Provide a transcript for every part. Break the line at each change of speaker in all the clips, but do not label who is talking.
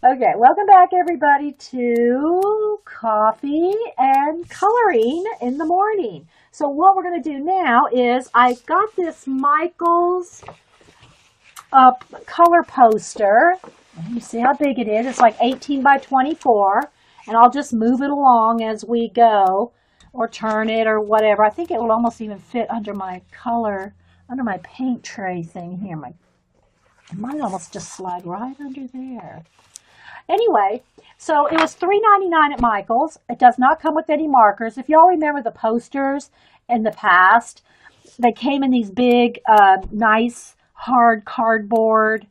Okay, welcome back everybody to Coffee and Coloring in the Morning. So what we're going to do now is I got this Michaels uh, color poster. You see how big it is. It's like 18 by 24. And I'll just move it along as we go or turn it or whatever. I think it will almost even fit under my color, under my paint tray thing here. It might almost just slide right under there. Anyway, so it was $3.99 at Michael's. It does not come with any markers. If y'all remember the posters in the past, they came in these big, nice, hard cardboard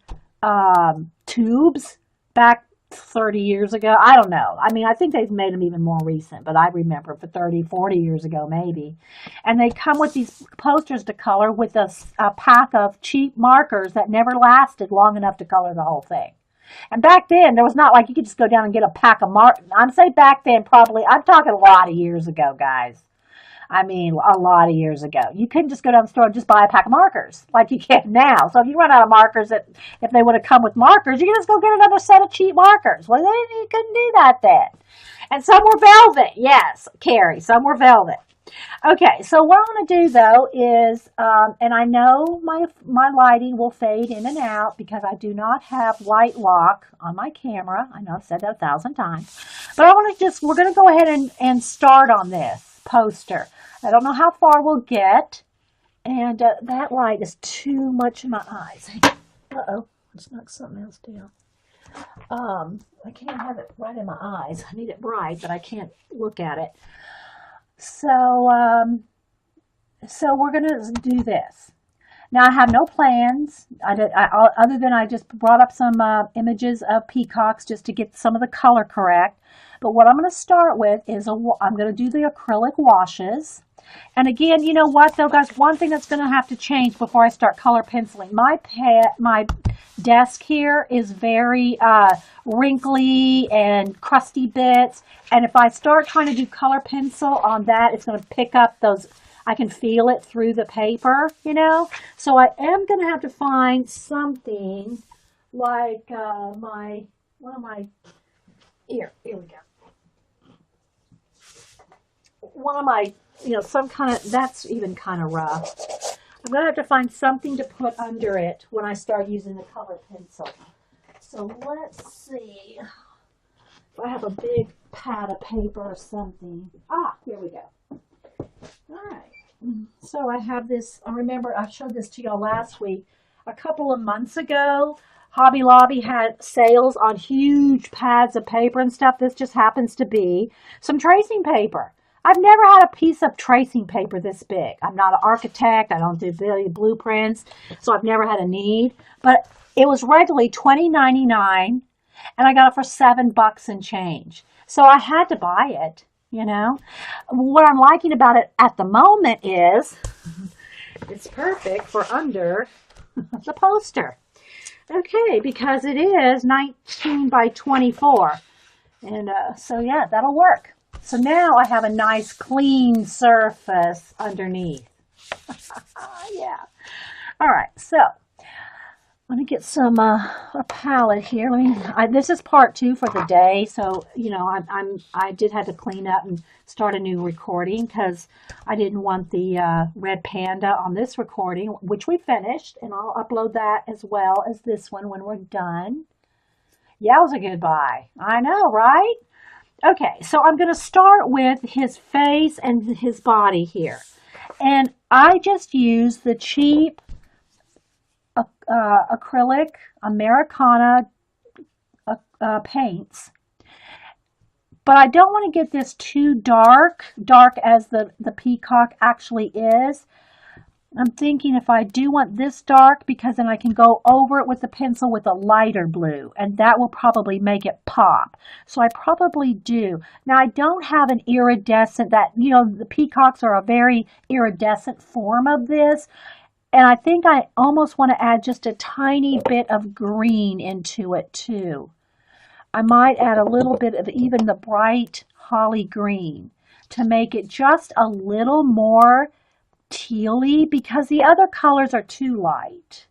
tubes back 30 years ago. I don't know. I mean, I think they've made them even more recent, but I remember for 30, 40 years ago, maybe. And they come with these posters to color with a pack of cheap markers that never lasted long enough to color the whole thing. And back then, there was not like you could just go down and get a pack of markers. I'm saying back then, probably, I'm talking a lot of years ago, guys. I mean, a lot of years ago. You couldn't just go down the store and just buy a pack of markers like you can now. So if you run out of markers, if they would have come with markers, you can just go get another set of cheap markers. Well, you couldn't do that then. And some were velvet. Yes, Carrie, some were velvet. Okay, so what I'm going to do though is, and I know my lighting will fade in and out because I do not have light lock on my camera. I know I've said that 1,000 times, but we're going to go ahead and start on this poster. I don't know how far we'll get, and that light is too much in my eyes. Uh-oh, let's knock something else down. I can't have it right in my eyes. I need it bright, but I can't look at it. So we're going to do this. Now, I have no plans, other than I just brought up some images of peacocks just to get some of the color correct. But what I'm going to start with is I'm going to do the acrylic washes. And again, you know what, though, guys? One thing that's going to have to change before I start color penciling. My desk here is very wrinkly and crusty bits. And if I start trying to do color pencil on that, it's going to pick up those. I can feel it through the paper, you know. So I am going to have to find something like here we go. One of my, some kind of, that's even kind of rough. I'm going to have to find something to put under it when I start using the color pencil. So let's see if I have a big pad of paper or something. Here we go. All right. So I have this, I remember I showed this to y'all last week. A couple of months ago, Hobby Lobby had sales on huge pads of paper and stuff. This just happens to be some tracing paper. I've never had a piece of tracing paper this big. I'm not an architect. I don't do blueprints, so I've never had a need. But it was regularly $20.99, and I got it for $7 and change. So I had to buy it, What I'm liking about it at the moment is it's perfect for under the poster. Okay, because it is 19 by 24. And so, yeah, that'll work. So now I have a nice clean surface underneath. Yeah. All right, so let me get some a palette here. This is part 2 for the day, so I did have to clean up and start a new recording because I didn't want the red panda on this recording, which we finished, and I'll upload that as well as this one when we're done. Yeah, it was a good buy. I know, right? Okay, so I'm going to start with his face and his body here. And I just use the cheap acrylic Americana paints. But I don't want to get this too dark as the peacock actually is. I'm thinking if I do want this dark, because then I can go over it with the pencil with a lighter blue, and that will probably make it pop. So I probably do. Now, I don't have an iridescent, the peacocks are a very iridescent form of this, and I think I almost want to add just a tiny bit of green into it too. I might add a little bit of even the bright holly green to make it just a little more tealy because the other colors are too light.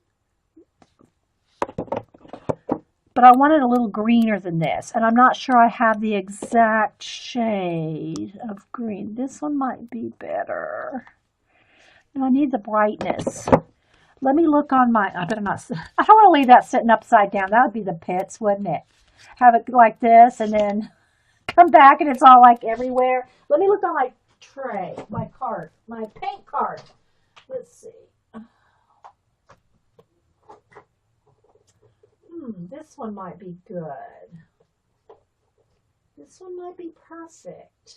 but I want it a little greener than this, and I'm not sure I have the exact shade of green. This one might be better. And I need the brightness. Let me look on my, I don't want to leave that sitting upside down. That would be the pits, wouldn't it? Have it like this and then come back and it's all like everywhere. Let me look on my tray, my cart, my paint cart. Let's see. This one might be good. This one might be perfect.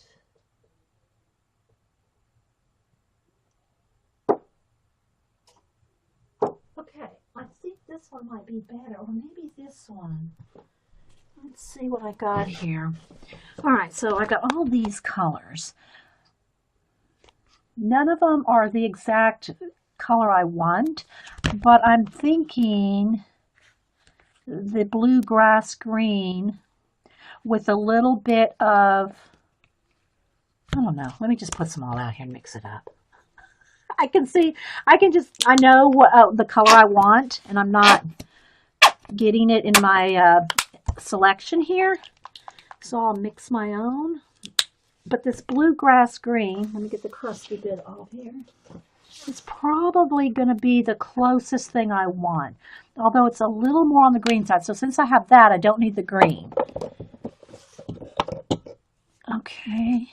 Okay, I think this one might be better, or maybe this one. Let's see what I got here. All right, so I got all these colors. None of them are the exact color I want, but I'm thinking the bluegrass green with a little bit of, I don't know, let me just put some all out here and mix it up. I know what the color I want, and I'm not getting it in my selection here, so I'll mix my own. But this bluegrass green, let me get the crusty bit off here, is probably going to be the closest thing I want, although it's a little more on the green side. So since I have that, I don't need the green. Okay,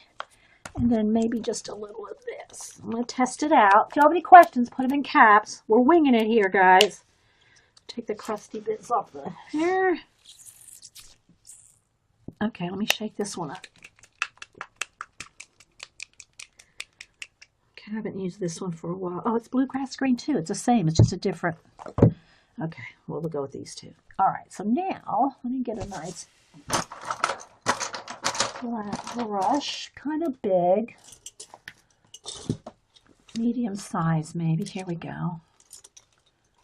and then maybe just a little of this. I'm going to test it out. If you have any questions, put them in caps. We're winging it here, guys. Take the crusty bits off the hair. Okay, let me shake this one up. Okay, I haven't used this one for a while. Oh, it's bluegrass green too. It's the same. It's just a different. Okay, well, we'll go with these two. All right, so now let me get a nice flat brush, kind of big, medium size maybe. Here we go.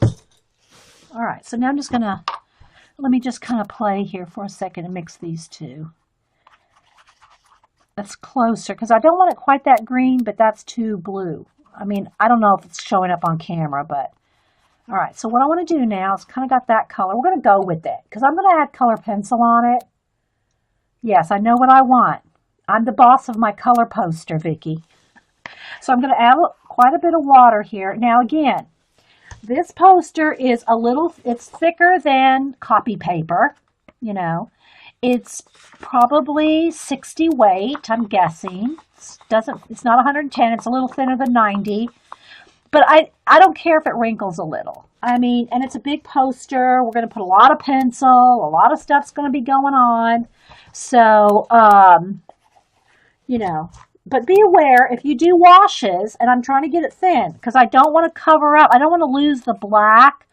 All right, so now I'm just gonna, let me just kind of play here for a second and mix these two. That's closer because I don't want it quite that green, but that's too blue. I mean, I don't know if it's showing up on camera, but all right. So what I want to do now is kind of got that color. We're going to go with it because I'm going to add color pencil on it. Yes, I know what I want. I'm the boss of my color poster, Vicki. So I'm going to add quite a bit of water here. Now again, this poster is it's thicker than copy paper, you know. It's probably 60 weight, I'm guessing. It's not 110, it's a little thinner than 90. But I don't care if it wrinkles a little. I mean, and it's a big poster. We're going to put a lot of pencil. A lot of stuff's going to be going on. So, you know, but be aware if you do washes, and I'm trying to get it thin because I don't want to cover up. I don't want to lose the black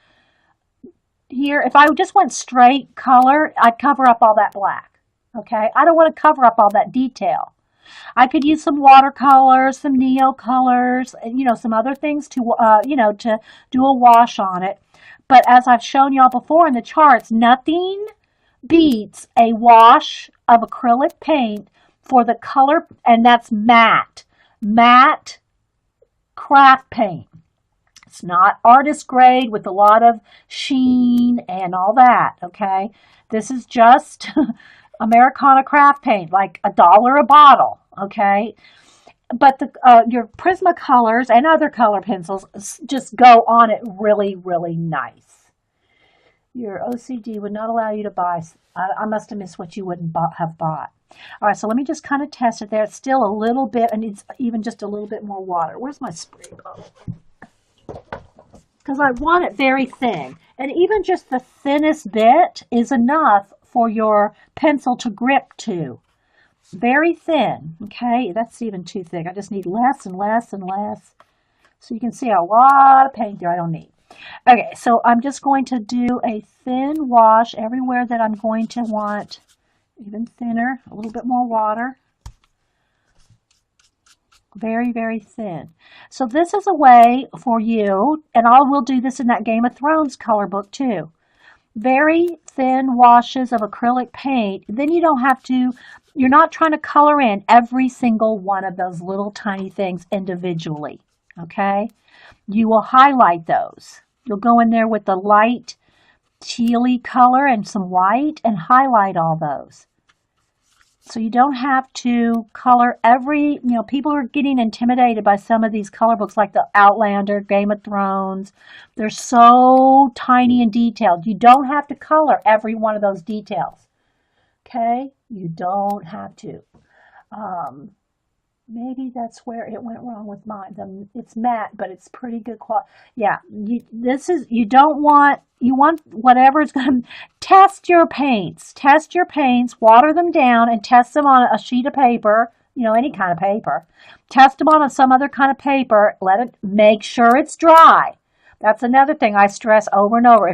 here. If I just went straight color, I'd cover up all that black. Okay, I don't want to cover up all that detail. I could use some watercolors, some neo colors, and you know, some other things to you know, to do a wash on it. But as I've shown y'all before in the charts, nothing beats a wash of acrylic paint for the color, and that's matte craft paint. It's not artist grade with a lot of sheen and all that, okay? This is just Americana craft paint, like $1 a bottle, okay? But your Prismacolors and other color pencils just go on it really, really nice. Your OCD would not allow you to buy. I must have missed what you wouldn't have bought. All right, so let me just kind of test it there. It's still a little bit, and it's even just a little bit more water. Where's my spray bottle? Because I want it very thin. And even just the thinnest bit is enough for your pencil to grip to. Very thin, okay? That's even too thick. I just need less and less and less. So you can see a lot of paint there I don't need. Okay, so I'm just going to do a thin wash everywhere that I'm going to want even thinner, a little bit more water. Very, very thin. So this is a way for you, and I will do this in that Game of Thrones color book too. Very thin washes of acrylic paint. Then you don't have to, you're not trying to color in every single one of those little tiny things individually, okay? You will highlight those. You'll go in there with the light tealy color and some white and highlight all those. So you don't have to color every, people are getting intimidated by some of these color books like the Outlander, Game of Thrones. They're so tiny and detailed. You don't have to color every one of those details. Okay? You don't have to. Maybe that's where it went wrong with mine. It's matte, but it's pretty good quality. Yeah, you want whatever's going to test your paints. Test your paints, water them down, and test them on a sheet of paper, any kind of paper. Test them on some other kind of paper. Make sure it's dry. That's another thing I stress over and over.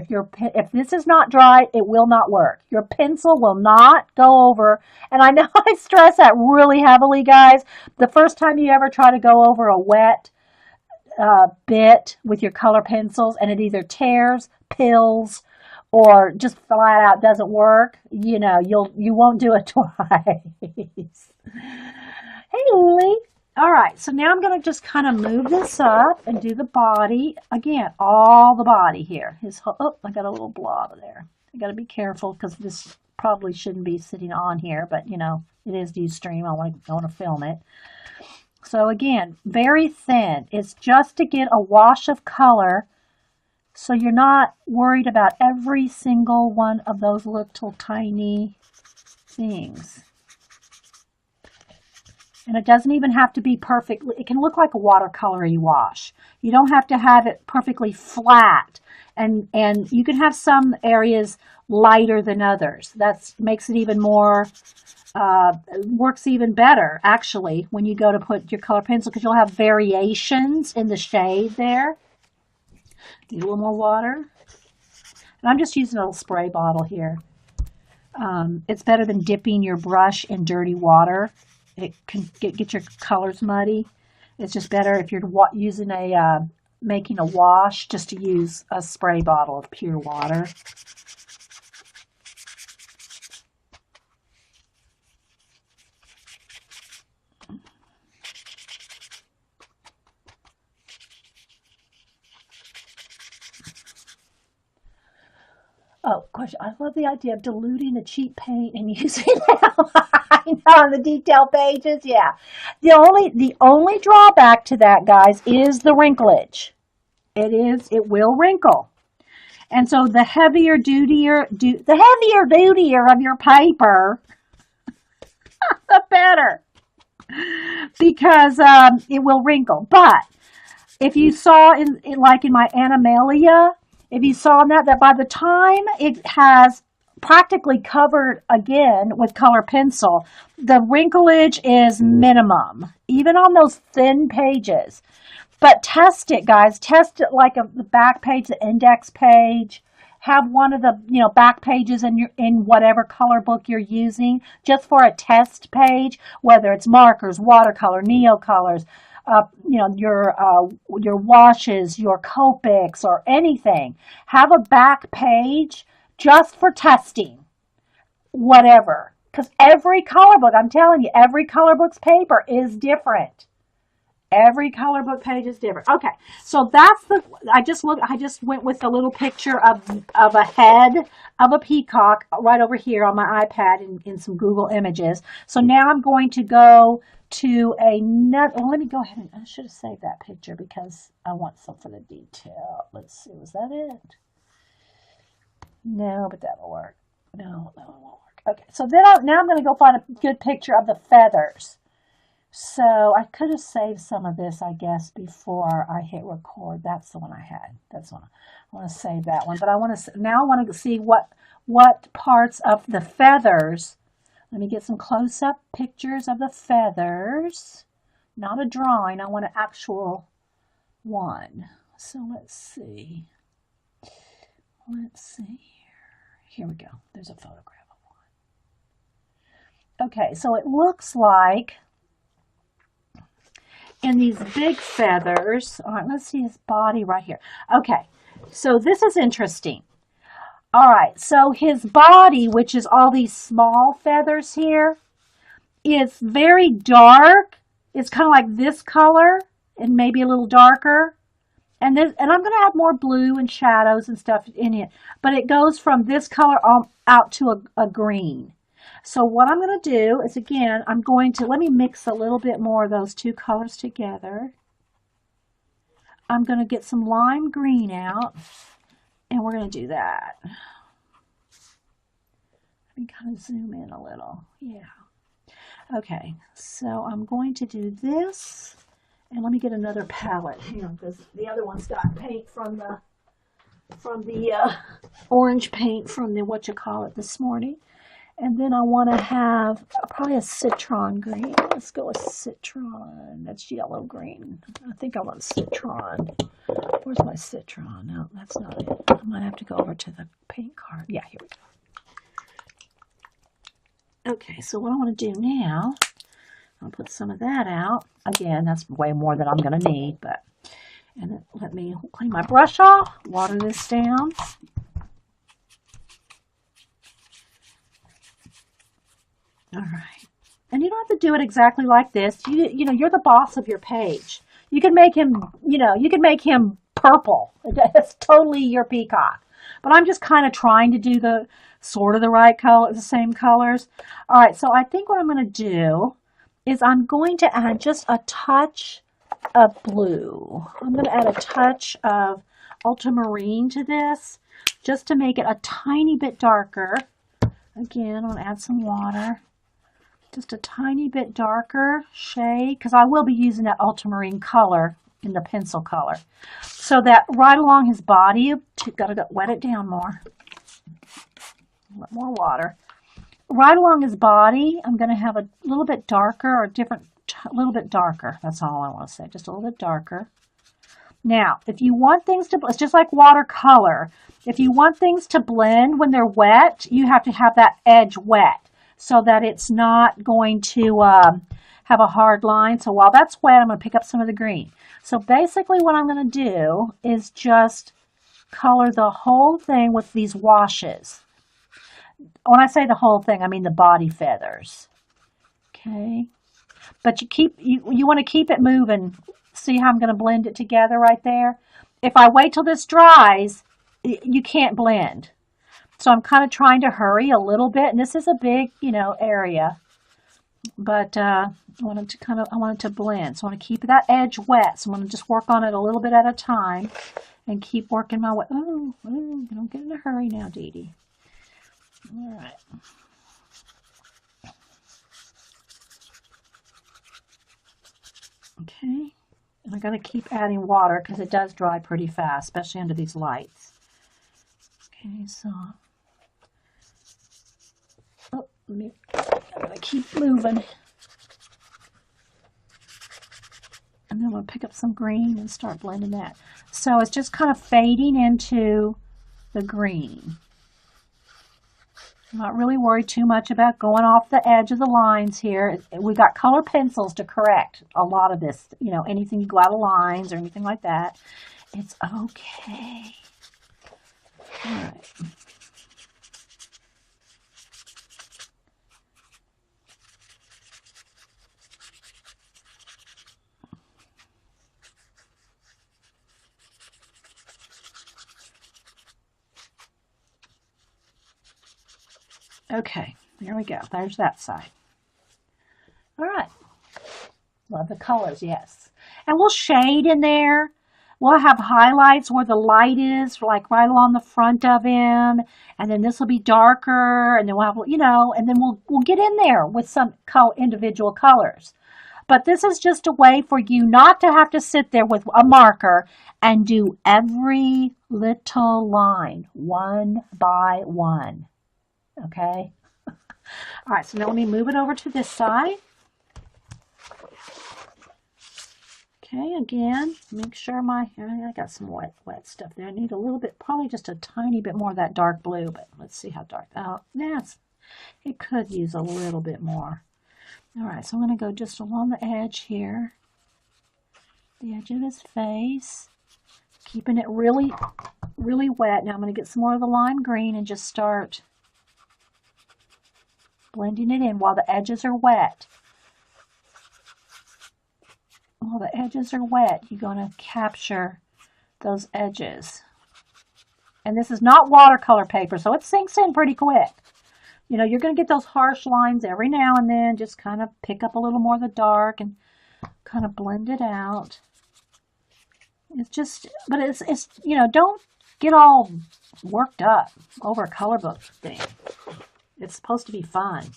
If this is not dry, it will not work. Your pencil will not go over. And I know I stress that really heavily, guys. The first time you ever try to go over a wet bit with your color pencils and it either tears, pills, or just flat out doesn't work, you won't do it twice. Hey, Lily. All right, so now I'm going to just kind of move this up and do the body. Again, all the body here. I got a little blob there. I got to be careful because this probably shouldn't be sitting on here, but it is Ustream. I want to film it. So again, very thin. It's just to get a wash of color so you're not worried about every single one of those little tiny things. And it doesn't even have to be perfect. It can look like a watercolory wash. You don't have to have it perfectly flat. And you can have some areas lighter than others. That makes it even more, works even better, actually, when you go to put your color pencil, because you'll have variations in the shade there. Need a little more water. And I'm just using a little spray bottle here. It's better than dipping your brush in dirty water. It can get your colors muddy. It's just better if you're using making a wash, just to use a spray bottle of pure water. Oh, question. I love the idea of diluting a cheap paint and using that on the detail pages. Yeah. The only drawback to that, guys, is the wrinklage. It will wrinkle. And so the heavier dutier of your paper, the better. Because it will wrinkle. But if you saw like in my Animalia, if you saw that by the time it has practically covered again with color pencil, the wrinklage is minimum, even on those thin pages. But test it, guys. Test it like the back page, the index page. Have one of the back pages in whatever color book you're using, just for a test page, whether it's markers, watercolor, neocolors, your washes, your Copics, or anything. Have a back page just for testing, whatever. Because every color book, I'm telling you, every color book's paper is different. Every color book page is different. Okay, so that's I just went with a little picture of a head of a peacock right over here on my iPad in some Google Images. So now I'm going to go to another. Well, let me go ahead and I should have saved that picture because I want some for the detail. Let's see, was that it? No, but that'll work. No, that won't work. Okay, so then now I'm going to go find a good picture of the feathers. So I could have saved some of this, I guess, before I hit record. That's the one I had. That's the one. I want to save that one. But I want to see what parts of the feathers. Let me get some close-up pictures of the feathers. Not a drawing. I want an actual one. So let's see. Let's see here. Here we go. There's a photograph of one. Okay, so it looks like in these big feathers. All right, let's see his body right here. Okay, so this is interesting. All right, so his body, which is all these small feathers here, is very dark. It's kind of like this color and maybe a little darker. And I'm going to add more blue and shadows and stuff in it. But it goes from this color out to a green. So what I'm going to do is, again, let me mix a little bit more of those two colors together. I'm going to get some lime green out, and we're going to do that. Let me kind of zoom in a little. Yeah. Okay, so I'm going to do this, and let me get another palette here, because the other one's got paint from the orange paint from the this morning. And then I want to have probably a citron green. Let's go with citron. That's yellow green. I think I want citron. Where's my citron? No, that's not it. I might have to go over to the paint card. Yeah, here we go. Okay, so what I want to do now, I'll put some of that out. Again, that's way more than I'm going to need, but, and then let me clean my brush off, water this down. All right. And you don't have to do it exactly like this. You know, you're the boss of your page. You can make him, you can make him purple. It's totally your Peacock. But I'm just kind of trying to do the sort of the right color, the same colors. All right, so I think what I'm going to do is I'm going to add just a touch of blue. I'm going to add a touch of ultramarine to this just to make it a tiny bit darker. Again, I'm going to add some water. Just a tiny bit darker shade, because I will be using that ultramarine color in the pencil color. So that right along his body, gotta wet it down more. A little more water. Right along his body, I'm going to have a little bit darker or a little bit darker. That's all I want to say, just a little bit darker. Now, if you want things to, it's just like watercolor. If you want things to blend when they're wet, you have to have that edge wet, so that it's not going to have a hard line. So while that's wet, I'm going to pick up some of the green. So basically what I'm going to do is just color the whole thing with these washes. When I say the whole thing, I mean the body feathers. Okay. But you want to keep it moving. See how I'm going to blend it together right there? If I wait till this dries, you can't blend. So I'm kind of trying to hurry a little bit, and this is a big, area, but I want it to blend. So I want to keep that edge wet. So I'm going to just work on it a little bit at a time, and keep working my way. Oh, don't get in a hurry now, Dee Dee. All right. Okay, and I'm going to keep adding water because it does dry pretty fast, especially under these lights. Okay, so. I'm going to keep moving. And then I'm going to pick up some green and start blending that. So it's just kind of fading into the green. I'm not really worried too much about going off the edge of the lines here. We got color pencils to correct a lot of this. Anything you go out of lines or anything like that. It's okay. All right. Okay, there we go. There's that side. All right. Love the colors, yes. And we'll shade in there. We'll have highlights where the light is, like right along the front of him. And then this will be darker. And then we'll have, and then we'll get in there with some individual colors. But this is just a way for you not to have to sit there with a marker and do every little line, one by one. Okay. All right, so now let me move it over to this side. Okay, again, make sure I got some wet stuff there. I need a little bit, probably just a tiny bit more of that dark blue, but let's see how dark. Oh, it could use a little bit more. All right, so I'm going to go just along the edge here, the edge of his face, keeping it really, really wet. Now I'm going to get some more of the lime green and just start blending it in while the edges are wet. While the edges are wet, you're going to capture those edges. And this is not watercolor paper, so it sinks in pretty quick. You know, you're going to get those harsh lines every now and then. Just kind of pick up a little more of the dark and kind of blend it out. It's just, but it's you know, don't get all worked up over a color book thing. It's supposed to be fun.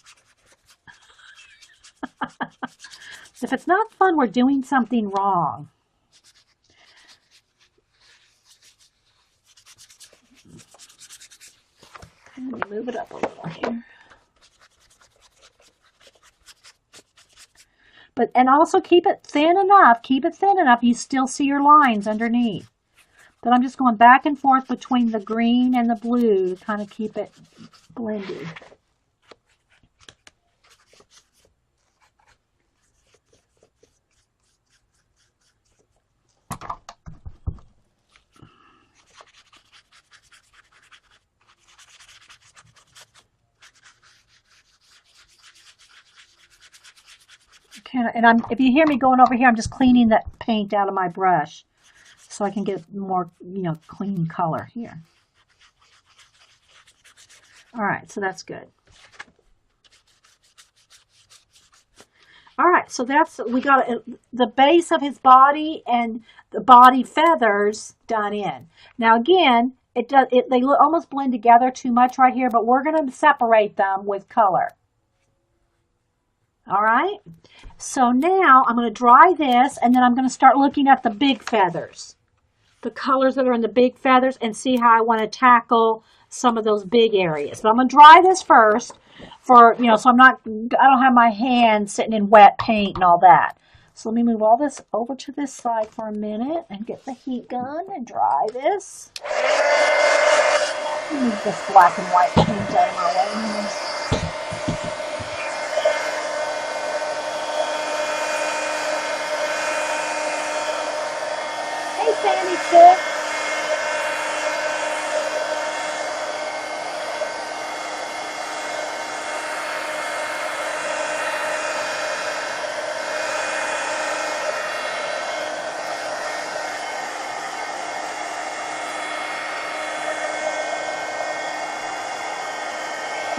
If it's not fun, we're doing something wrong. Let me move it up a little here. But, and also keep it thin enough you still see your lines underneath. But I'm just going back and forth between the green and the blue to kind of keep it blended. And if you hear me going over here, I'm just cleaning that paint out of my brush so I can get more, you know, clean color here. All right, so that's good. All right, so we got the base of his body and the body feathers done in. Now again, they almost blend together too much right here, but we're going to separate them with color. All right, so now I'm going to dry this, and then I'm going to start looking at the big feathers, the colors that are in the big feathers, and see how I want to tackle some of those big areas. But I'm going to dry this first for, you know, so I don't have my hands sitting in wet paint and all that. So let me move all this over to this side for a minute and get the heat gun and dry this. Move this black and white paint out of my way. Sandy Stick.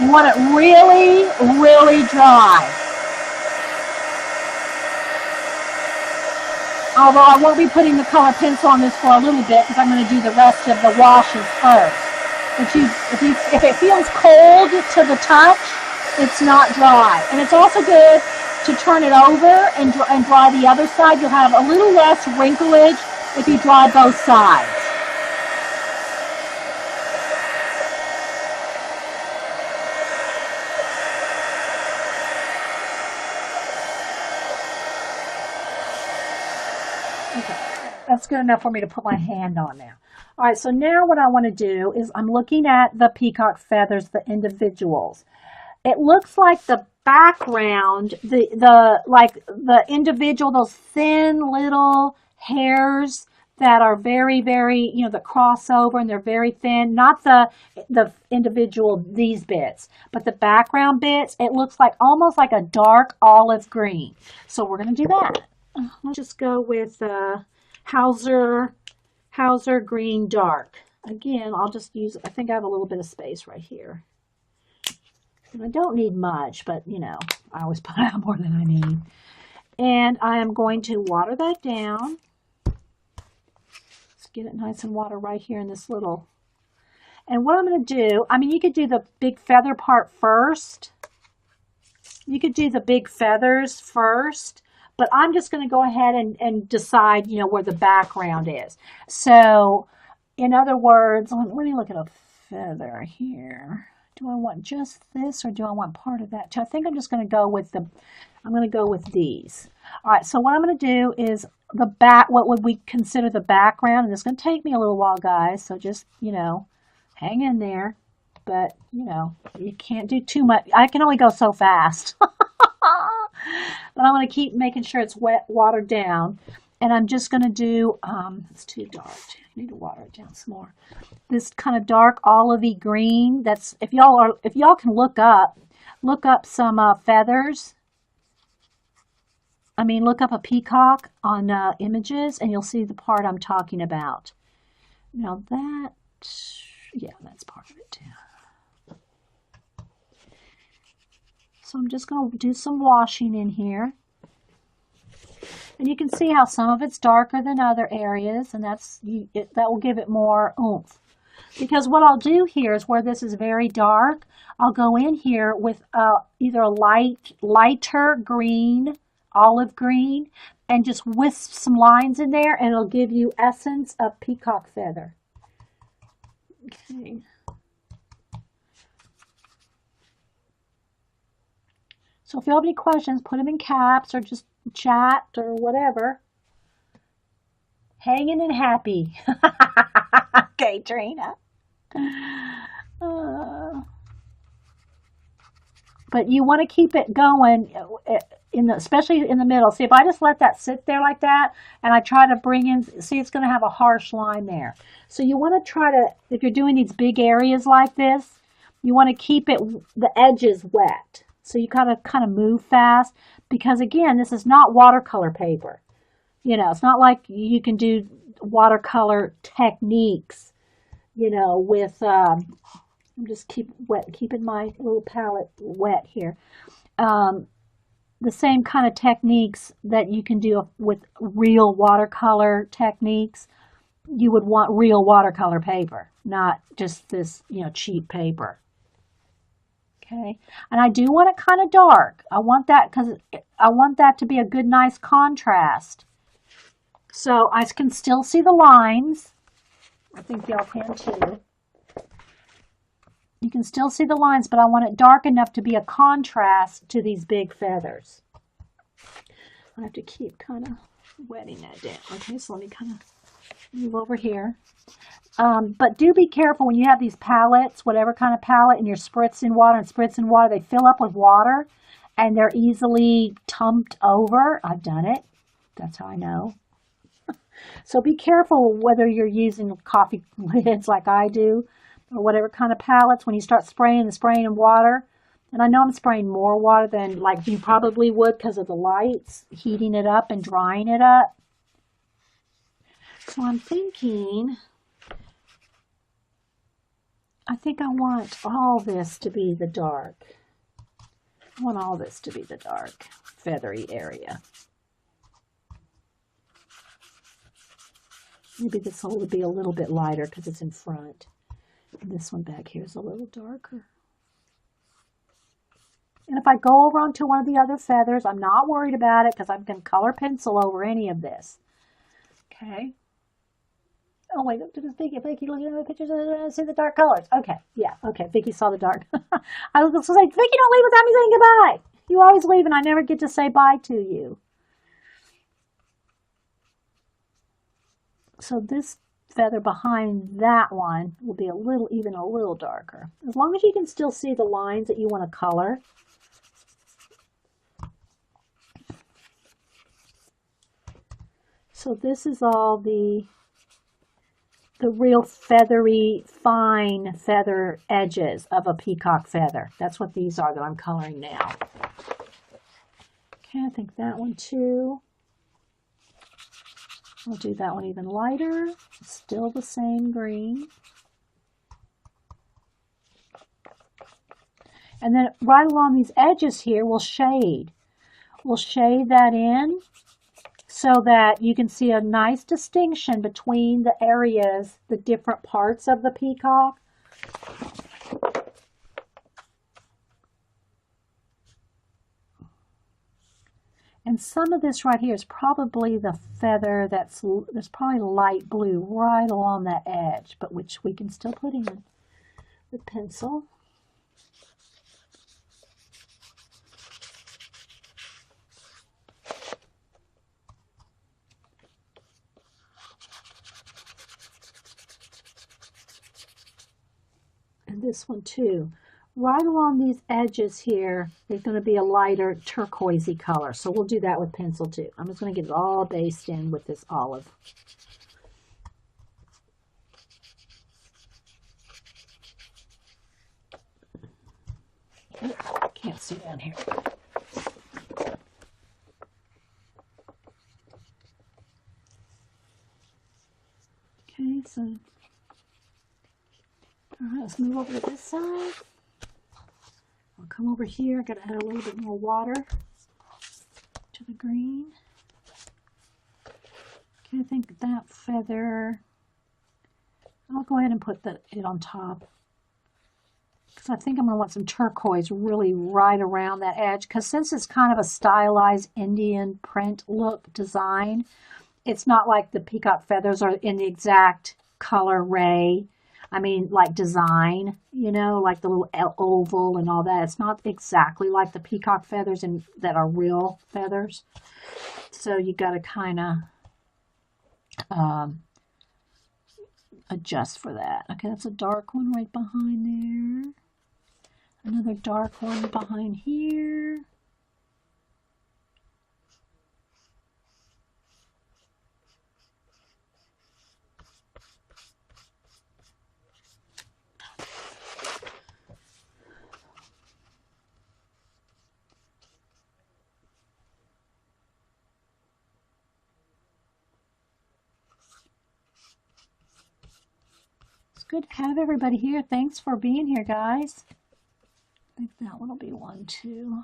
You want it really, really dry. Although I won't be putting the color pencil on this for a little bit because I'm going to do the rest of the washes first. If it feels cold to the touch, it's not dry. And it's also good to turn it over and dry the other side. You'll have a little less wrinklage if you dry both sides. That's good enough for me to put my hand on now. All right, so now what I want to do is I'm looking at the peacock feathers, the individuals. It looks like the background, the individual, those thin little hairs that are very, very, you know, that cross over and they're very thin, not the individual, these bits, but the background bits, it looks like almost like a dark olive green. So we're going to do that. Let's just go with Hauser Green Dark. Again, I'll just use, I think I have a little bit of space right here. And I don't need much, but you know, I always put out more than I need. And I am going to water that down. Let's get it nice and water right here in this little. And what I'm going to do, I mean, you could do the big feather part first. You could do the big feathers first. But I'm just going to go ahead and decide, you know, where the background is. So, in other words, let me look at a feather here. Do I want just this or do I want part of that too? I think I'm just going to go with these. All right, so what I'm going to do is what would we consider the background? And it's going to take me a little while, guys. So just, you know, hang in there. But, you know, you can't do too much. I can only go so fast. But I'm going to keep making sure it's wet, watered down. And I'm just going to do, it's too dark. I need to water it down some more. This kind of dark olivey green. That's, if y'all can look up some feathers. I mean, look up a peacock on images and you'll see the part I'm talking about. Now that, yeah, that's part of it too. So I'm just going to do some washing in here. And you can see how some of it's darker than other areas, and that will give it more oomph. Because what I'll do here is where this is very dark, I'll go in here with either a lighter green, olive green, and just wisp some lines in there, and it'll give you essence of peacock feather. Okay. So if you have any questions, put them in caps or just chat or whatever. Hanging and happy. Okay, Trina. But you want to keep it going, especially in the middle. See, if I just let that sit there like that, and I try to bring in, see, it's going to have a harsh line there. So you want to try to, if you're doing these big areas like this, you want to keep the edges wet. So you kind of move fast, because again, this is not watercolor paper. You know, it's not like you can do watercolor techniques, you know, with, I'm just keeping my little palette wet here. The same kind of techniques that you can do with real watercolor techniques, you would want real watercolor paper, not just this, you know, cheap paper. Okay, and I do want it kind of dark. I want that because I want that to be a good, nice contrast. So I can still see the lines. I think y'all can too. You can still see the lines, but I want it dark enough to be a contrast to these big feathers. I have to keep kind of wetting that down. Okay, so let me kind of move over here. But do be careful when you have these palettes, whatever kind of palette, and you're spritzing water, they fill up with water and they're easily tumped over. I've done it. That's how I know. So be careful whether you're using coffee lids like I do, or whatever kind of palettes, when you start spraying in water. And I know I'm spraying more water than like you probably would because of the lights, heating it up and drying it up. So I'm thinking, I think I want all this to be the dark. I want all this to be the dark, feathery area. Maybe this will be a little bit lighter because it's in front. And this one back here is a little darker. And if I go over onto one of the other feathers, I'm not worried about it because I'm going to color pencil over any of this. Okay. Oh, wait, Vicky, looking at the pictures, see the dark colors. Okay, yeah, okay, Vicky saw the dark. I was going to say, Vicky, don't leave without me saying goodbye. You always leave and I never get to say bye to you. So this feather behind that one will be even a little darker. As long as you can still see the lines that you want to color. So this is all the real feathery, fine feather edges of a peacock feather. That's what these are that I'm coloring now. Okay, I think that one too. I'll do that one even lighter. Still the same green. And then right along these edges here, we'll shade. We'll shade that in so that you can see a nice distinction between the areas, the different parts of the peacock. And some of this right here is probably the feather there's probably light blue right along that edge, but which we can still put in with pencil. And this one too. Right along these edges here, there's going to be a lighter turquoisey color. So we'll do that with pencil too. I'm just going to get it all based in with this olive. Can't see down here. Okay, so let's move over to this side. I'll come over here. I gotta add a little bit more water to the green. Okay, I think that feather, I'll go ahead and put it on top. Because I think I'm going to want some turquoise really right around that edge. Because since it's kind of a stylized Indian print look design, it's not like the peacock feathers are in the exact color ray. I mean, like design, you know, like the little oval and all that. It's not exactly like the peacock feathers that are real feathers. So you got to kind of adjust for that. Okay, that's a dark one right behind there. Another dark one behind here. It's good to have everybody here. Thanks for being here, guys. I think that one will be one too.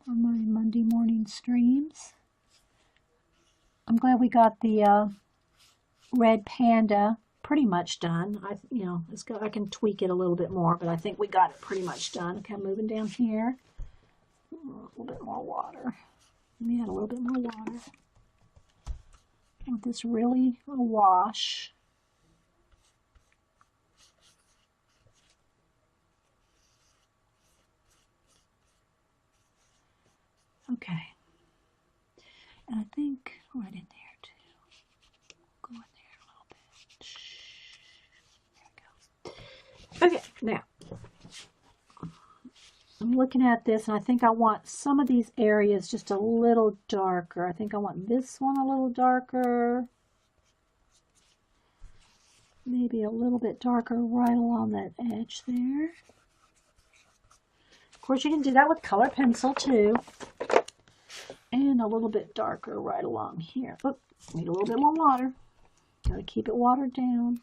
For my Monday morning streams. I'm glad we got the red panda pretty much done. I can tweak it a little bit more, but I think we got it pretty much done. Okay, I'm moving down here. A little bit more water. Let me add a little bit more water. I want this really a wash. Okay. And I think right in there too. Go in there a little bit. There we go. Okay, now I'm looking at this and I think I want some of these areas just a little darker. I think I want this one a little darker. Maybe a little bit darker right along that edge there. Of course, you can do that with color pencil too. And a little bit darker right along here. Oop, need a little bit more water. Gotta keep it watered down.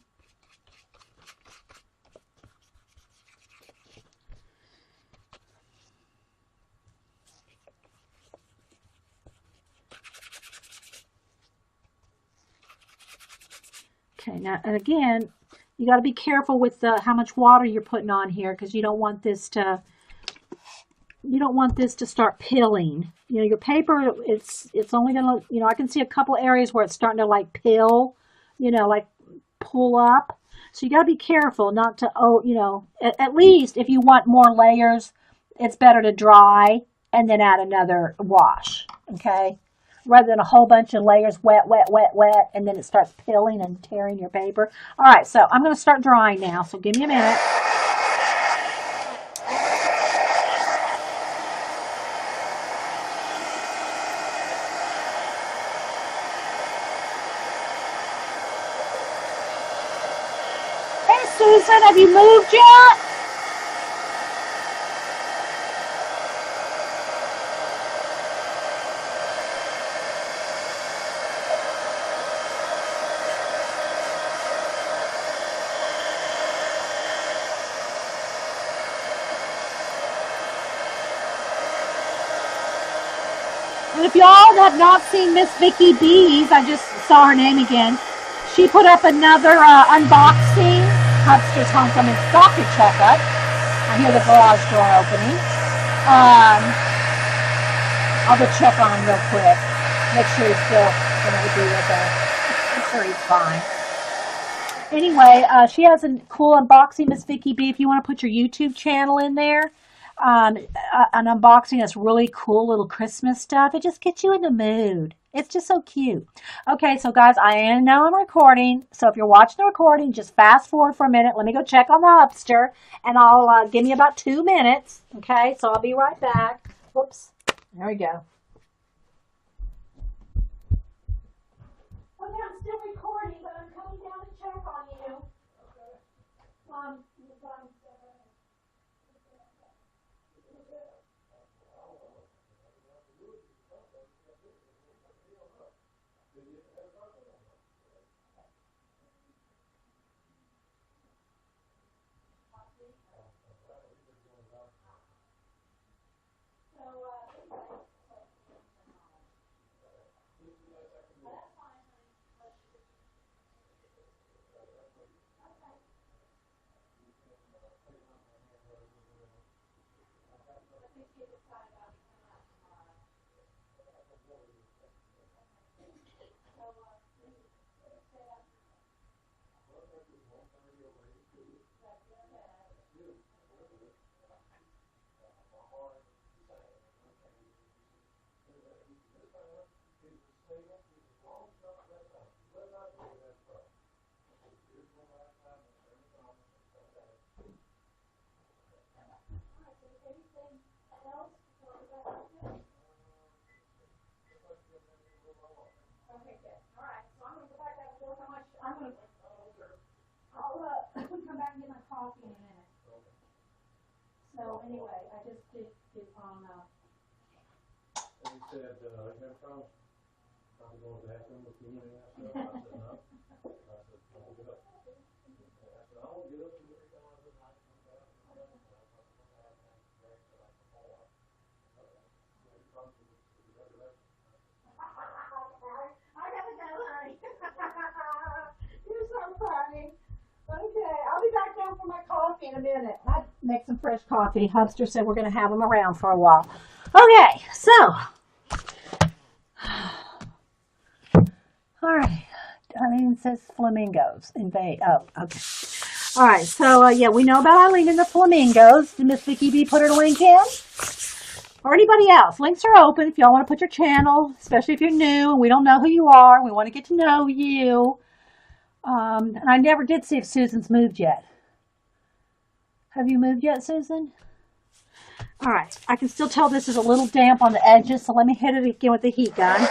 Okay, now, and again, you got to be careful with how much water you're putting on here because you don't want this to start pilling. You know, your paper, it's only gonna, you know, I can see a couple areas where it's starting to like pill, you know, like pull up. So you got to be careful not to, you know, at least if you want more layers, it's better to dry and then add another wash. Okay. Rather than a whole bunch of layers, wet, wet, wet, wet, and then it starts pilling and tearing your paper. All right, so I'm going to start drying now, so give me a minute. Hey, Susan, have you moved yet? And if y'all have not seen Miss Vicky Bees, I just saw her name again. She put up another unboxing. Hubster's homecoming stocking checkup. I hear the garage door opening. I'll go check on him real quick. Make sure he's still going to be with us. I'm sure he's fine. Anyway, she has a cool unboxing, Miss Vicky B. If you want to put your YouTube channel in there, an unboxing that's really cool little Christmas stuff. It just gets you in the mood. It's just so cute. Okay, so guys, now I'm recording. So if you're watching the recording, just fast forward for a minute. Let me go check on the Hubster, and I'll give me about 2 minutes. Okay, so I'll be right back. Whoops. There we go. Okay, I'm still recording, but I'm coming down to check on you. So anyway, I just did on.
And he said, you have problems? Probably going to the bathroom with you and that stuff. I said, no. I said, I'll get up. I said, I won't get up and every time I said, I can get up and I said,
I gotta go, honey. You're so funny. Okay, I'll be back down for my coffee in a minute. I make some fresh coffee. Hubster said we're going to have them around for a while. Okay, so. All right. Eileen says flamingos invade. Oh, okay. All right, so yeah, we know about Eileen and the flamingos. Did Miss Vicky B put her link in? Or anybody else? Links are open if y'all want to put your channel, especially if you're new and we don't know who you are. We want to get to know you. And I never did see if Susan's moved yet. Have you moved yet, Susan? All right. I can still tell this is a little damp on the edges, so let me hit it again with the heat gun.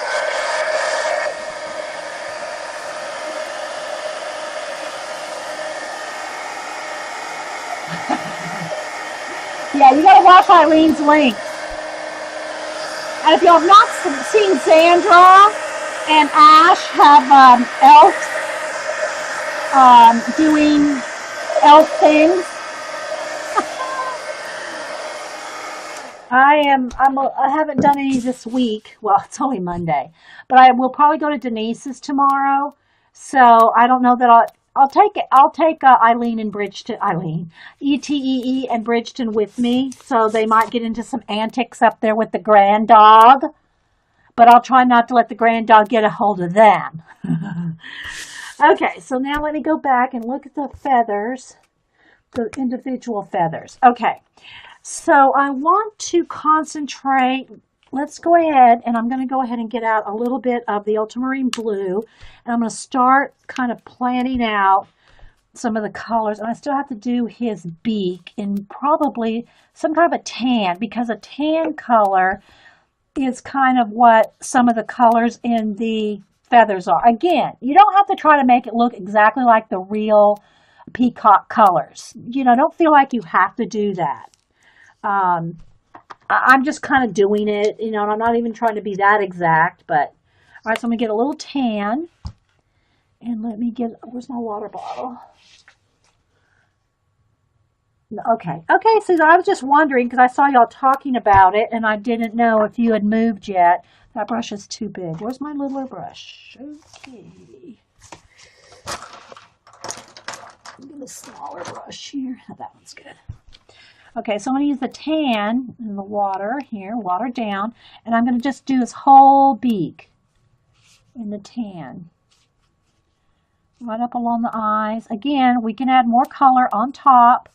Yeah, you got to watch Eileen's links. And if you have not seen Sandra and Ash have elves doing elf things, I haven't done any this week. Well, it's only Monday, but I will probably go to Denise's tomorrow. So I don't know that I'll take Eileen and Bridgeton, ETEE and Bridgeton with me, so they might get into some antics up there with the grand dog. But I'll try not to let the grand dog get a hold of them. Okay, so now let me go back and look at the feathers, the individual feathers. Okay, so I want to concentrate. Let's go ahead, and I'm going to go ahead and get out a little bit of the ultramarine blue, and I'm going to start kind of planning out some of the colors. And I still have to do his beak in probably some kind of a tan, because a tan color is kind of what some of the colors in the feathers are. Again, you don't have to try to make it look exactly like the real peacock colors. You know, don't feel like you have to do that. I'm just kind of doing it, you know, and I'm not even trying to be that exact, but all right, so I'm going to get a little tan, and let me get, where's my water bottle? Okay, Susan, I was just wondering, because I saw y'all talking about it, and I didn't know if you had moved yet. That brush is too big. Where's my littler brush? Okay. Get a smaller brush here. Oh, that one's good. Okay, so I'm going to use the tan in the water here, water down, and I'm going to just do his whole beak in the tan. Right up along the eyes. Again, we can add more color on top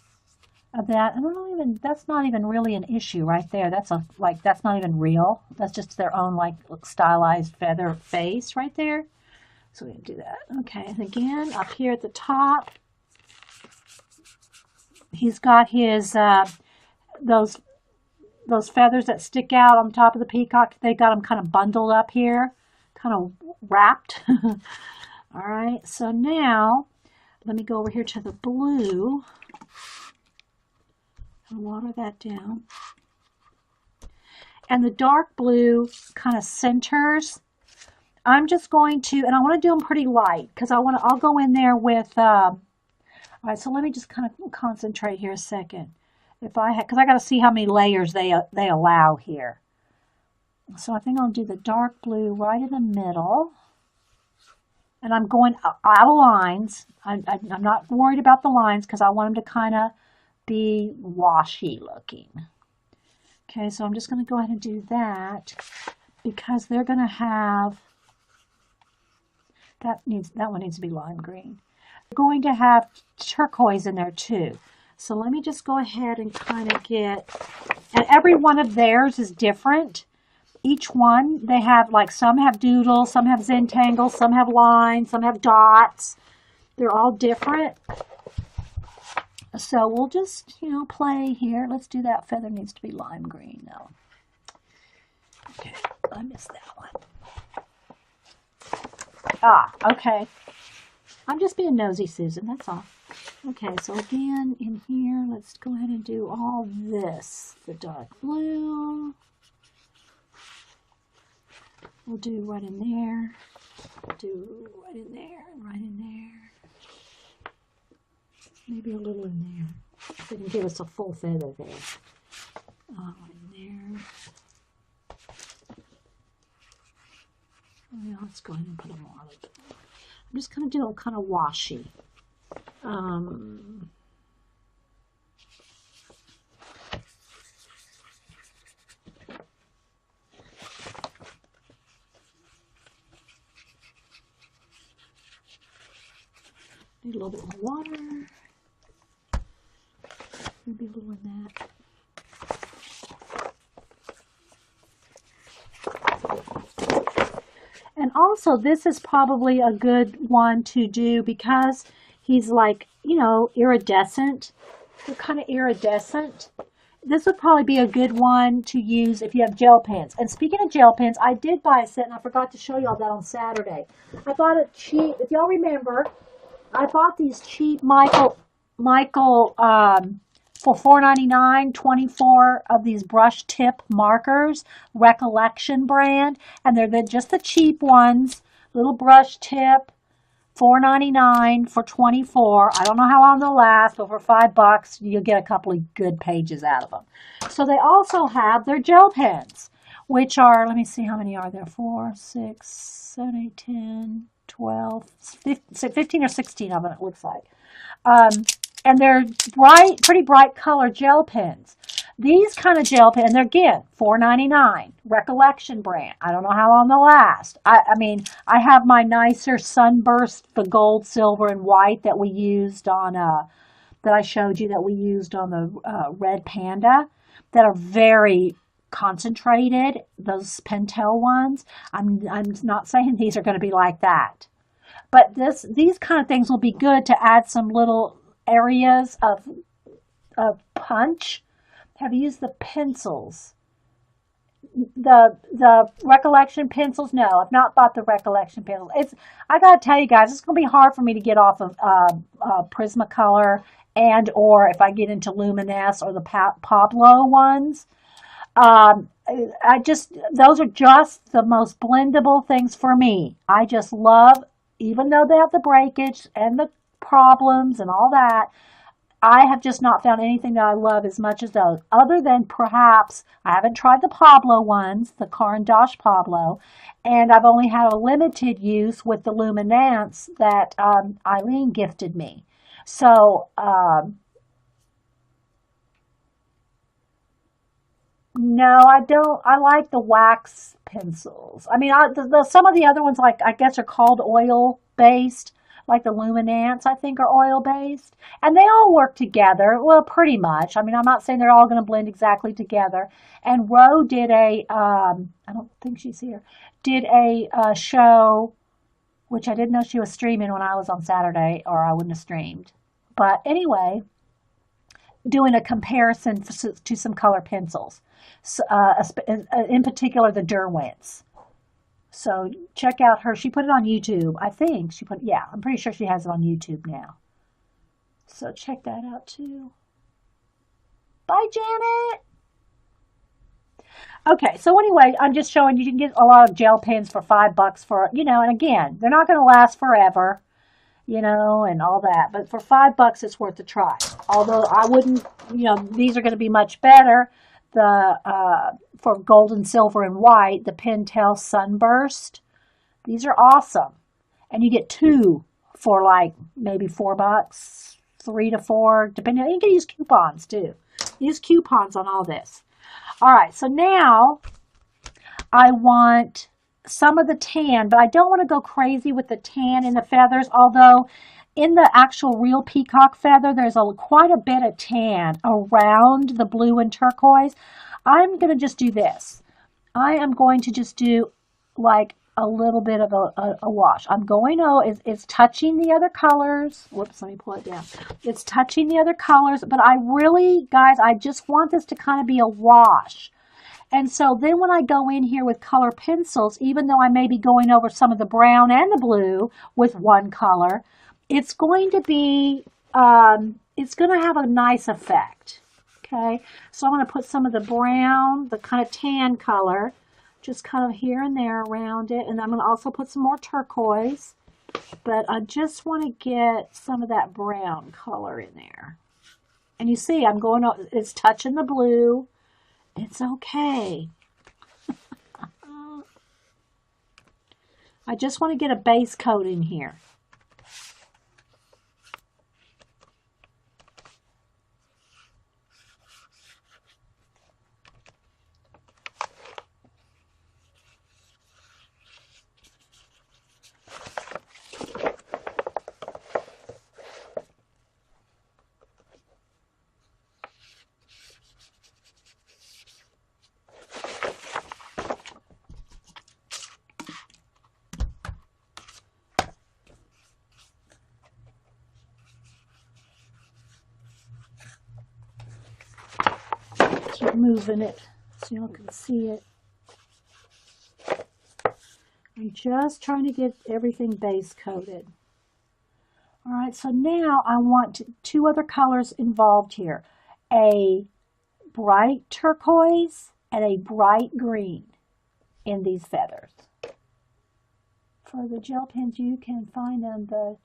of that. And that's not even really an issue right there. That's that's not even real. That's just their own stylized feather face right there. So we can do that. Okay, and again, up here at the top, he's got his those feathers that stick out on top of the peacock. They got them kind of bundled up here, kind of wrapped. All right, so now let me go over here to the blue and water that down. And the dark blue kind of centers. I'm just going to, and I want to do them pretty light because I'll go in there with. All right, so let me just kind of concentrate here a second. Because I got to see how many layers they allow here. So I think I'll do the dark blue right in the middle. And I'm going out of lines. I'm not worried about the lines because I want them to kind of be washy looking. Okay, so I'm just going to go ahead and do that because they're going to have, that one needs to be lime green. We're going to have turquoise in there too. So let me just go ahead and kind of get, and every one of theirs is different. Each one, they have some have doodles, some have Zentangles, some have lines, some have dots. They're all different. So we'll just, play here. Let's do that. Feather needs to be lime green though. Okay, I missed that one. Okay. I'm just being nosy, Susan, that's all. Okay, so again, in here, let's go ahead and do all this. The dark blue. We'll do right in there. Do right in there, and right in there. Maybe a little in there. So it can give us a full feather there. In there. Well, let's go ahead and put them more. I'm just going to do a kind of washy. Need a little bit more water. Maybe a little in that. And also, this is probably a good one to do because he's like, you know, iridescent. They're kind of iridescent. This would probably be a good one to use if you have gel pens. And speaking of gel pens, I did buy a set, and I forgot to show y'all that on Saturday. I bought it cheap. If y'all remember, I bought these cheap Michael for $4.99, 24 of these brush tip markers, Recollection brand, and they're just the cheap ones, little brush tip, $4.99 for 24. I don't know how long they'll last, but for $5, you'll get a couple of good pages out of them. So they also have their gel pens, which are, let me see how many are there, 4, 6, 7, 8, 10, 12, 15 or 16 of them, it looks like. And they're bright, pretty bright color gel pens. These kind of gel pens, they're again, $4.99, Recollection brand. I don't know how long they'll last. I mean, I have my nicer Sunburst, the gold, silver, and white that we used on, that I showed you that we used on the Red Panda, that are very concentrated, those Pentel ones. I'm not saying these are going to be like that. But these kind of things will be good to add some little areas of punch. Have you used the pencils? The Recollection pencils? No, I've not bought the Recollection pencils. I gotta tell you guys, it's gonna be hard for me to get off of Prismacolor and or if I get into Luminous or the Pablo ones. Those are just the most blendable things for me. I just love, even though they have the breakage and the problems and all that, I have just not found anything that I love as much as those. Other than perhaps, I haven't tried the Pablo ones, the Caran d'Ache Pablo, and I've only had a limited use with the Luminance that Eileen gifted me. So, no, I don't. I like the wax pencils. I mean, some of the other ones, like I guess, are called oil based, like the Luminance, I think, are oil based, and they all work together. Well, pretty much. I mean, I'm not saying they're all going to blend exactly together. And Ro did I don't think she's here. Did a show, which I didn't know she was streaming when I was on Saturday, or I wouldn't have streamed. But anyway, doing a comparison to some color pencils. So, in particular, the Derwents. So check out her. She put it on YouTube. I think she put, yeah, I'm pretty sure she has it on YouTube now. So check that out too. Bye, Janet. Okay, so anyway, I'm just showing you can get a lot of gel pens for $5 for, you know, and again, they're not going to last forever, you know, and all that. But for $5, it's worth a try. Although I wouldn't, you know, these are going to be much better. For gold and silver and white, the Pentel Sunburst. These are awesome. And you get 2 for like maybe $4, 3 to 4, depending. You can use coupons too. Use coupons on all this. All right, so now I want some of the tan, but I don't want to go crazy with the tan in the feathers, although in the actual real peacock feather, there's quite a bit of tan around the blue and turquoise. I'm going to just do this. I am going to just do like a little bit of a wash. I'm going, it's touching the other colors. Whoops, let me pull it down. It's touching the other colors, but I really, guys, I just want this to kind of be a wash. And so then when I go in here with color pencils, even though I may be going over some of the brown and the blue with one color, it's going to be it's going to have a nice effect. Okay, so I'm going to put some of the brown, the kind of tan color, just kind of here and there around it. And I'm going to also put some more turquoise, but I just want to get some of that brown color in there. And you see, it's touching the blue. It's okay. I just want to get a base coat in here. Keep moving it so y'all can see it. I'm just trying to get everything base coated. All right, so now I want two other colors involved here. A bright turquoise and a bright green in these feathers. For the gel pens, you can find them the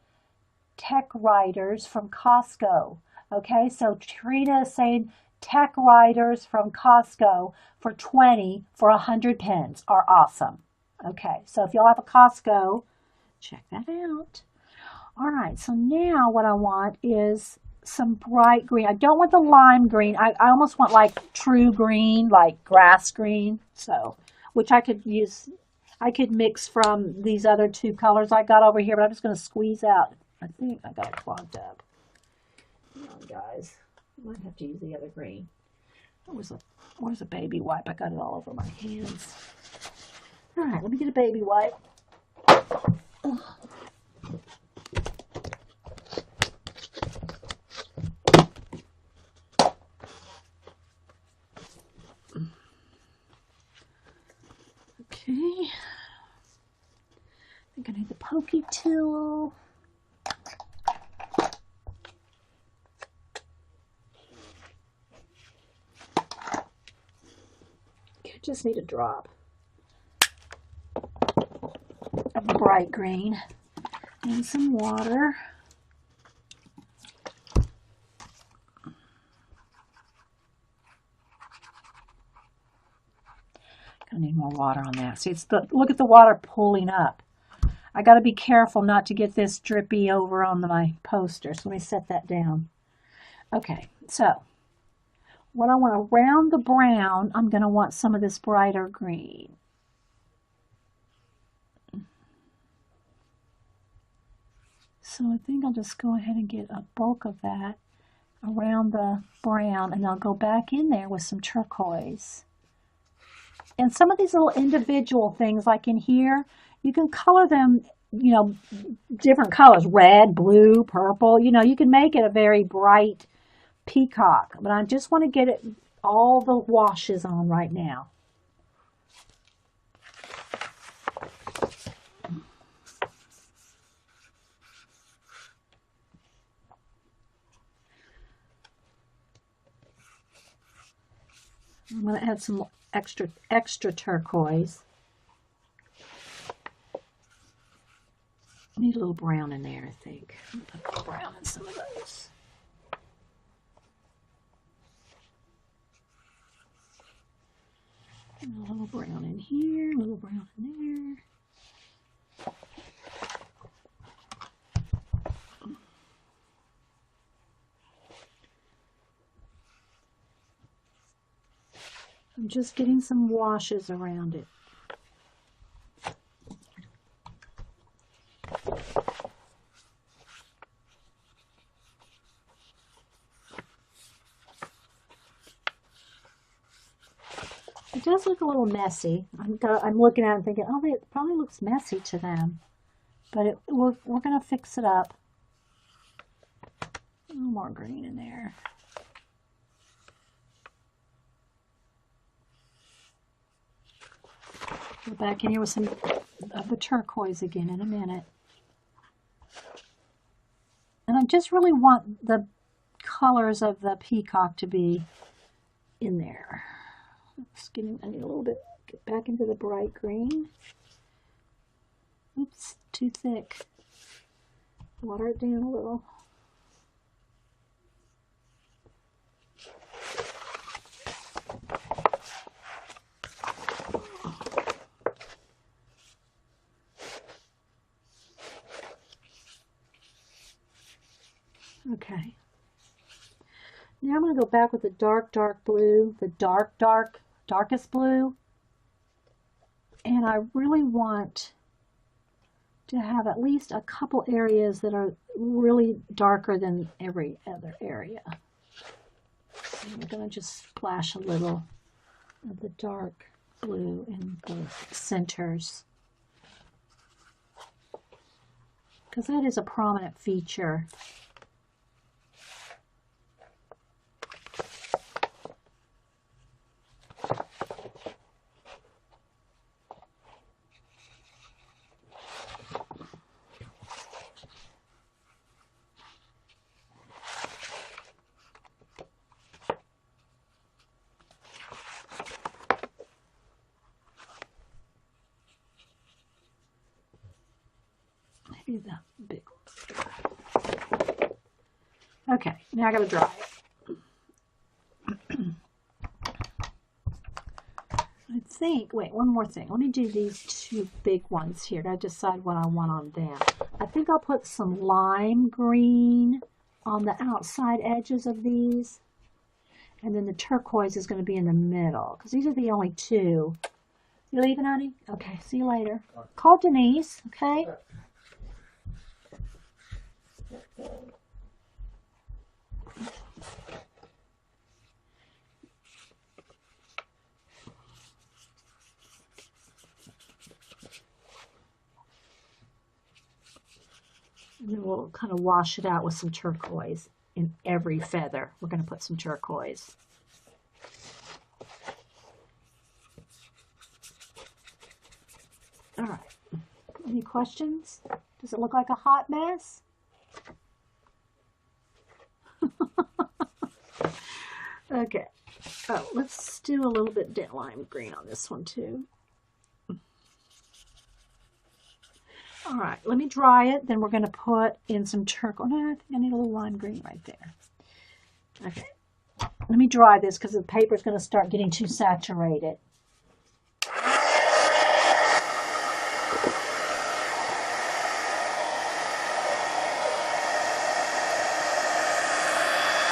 Tech Riders from Costco. Okay, so Trina is saying Tech Riders from Costco for 20 for 100 pens are awesome. Okay, so if y'all have a Costco, check that out. All right, so now what I want is some bright green. I don't want the lime green. I almost want like true green, like grass green. So, which I could use, I could mix from these other two colors I got over here, but I'm just going to squeeze out. I think I got it clogged up. Come on, guys. I might have to use the other green. Where's a baby wipe? I got it all over my hands. All right, let me get a baby wipe. Okay. I think I need the pokey tool. I just need a drop of the bright green and some water. I need more water on that. See, look at the water pulling up. I got to be careful not to get this drippy over on my poster. So let me set that down. Okay, so when I want around the brown, I'm going to want some of this brighter green. So I think I'll just go ahead and get a bulk of that around the brown, and I'll go back in there with some turquoise. And some of these little individual things, like in here, you can color them, you know, different colors, red, blue, purple. You know, you can make it a very bright peacock. But I just want to get it all the washes on right now. I'm going to add some extra turquoise. I need a little brown in there, I think. I'm going to put a little brown in some of those. And a little brown in here, a little brown in there. I'm just getting some washes around it. It does look a little messy. I'm looking at it and thinking, oh, it probably looks messy to them. But we're going to fix it up. A little more green in there. Go back in here with some of the turquoise again in a minute. And I just really want the colors of the peacock to be in there. Oops, I need a little bit, get back into the bright green. Oops, too thick. Water it down a little. Okay. Now I'm going to go back with the dark blue, the darkest blue. And I really want to have at least a couple areas that are really darker than every other area. So I'm going to just splash a little of the dark blue in the centers, because that is a prominent feature. Maybe the big one. Okay, now I gotta dry it. I think, wait, one more thing. Let me do these two big ones here. I decide what I want on them. I think I'll put some lime green on the outside edges of these. And then the turquoise is going to be in the middle, because these are the only two. You leaving, honey? Okay, see you later. Call Denise, okay? And then we'll kind of wash it out with some turquoise in every feather. We're going to put some turquoise. All right. Any questions? Does it look like a hot mess? Okay. Oh, let's do a little bit lime green on this one too. All right, let me dry it. Then we're going to put in some turquoise. No, I think I need a little lime green right there. Okay. Let me dry this because the paper is going to start getting too saturated.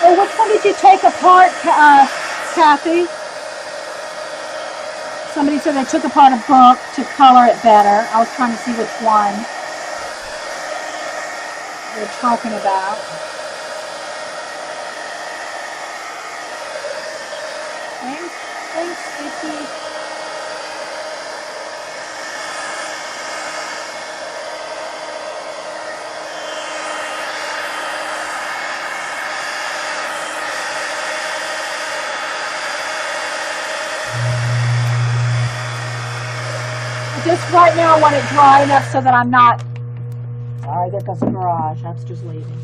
Oh, which one did you take apart, Kathy? Somebody said they took apart a book to color it better. I was trying to see which one they're talking about. Thanks, Vicky. Just right now I want it dry enough so that I'm not, sorry, there goes the garage, that's just leaving.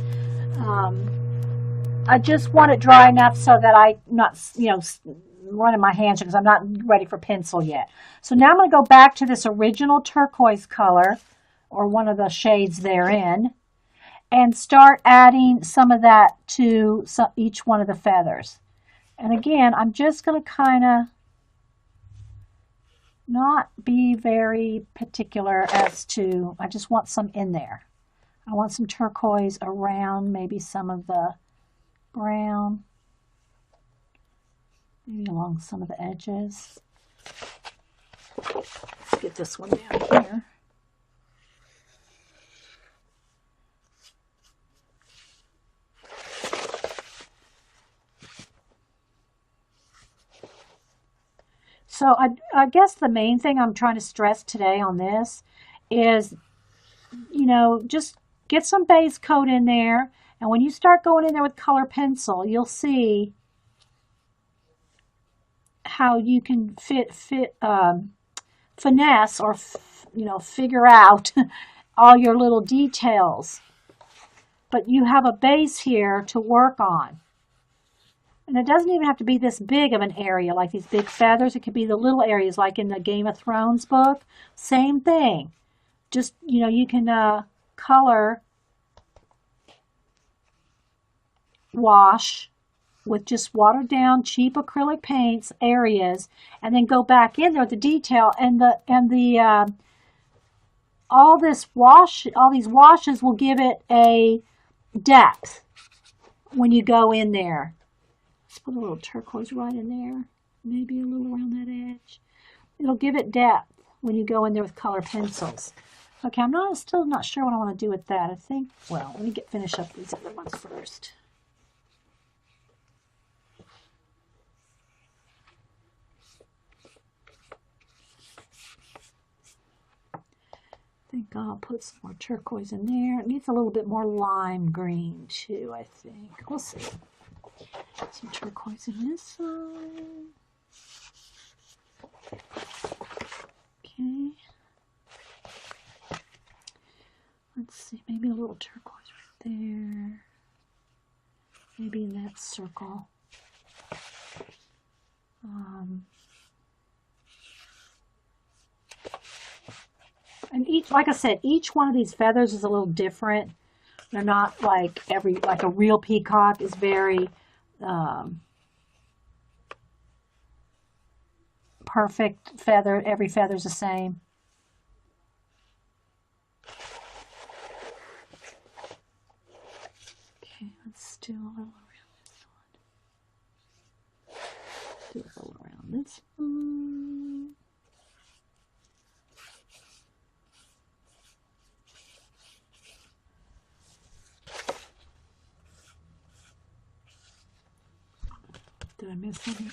I just want it dry enough so that I'm not, running my hands because I'm not ready for pencil yet. So now I'm going to go back to this original turquoise color, or one of the shades therein, and start adding some of that to each one of the feathers. And again, I'm just going to kind of not be very particular as to, I just want some in there. I want some turquoise around maybe some of the brown, maybe along some of the edges. Let's get this one down here. So I guess the main thing I'm trying to stress today on this is, just get some base coat in there. And when you start going in there with color pencil, you'll see how you can finesse or, figure out all your little details. but you have a base here to work on. And it doesn't even have to be this big of an area, like these big feathers. It could be the little areas, like in the Game of Thrones book. Same thing. Just, you know, you can color wash with just watered down cheap acrylic paints areas, and then go back in there with the detail, and all these washes will give it a depth when you go in there. Let's put a little turquoise right in there, maybe a little around that edge. It'll give it depth when you go in there with color pencils. Okay, still not sure what I want to do with that. I think, well, let me finish up these other ones first. I think I'll put some more turquoise in there. It needs a little bit more lime green too, I think. We'll see. Some turquoise in this side. Okay. Let's see, maybe a little turquoise right there. Maybe in that circle. And like I said, each one of these feathers is a little different. They're not like a real peacock is very perfect feather. Every feather's the same. Okay, let's do a little around this one. Do a little around this one. Did I miss something?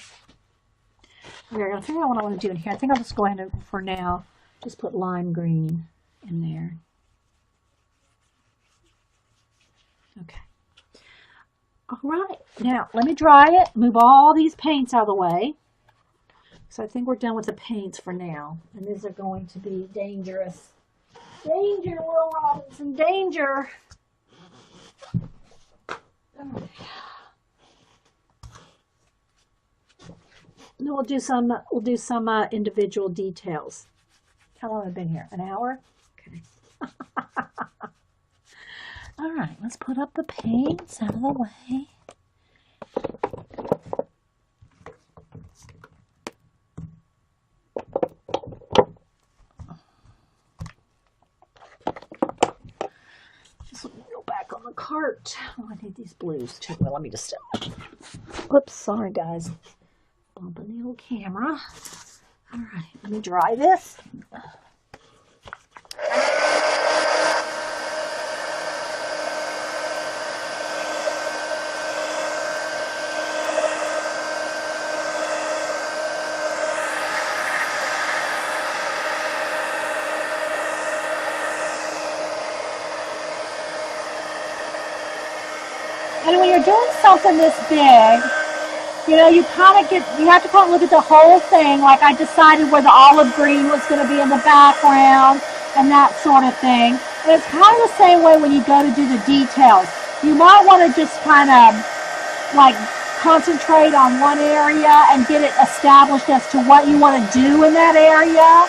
Okay, I gotta figure out what I want to do in here. I think I'll just go ahead and, for now, just put lime green in there. Okay. All right. Now, let me dry it. Move all these paints out of the way. So I think we're done with the paints for now. And these are going to be dangerous. Danger, Will Robinson, danger. Okay. And we'll do some individual details. How long have I been here? An hour? Okay. All right, let's put up the paints out of the way. Just let me go back on the cart. Oh, I need these blues too. Well, let me just. Whoops, sorry guys. Bumping the old camera. All right, let me dry this. And when you're doing something this big, you know, you have to kind of look at the whole thing. Like I decided where the olive green was going to be in the background and that sort of thing. And it's kind of the same way when you go to do the details. You might want to just kind of like concentrate on one area and get it established as to what you want to do in that area,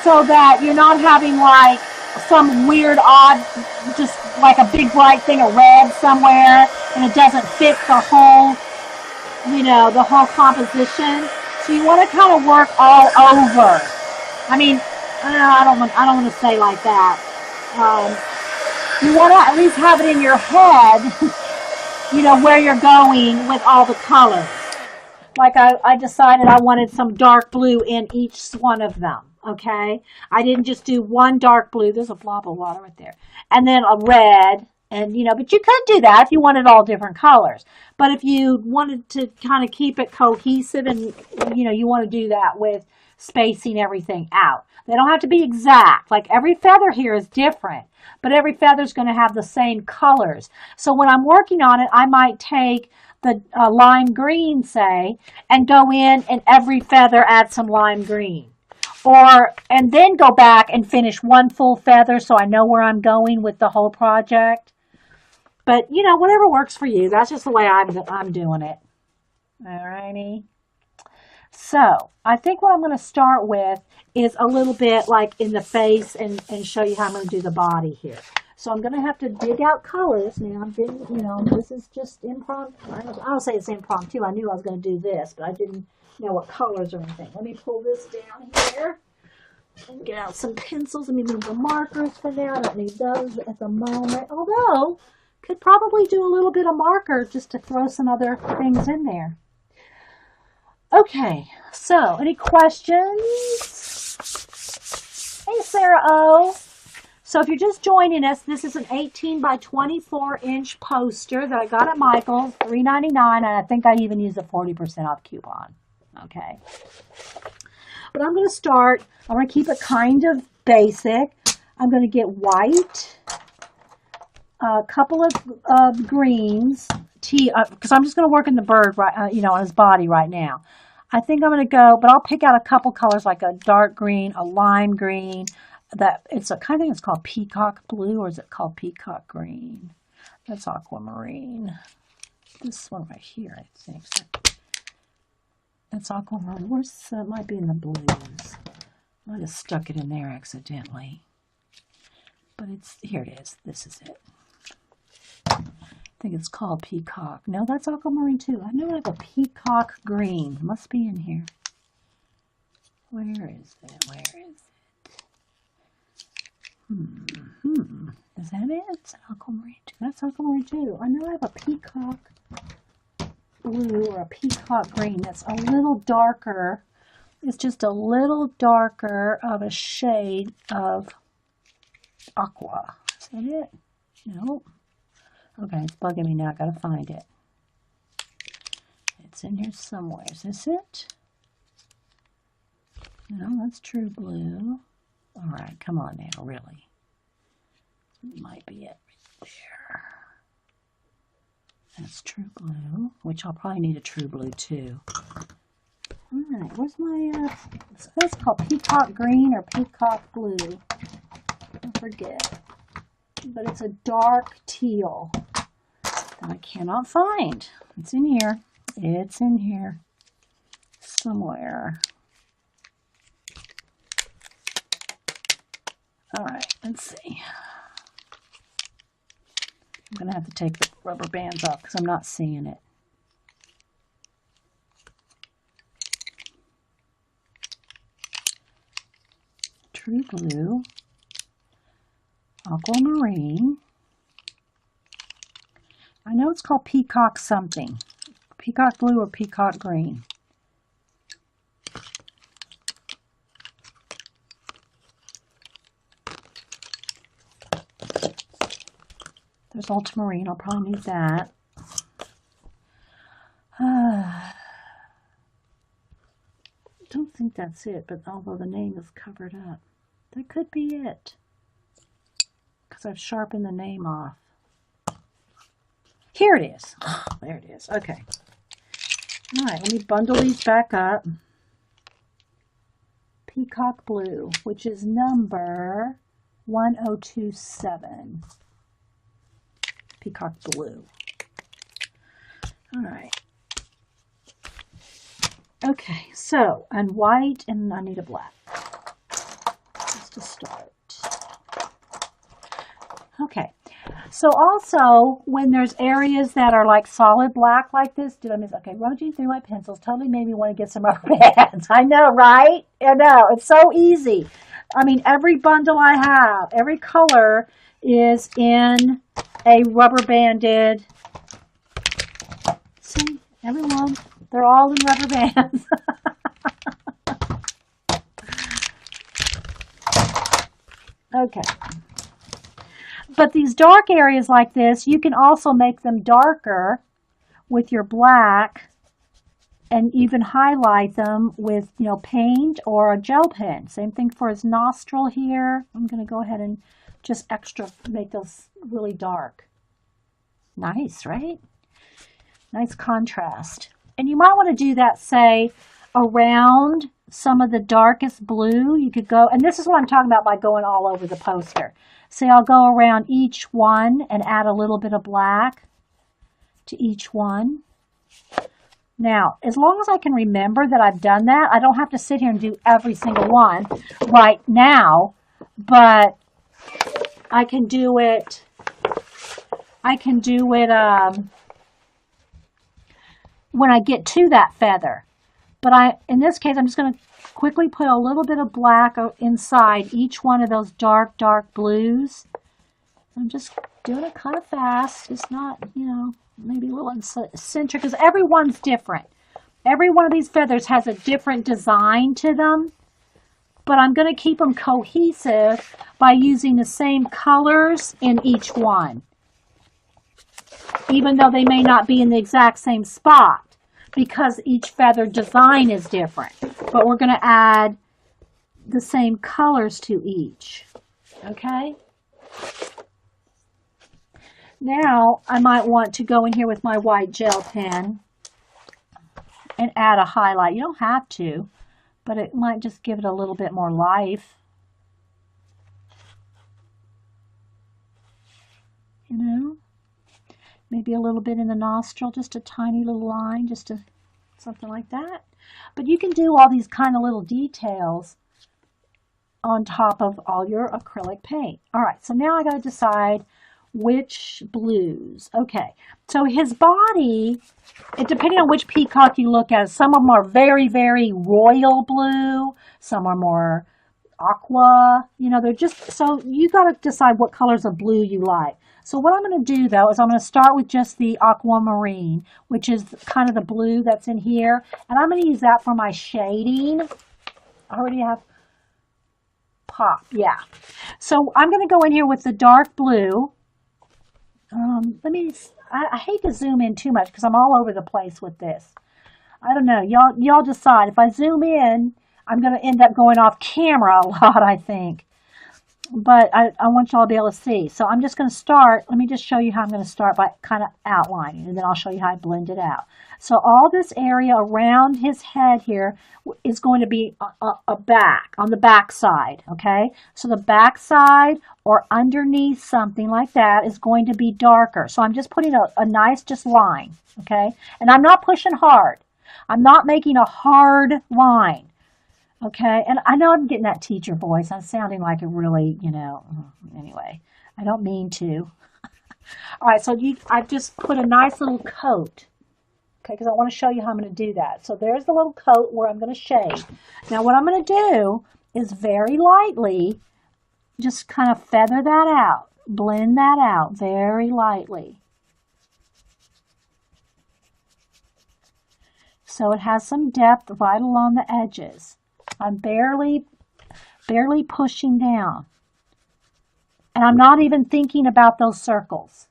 so that you're not having like some weird odd, just like a big bright thing of red somewhere, and it doesn't fit the whole, you know, the whole composition. So you want to kind of work all over. I mean, I don't want to say like that. You want to at least have it in your head, you know, where you're going with all the colors. Like I decided I wanted some dark blue in each one of them. Okay, I didn't just do one dark blue. There's a blob of water right there, and then a red, and you know. But you could do that if you wanted all different colors. But if you wanted to kind of keep it cohesive, and you know, you want to do that with spacing everything out. They don't have to be exact. Like every feather here is different, but every feather is going to have the same colors. So when I'm working on it, I might take the lime green, say, and go in and every feather add some lime green. and then go back and finish one full feather so I know where I'm going with the whole project. But, you know, whatever works for you. That's just the way I'm doing it. Alrighty. So, I think what I'm going to start with is a little bit like in the face and show you how I'm going to do the body here. So I'm going to have to dig out colors. Now, I'm getting, you know, this is just impromptu. I'll say it's impromptu. I knew I was going to do this, but I didn't know what colors or anything. Let me pull this down here and get out some pencils. Let me move the markers for now. I don't need those at the moment. Although, could probably do a little bit of marker just to throw some other things in there. Okay, so any questions? Hey, Sarah O. So if you're just joining us, this is an 18 by 24 inch poster that I got at Michael's, $3.99, and I think I even used a 40% off coupon. Okay. But I'm going to start, I'm going to keep it kind of basic. I'm going to get white, a couple of greens, because I'm just going to work in the bird, right, you know, on his body right now. I think I'm going to go, but I'll pick out a couple colors like a dark green, a lime green. It's a kind of thing. It's called peacock blue, or is it called peacock green? That's aquamarine. This one right here, I think. That's aquamarine. Where's it might be in the blues. I might have stuck it in there accidentally. But here it is. This is it. I think it's called peacock. No, that's aquamarine too. I know I have a peacock green. It must be in here. Where is it? Where is it? Is that it? It's aquamarine too. That's aquamarine too. I know I have a peacock blue or a peacock green that's a little darker. It's just a little darker of a shade of aqua. Is that it? Nope. Okay, it's bugging me now. I gotta find it. It's in here somewhere. Is this it? No, that's true blue. Alright, come on now, really. It might be it right there. That's true blue, which I'll probably need a true blue too. Alright, where's my, that's called peacock green or peacock blue. I forget. But it's a dark teal that I cannot find. It's in here. It's in here somewhere. All right, let's see. I'm going to have to take the rubber bands off because I'm not seeing it. True blue. Aquamarine. I know it's called peacock something. Peacock blue or peacock green. There's ultramarine. I'll probably need that. Don't think that's it, but although the name is covered up, that could be it. Because I've sharpened the name off. Here it is. There it is. Okay. All right, let me bundle these back up. Peacock blue, which is number 1027. Peacock blue. All right. Okay, so, and white, and I need a black. Just to start. Okay, so also, when there's areas that are like solid black like this, did I miss? Okay, rummaging through my pencils totally made me want to get some rubber bands. I know, right? I know, it's so easy. I mean, every bundle I have, every color is in a rubber banded. See, everyone, they're all in rubber bands. Okay. But these dark areas like this, you can also make them darker with your black and even highlight them with, you know, paint or a gel pen. Same thing for his nostril here. I'm going to go ahead and just extra make those really dark. Nice, right? Nice contrast. And you might want to do that, say, around some of the darkest blue. You could go, and this is what I'm talking about by going all over the poster. See, I'll go around each one and add a little bit of black to each one. Now, as long as I can remember that I've done that, I don't have to sit here and do every single one right now, but I can do it, when I get to that feather. But in this case, I'm just going to quickly put a little bit of black inside each one of those dark, dark blues. I'm just doing it kind of fast. It's not, maybe a little eccentric because everyone's different. Every one of these feathers has a different design to them, but I'm going to keep them cohesive by using the same colors in each one, even though they may not be in the exact same spot because each feather design is different. But we're going to add the same colors to each, okay? Now, I might want to go in here with my white gel pen and add a highlight. You don't have to, but it might just give it a little bit more life. Maybe a little bit in the nostril, just a tiny little line, something like that. But you can do all these kind of little details on top of all your acrylic paint. All right, so now I got to decide which blues. Okay, so his body, depending on which peacock you look at, some of them are very, very royal blue, some are more aqua, they're just, so you got to decide what colors of blue you like. So what I'm going to do though is I'm going to start with just the aquamarine, which is kind of the blue that's in here, and I'm going to use that for my shading. I already have pop, yeah. So I'm going to go in here with the dark blue. I hate to zoom in too much because I'm all over the place with this. I don't know. Y'all decide. If I zoom in, I'm going to end up going off camera a lot, I think. But I want y'all to be able to see. So I'm just going to start. Let me just show you how I'm going to start by kind of outlining, and then I'll show you how I blend it out. So all this area around his head here is going to be on the back side, okay? So the back side or underneath something like that is going to be darker. So I'm just putting a nice just line, okay? And I'm not pushing hard. I'm not making a hard line. Okay, and I know I'm getting that teacher voice. I'm sounding like a really, anyway, I don't mean to. All right, so I've just put a nice little coat, okay, because I want to show you how I'm going to do that. So there's the little coat where I'm going to shade. Now what I'm going to do is very lightly just kind of feather that out, blend that out very lightly. So it has some depth right along the edges. I'm barely pushing down. And I'm not even thinking about those circles.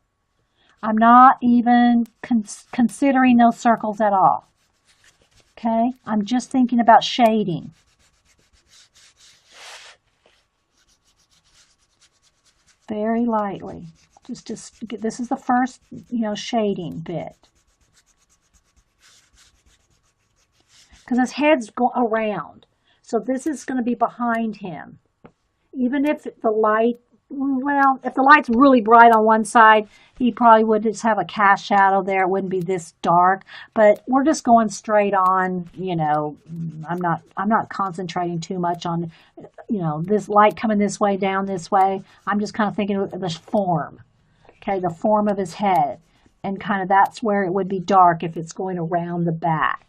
I'm not even considering those circles at all. Okay? I'm just thinking about shading. Very lightly. This is the first, shading bit. Because his head's go around. So this is going to be behind him. Even if if the light's really bright on one side, he probably would just have a cast shadow there. It wouldn't be this dark. But we're just going straight on, I'm not concentrating too much on, this light coming this way, down this way. I'm just kind of thinking of the form. Okay, the form of his head. And kind of that's where it would be dark if it's going around the back.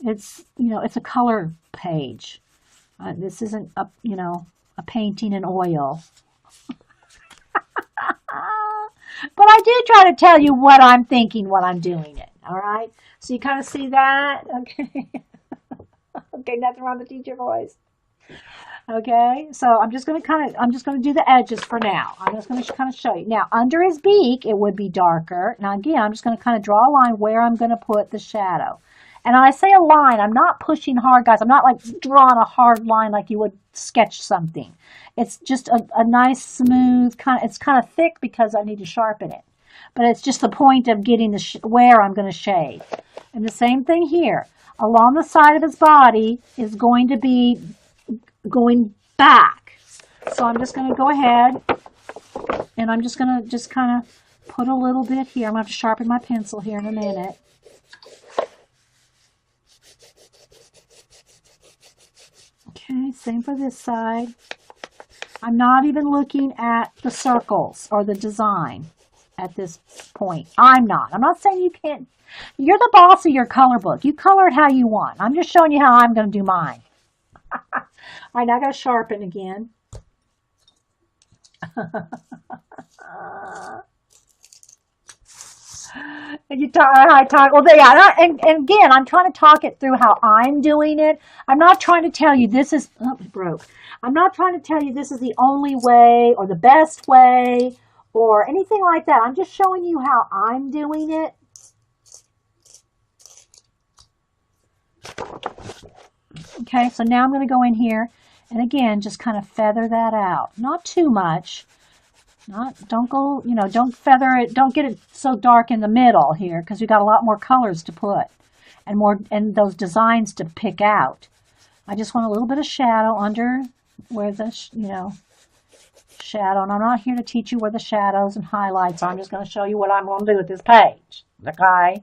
It's, it's a color page. This isn't a painting in oil. But I do try to tell you what I'm thinking when I'm doing it. All right. So you kind of see that. Okay. Okay. Nothing wrong with teacher voice. Okay. So I'm just going to do the edges for now. I'm just going to kind of show you. Now, under his beak, it would be darker. Now, again, I'm just going to kind of draw a line where I'm going to put the shadow. And when I say a line, I'm not pushing hard, guys. I'm not like drawing a hard line like you would sketch something. It's just a nice, smooth kind of, it's kind of thick because I need to sharpen it. but it's just the point of getting the where I'm going to shade. And the same thing here. Along the side of his body is going to be going back. So I'm just going to go ahead and I'm just going to just kind of put a little bit here. I'm going to have to sharpen my pencil here in a minute. Okay, same for this side. I'm not even looking at the circles or the design at this point. I'm not saying you can't. You're the boss of your color book. You color it how you want. I'm just showing you how I'm going to do mine. All right, now I got to sharpen again. And you talk, I talk. Well, yeah, and again, I'm trying to talk it through how I'm doing it. I'm not trying to tell you this is. Oh, it broke. I'm not trying to tell you this is the only way or the best way or anything like that. I'm just showing you how I'm doing it. Okay, so now I'm going to go in here and again, just kind of feather that out. Not too much. Don't go, don't feather it. Don't get it so dark in the middle here because we've got a lot more colors to put and those designs to pick out. I just want a little bit of shadow under where the, shadow. And I'm not here to teach you where the shadows and highlights are. I'm just going to show you what I'm going to do with this page. Okay?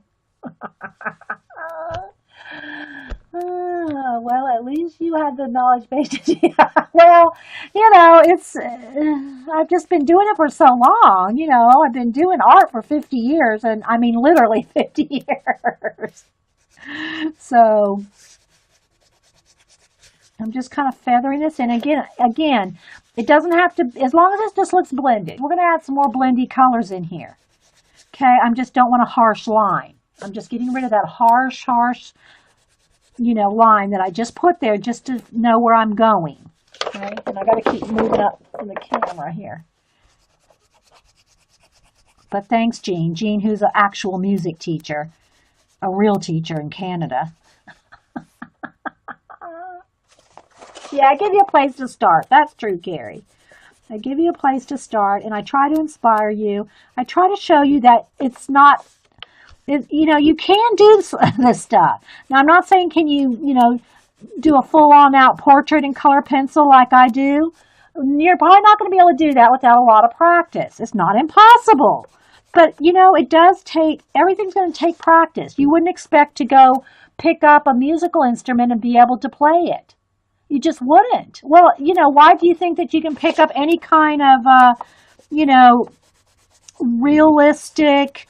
Well, at least you had the knowledge base. Well, it's, I've just been doing it for so long, I've been doing art for 50 years, and I mean literally 50 years. So, I'm just kind of feathering this in. Again, it doesn't have to, as long as it just looks blended. We're going to add some more blendy colors in here. Okay, I just don't want a harsh line. I'm just getting rid of that harsh, line that I just put there just to know where I'm going. Okay, and I got to keep moving up in the camera here. But thanks, Jean. Jean, who's an actual music teacher, a real teacher in Canada. Yeah, I give you a place to start. That's true, Carrie. I give you a place to start, and I try to inspire you. I try to show you that it's not, you can do this stuff. Now, I'm not saying can you, do a full-on out portrait in color pencil like I do. You're probably not going to be able to do that without a lot of practice. It's not impossible. But, it does take, everything's going to take practice. You wouldn't expect to go pick up a musical instrument and be able to play it. You just wouldn't. Well, why do you think that you can pick up any kind of, realistic,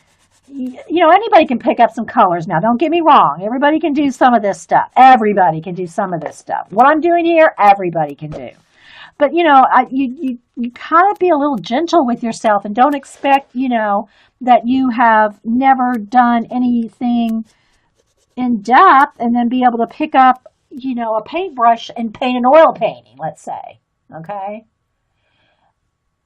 anybody can pick up some colors now. Don't get me wrong. Everybody can do some of this stuff. Everybody can do some of this stuff. What I'm doing here, everybody can do. But, you kind of be a little gentle with yourself and don't expect, that you have never done anything in depth and then be able to pick up, a paintbrush and paint an oil painting, let's say. Okay?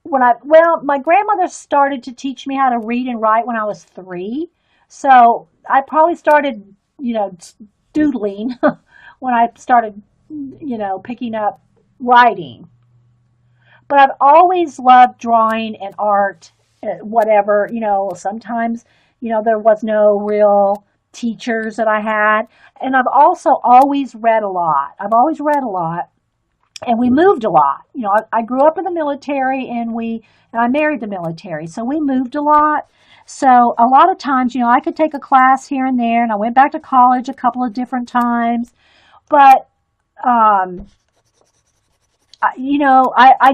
My grandmother started to teach me how to read and write when I was 3. So I probably started, doodling when I started, picking up writing. But I've always loved drawing and art, whatever, sometimes, there was no real teachers that I had. And I've also always read a lot. And we moved a lot. I grew up in the military and I married the military. So we moved a lot. So a lot of times, I could take a class here and there, and I went back to college a couple of different times. But, I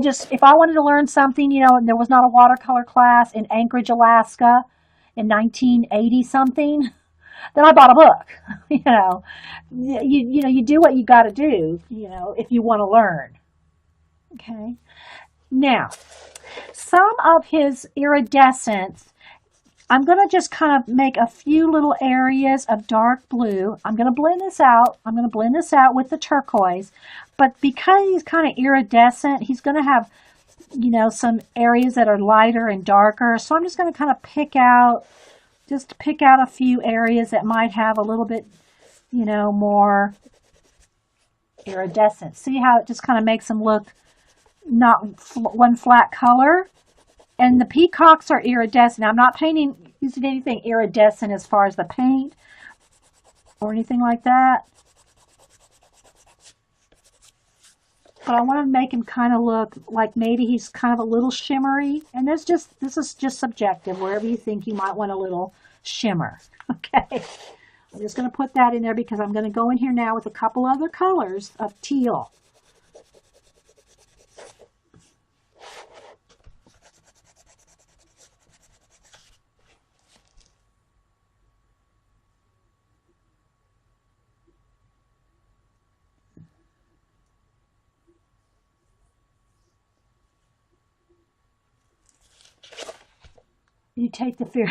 just, if I wanted to learn something, and there was not a watercolor class in Anchorage, Alaska in 1980 something, then I bought a book. You do what you got to do, if you want to learn. Okay. Now, some of his iridescence, I'm going to just kind of make a few little areas of dark blue. I'm going to blend this out. With the turquoise. But because he's kind of iridescent, he's going to have, some areas that are lighter and darker. So I'm just going to kind of pick out a few areas that might have a little bit, more iridescent. See how it just kind of makes them look not one flat color? And the peacocks are iridescent. I'm not using anything iridescent as far as the paint or anything like that. But I want to make him kind of look like maybe he's kind of a little shimmery. And this is just subjective, wherever you think you might want a little shimmer. Okay. I'm just going to put that in there because I'm going to go in here now with a couple other colors of teal. You take the fear.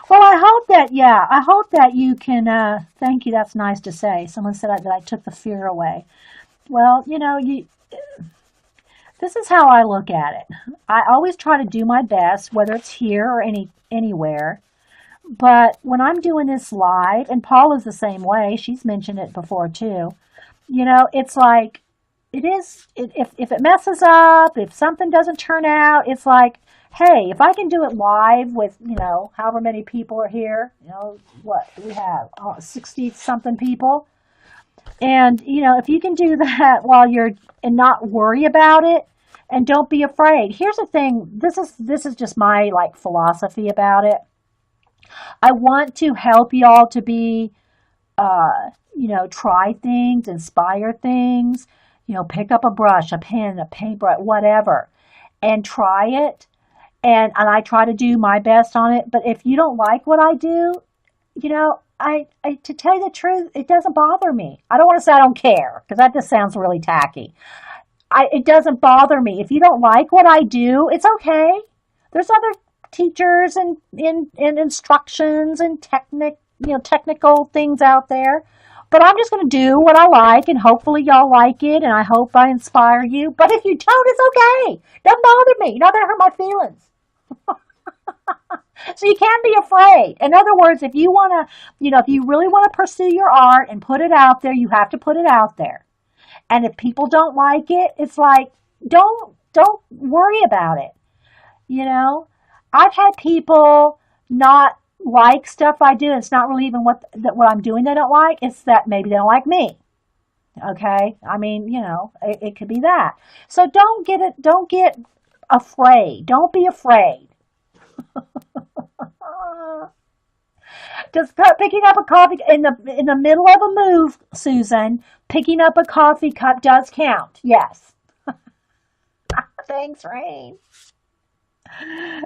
Well, I hope that you can, thank you, that's nice to say. Someone said that I took the fear away. Well, this is how I look at it. I always try to do my best, whether it's here or anywhere. But when I'm doing this live, and Paula's the same way, she's mentioned it before too, it's like, if it messes up, if something doesn't turn out, it's like, hey, if I can do it live with, however many people are here, what do we have? 60-something people. And, if you can do that while and not worry about it and don't be afraid. Here's the thing. This is just my philosophy about it. I want to help y'all to be, try things, inspire things, pick up a brush, a pen, a paintbrush, whatever, and try it. And I try to do my best on it. But if you don't like what I do, to tell you the truth, it doesn't bother me. I don't want to say I don't care, because that just sounds really tacky. It doesn't bother me. If you don't like what I do, it's okay. There's other teachers and instructions and technical things out there. But I'm just going to do what I like, and hopefully y'all like it, and I hope I inspire you. But if you don't, it's okay. Doesn't bother me. You're not going to hurt my feelings. So you can't be afraid. In other words, if you want to, if you really want to pursue your art and put it out there, you have to put it out there. And if people don't like it, it's like, don't worry about it. I've had people not like stuff I do. It's not really even what I'm doing they don't like. It's that maybe they don't like me. Okay? I mean, it could be that. So don't get afraid. Don't be afraid. Just start picking up a coffee in the middle of a move, Susan. Picking up a coffee cup does count. Yes. Thanks, Rain.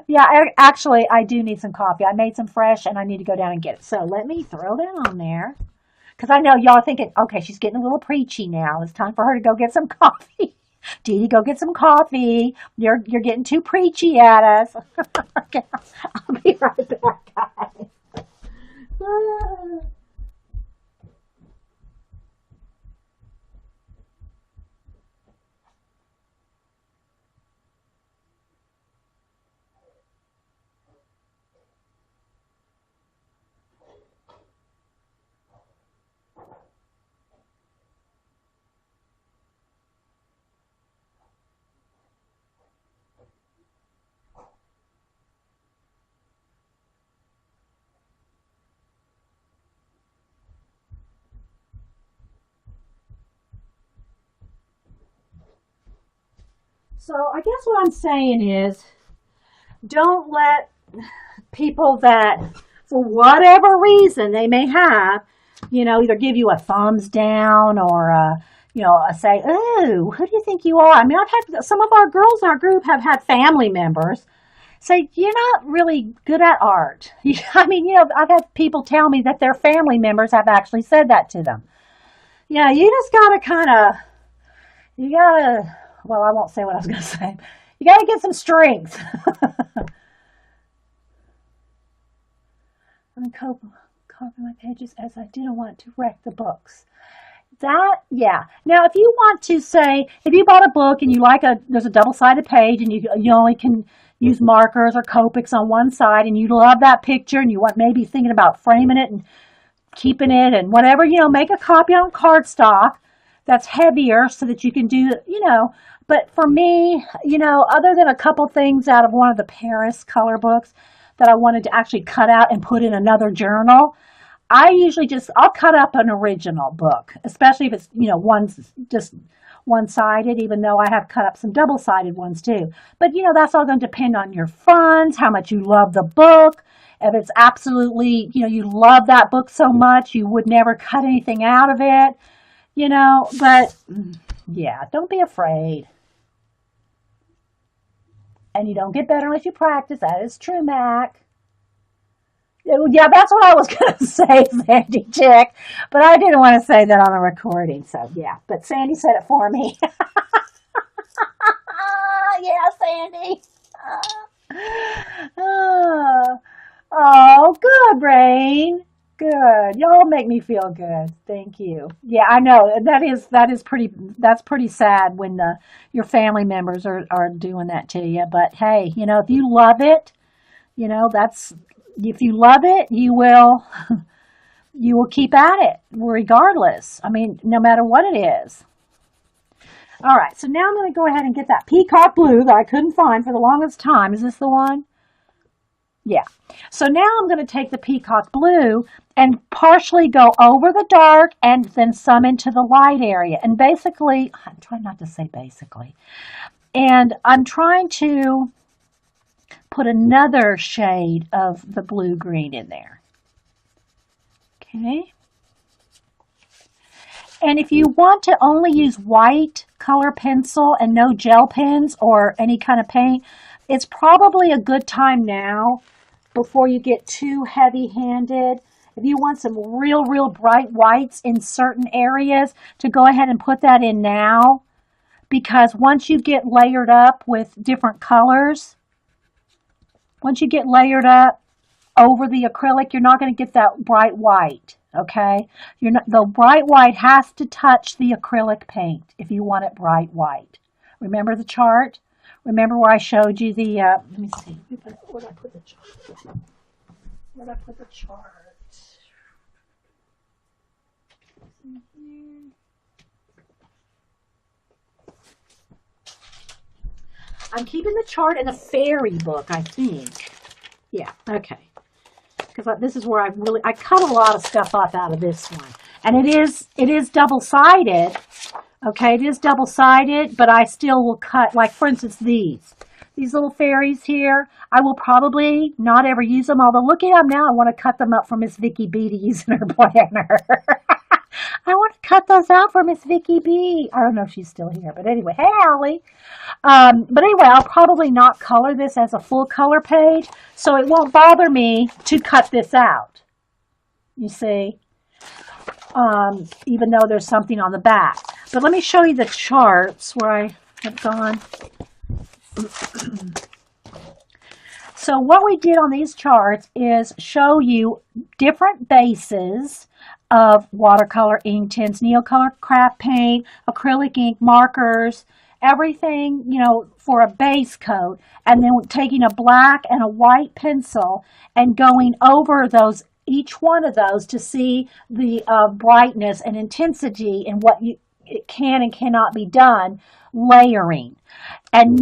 Yeah, I do need some coffee. I made some fresh, and I need to go down and get it. So let me throw that on there, because I know y'all are thinking, okay, she's getting a little preachy now. It's time for her to go get some coffee. Dee Dee, go get some coffee. You're getting too preachy at us. Okay, I'll be right back, guys. So I guess what I'm saying is, don't let people that, for whatever reason they may have, either give you a thumbs down or, say, oh, who do you think you are? I mean, I've had some of our girls in our group have had family members say, you're not really good at art. I mean, I've had people tell me that their family members have actually said that to them. Yeah, you just gotta well, I won't say what I was going to say. You got to get some strength. I'm copying my pages as I didn't want to wreck the books. Yeah. Now, if you want to say, if you bought a book and you there's a double-sided page and you only can use markers or Copics on one side and you love that picture and you want maybe thinking about framing it and keeping it and whatever, make a copy on cardstock. that's heavier so that you can do, but for me, other than a couple things out of one of the Paris color books that I wanted to actually cut out and put in another journal, I usually I'll cut up an original book, especially if it's, one's just one-sided, even though I have cut up some double-sided ones too. But, that's all going to depend on your funds, how much you love the book. If it's absolutely, you love that book so much, you would never cut anything out of it, but yeah, don't be afraid. And you don't get better unless you practice. That is true, Mac. Yeah, that's what I was going to say, Sandy Chick. But I didn't want to say that on a recording. So, yeah. But Sandy said it for me. Yeah, Sandy. Oh, good, Rain. Good. Y'all make me feel good. Thank you. Yeah, I know. That's pretty sad when your family members are doing that to you. But hey, if you love it, if you love it, you will keep at it regardless. I mean, no matter what it is. All right, so now I'm going to go ahead and get that Peacock blue that I couldn't find for the longest time. Is this the one? Yeah. So now I'm going to take the Peacock blue and partially go over the dark and then some into the light area. And basically, I'm trying not to say basically. And I'm trying to put another shade of the blue-green in there. Okay. And if you want to only use white color pencil and no gel pens or any kind of paint, it's probably a good time now before you get too heavy-handed. If you want some real, real bright whites in certain areas, to go ahead and put that in now. Because once you get layered up with different colors, once you get layered up over the acrylic, you're not going to get that bright white, okay? The bright white has to touch the acrylic paint if you want it bright white. Remember the chart? Remember where I showed you the, let me see, where did I put the chart? Where did I put the chart? I'm keeping the chart in the fairy book, I think. Yeah, okay. Because this is where I cut a lot of stuff off out of this one. And it is double-sided. Okay, it is double-sided, but I still will cut, like for instance these little fairies here. I will probably not ever use them, although look at them now. I want to cut them up for Miss Vicky B to use in her planner. I want to cut those out for Miss Vicky B. I don't know if she's still here, but anyway, hey, Allie. But anyway, I'll probably not color this as a full color page, so it won't bother me to cut this out. You see? Even though there's something on the back. But let me show you the charts where I have gone. So what we did on these charts is show you different bases of watercolor ink tints, Neocolor craft paint, acrylic ink, markers, everything, for a base coat, and then taking a black and a white pencil and going over each one of those to see the brightness and intensity and what it can and cannot be done, layering. And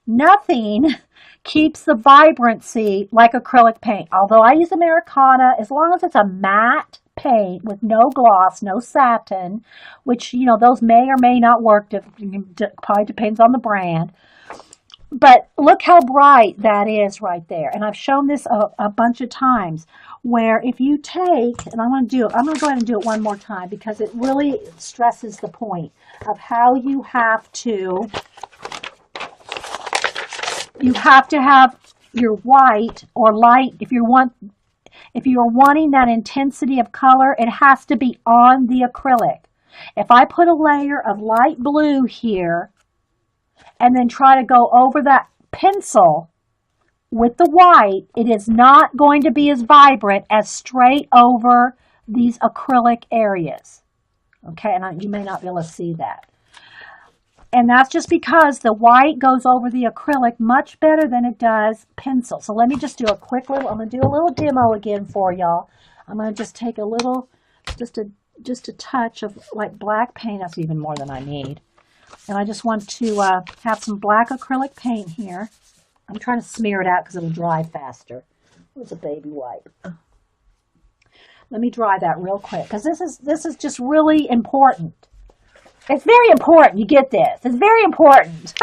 nothing keeps the vibrancy like acrylic paint. Although I use Americana, as long as it's a matte paint with no gloss, no satin, which, those may or may not work. Probably depends on the brand. But look how bright that is right there. And I've shown this a bunch of times where if you take, and I'm going to go ahead and do it one more time because it really stresses the point of how you have to have your white or light. If you're wanting that intensity of color, it has to be on the acrylic. If I put a layer of light blue here and then try to go over that pencil with the white, it is not going to be as vibrant as straight over these acrylic areas. Okay, and you may not be able to see that. And that's just because the white goes over the acrylic much better than it does pencil. So let me just do I'm going to do a little demo again for y'all. I'm going to just take just a just a touch of like black paint. That's even more than I need. And I just want to have some black acrylic paint here. I'm trying to smear it out because it'll dry faster. Where's a baby wipe? Let me dry that real quick because this is just really important. It's very important. You get this. It's very important.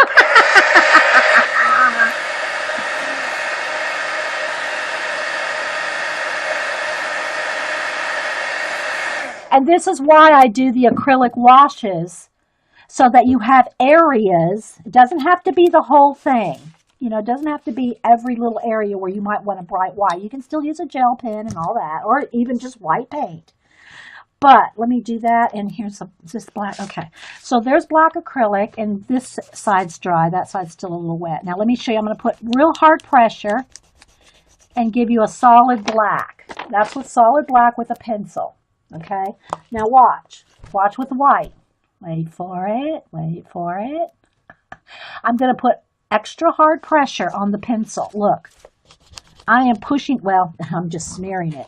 And this is why I do the acrylic washes, so that you have areas. It doesn't have to be the whole thing. You know, it doesn't have to be every little area where you might want a bright white. You can still use a gel pen and all that, or even just white paint. But let me do that, and here's this black. Okay, so there's black acrylic, and this side's dry. That side's still a little wet. Now let me show you. I'm going to put real hard pressure and give you a solid black. That's with solid black with a pencil. Okay, now watch. Watch with the white. Wait for it. Wait for it. I'm going to put extra hard pressure on the pencil. Look, I am pushing. Well, I'm just smearing it.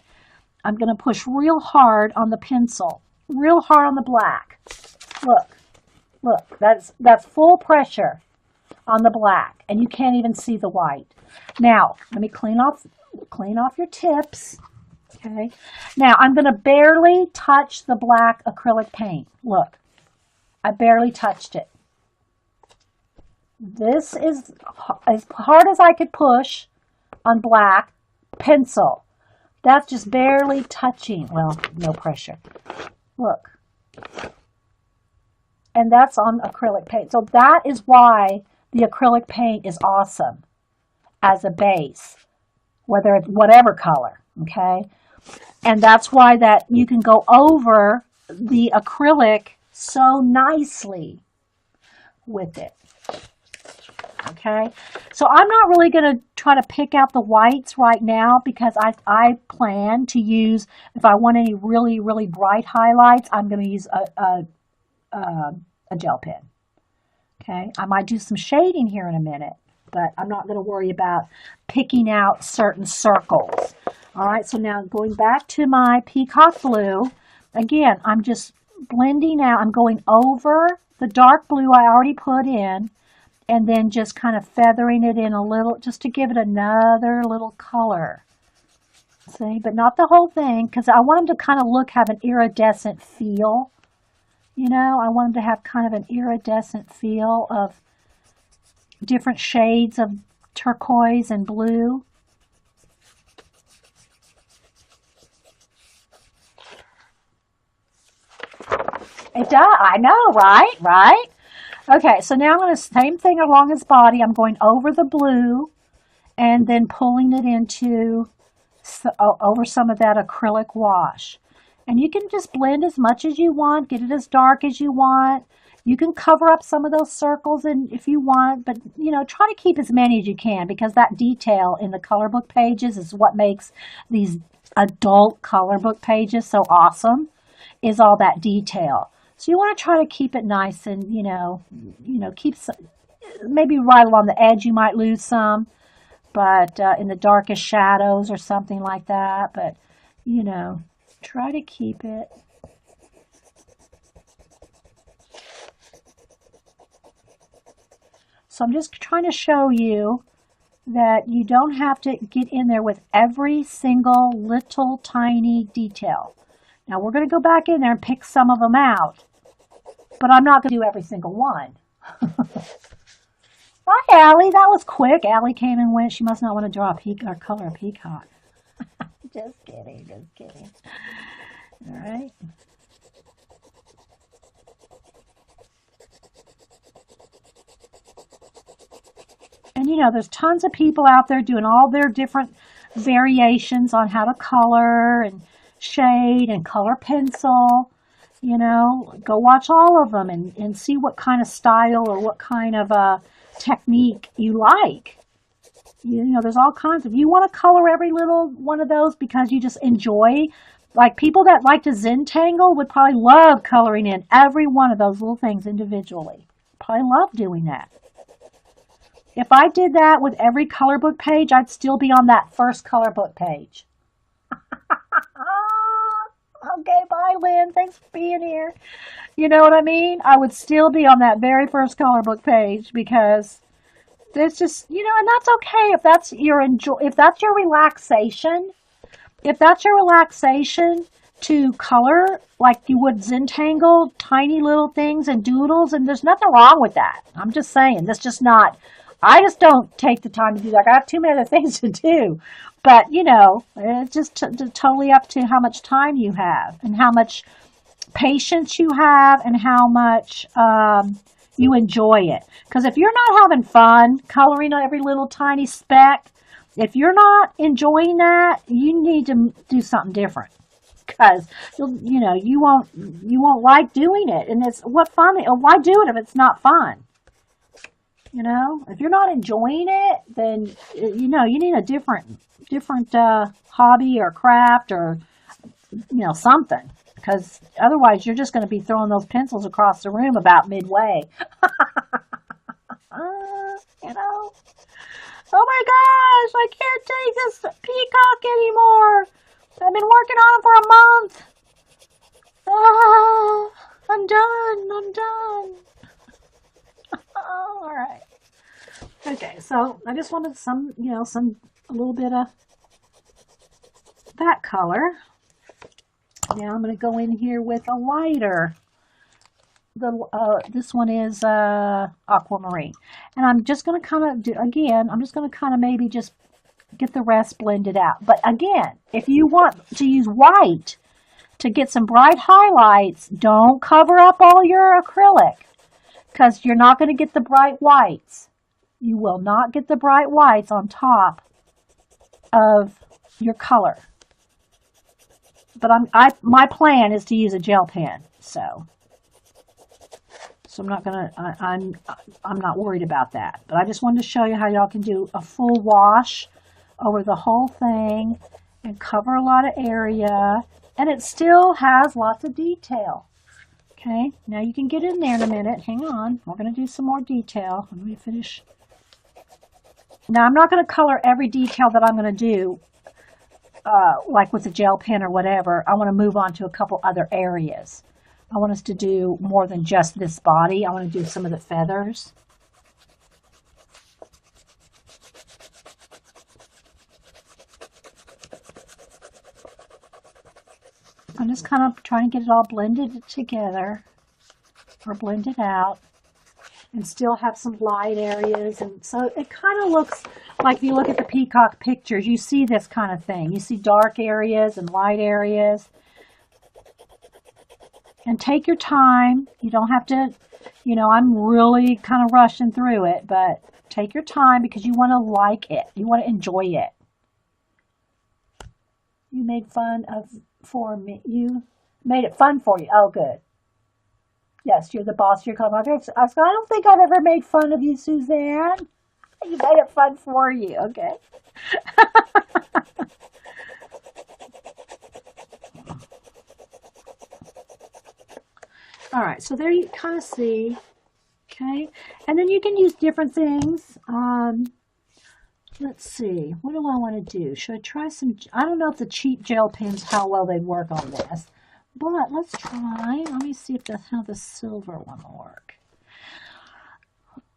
I'm going to push real hard on the pencil, real hard on the black. Look, look, that's full pressure on the black, and you can't even see the white. Now, let me clean off your tips. Okay. Now, I'm going to barely touch the black acrylic paint. Look, I barely touched it. This is as hard as I could push on black pencil. That's just barely touching. Well, no pressure. Look. And that's on acrylic paint. So that is why the acrylic paint is awesome as a base, whether it's whatever color, okay? And that's why that you can go over the acrylic so nicely with it. Okay, so I'm not really going to try to pick out the whites right now because I plan to use, if I want any really, really bright highlights, I'm going to use a gel pen. Okay, I might do some shading here in a minute, but I'm not going to worry about picking out certain circles. All right, so now going back to my Peacock blue, again, I'm just blending out. I'm going over the dark blue I already put in, and then just kind of feathering it in a little, just to give it another little color. See, but not the whole thing, because I want them to kind of have an iridescent feel. You know, I want them to have kind of an iridescent feel of different shades of turquoise and blue. It does, I know, right? Right? Okay, so now I'm going to, same thing along his body. I'm going over the blue and then pulling it into, over some of that acrylic wash. And you can just blend as much as you want, get it as dark as you want. You can cover up some of those circles and if you want, but you know, try to keep as many as you can because that detail in the color book pages is what makes these adult color book pages so awesome, is all that detail. So you want to try to keep it nice and, you know, keep some, maybe right along the edge you might lose some, but in the darkest shadows or something like that. But, you know, try to keep it. So I'm just trying to show you that you don't have to get in there with every single little tiny detail. Now we're going to go back in there and pick some of them out, but I'm not going to do every single one. Hi, Allie. That was quick. Allie came and went. She must not want to draw a peacock or color a peacock. Just kidding. Just kidding. All right. And you know, there's tons of people out there doing all their different variations on how to color and shade and color pencil. You know, go watch all of them and see what kind of style or what kind of technique you like. You know, there's all kinds of, you want to color every little one of those because you just enjoy, like people that like to Zentangle would probably love coloring in every one of those little things individually. Probably love doing that. If I did that with every color book page, I'd still be on that first color book page. I'm Okay, bye, Lynn. Thanks for being here. You know what I mean? I would still be on that very first color book page because there's just, and that's okay if that's your if that's your relaxation. If that's your relaxation to color like you would Zentangle, tiny little things and doodles, and there's nothing wrong with that. I'm just saying, that's just not, I just don't take the time to do that. I have too many other things to do. But, it's just totally up to how much time you have and how much patience you have and how much you enjoy it. Because if you're not having fun coloring every little tiny speck, if you're not enjoying that, you need to do something different. Because you won't like doing it, and it's what fun. Why do it if it's not fun? If you're not enjoying it, then you need a different hobby or craft or something. Because otherwise, you're just going to be throwing those pencils across the room about midway. Oh my gosh, I can't take this Peacock anymore. I've been working on it for a month. Ah, I'm done. All right. Okay, so I just wanted a little bit of that color. Now I'm going to go in here with a lighter. This one is aquamarine, and I'm just going to kind of do again. I'm just going to kind of maybe just get the rest blended out. But again, if you want to use white to get some bright highlights, don't cover up all your acrylic because you're not going to get the bright whites. You will not get the bright whites on top of your color. But my plan is to use a gel pen, so I'm not gonna. I'm not worried about that. But I just wanted to show you how y'all can do a full wash over the whole thing and cover a lot of area, and it still has lots of detail. Okay, now you can get in there in a minute. Hang on, we're gonna do some more detail. Let me finish. Now I'm not gonna color every detail that I'm gonna do. Like with a gel pen or whatever, I want to move on to a couple other areas. I want us to do more than just this body. I want to do some of the feathers. I'm just kind of trying to get it all blended together or blended out and still have some light areas. And so it kind of looks like if you look at the Peacock pictures, you see this kind of thing. You see dark areas and light areas. And take your time. You don't have to, I'm really kind of rushing through it, but take your time because you want to like it. You want to enjoy it. You made fun for me. You made it fun for you. Oh, good. Yes, you're the boss of your company. I don't think I've ever made fun of you, Suzanne. You made it fun for you, okay? All right, so there you kind of see, okay? And then you can use different things. Let's see, what do I want to do? Should I try some, I don't know if the cheap gel pens, how well they work on this. But let's try, let me see how the silver one will work.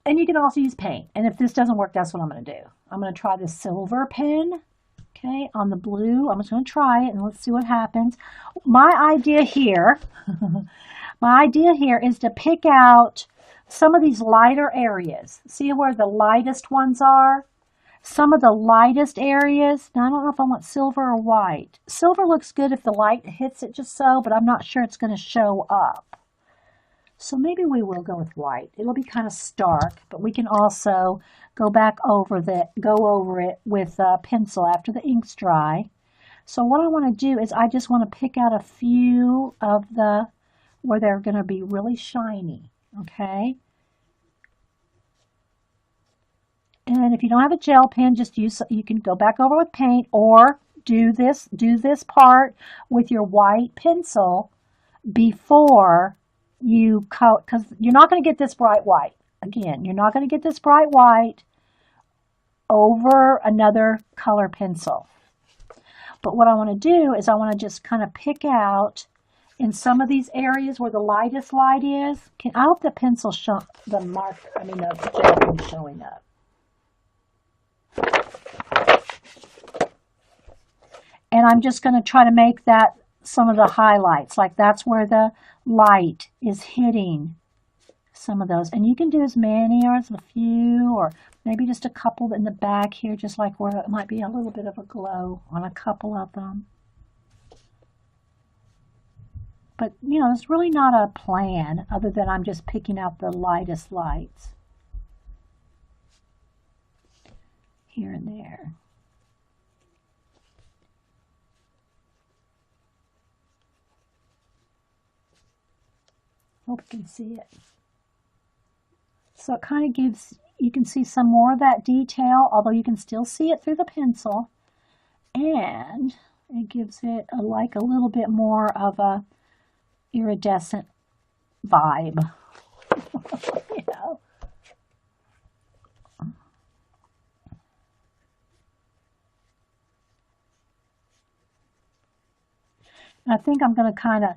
And you can also use paint. And if this doesn't work, that's what I'm going to do. I'm going to try the silver pen, okay, on the blue. I'm just going to try it and let's see what happens. My idea here, is to pick out some of these lighter areas. See where the lightest ones are? Some of the lightest areas. Now, I don't know if I want silver or white. Silver looks good if the light hits it just so, but I'm not sure it's going to show up. So maybe we will go with white. It'll be kind of stark, but we can also go over it with a pencil after the ink's dry. So what I want to do is I just want to pick out a few of where they're going to be really shiny, okay? And if you don't have a gel pen, you can go back over with paint or do this part with your white pencil before you color, because you're not going to get this bright white. Again, you're not going to get this bright white over another color pencil. But what I want to do is I want to just kind of pick out in some of these areas where the lightest light is. I hope the pencil the gel is showing up. And I'm just going to try to make that some of the highlights, like that's where the light is hitting some of those. And you can do as many or as a few, or maybe just a couple in the back here, just like where it might be a little bit of a glow on a couple of them. But, you know, it's really not a plan other than I'm just picking out the lightest lights here and there. Hope you can see it. So it kind of gives, you can see some more of that detail, although you can still see it through the pencil. And it gives it like a little bit more of a iridescent vibe. You know? And I think I'm going to kind of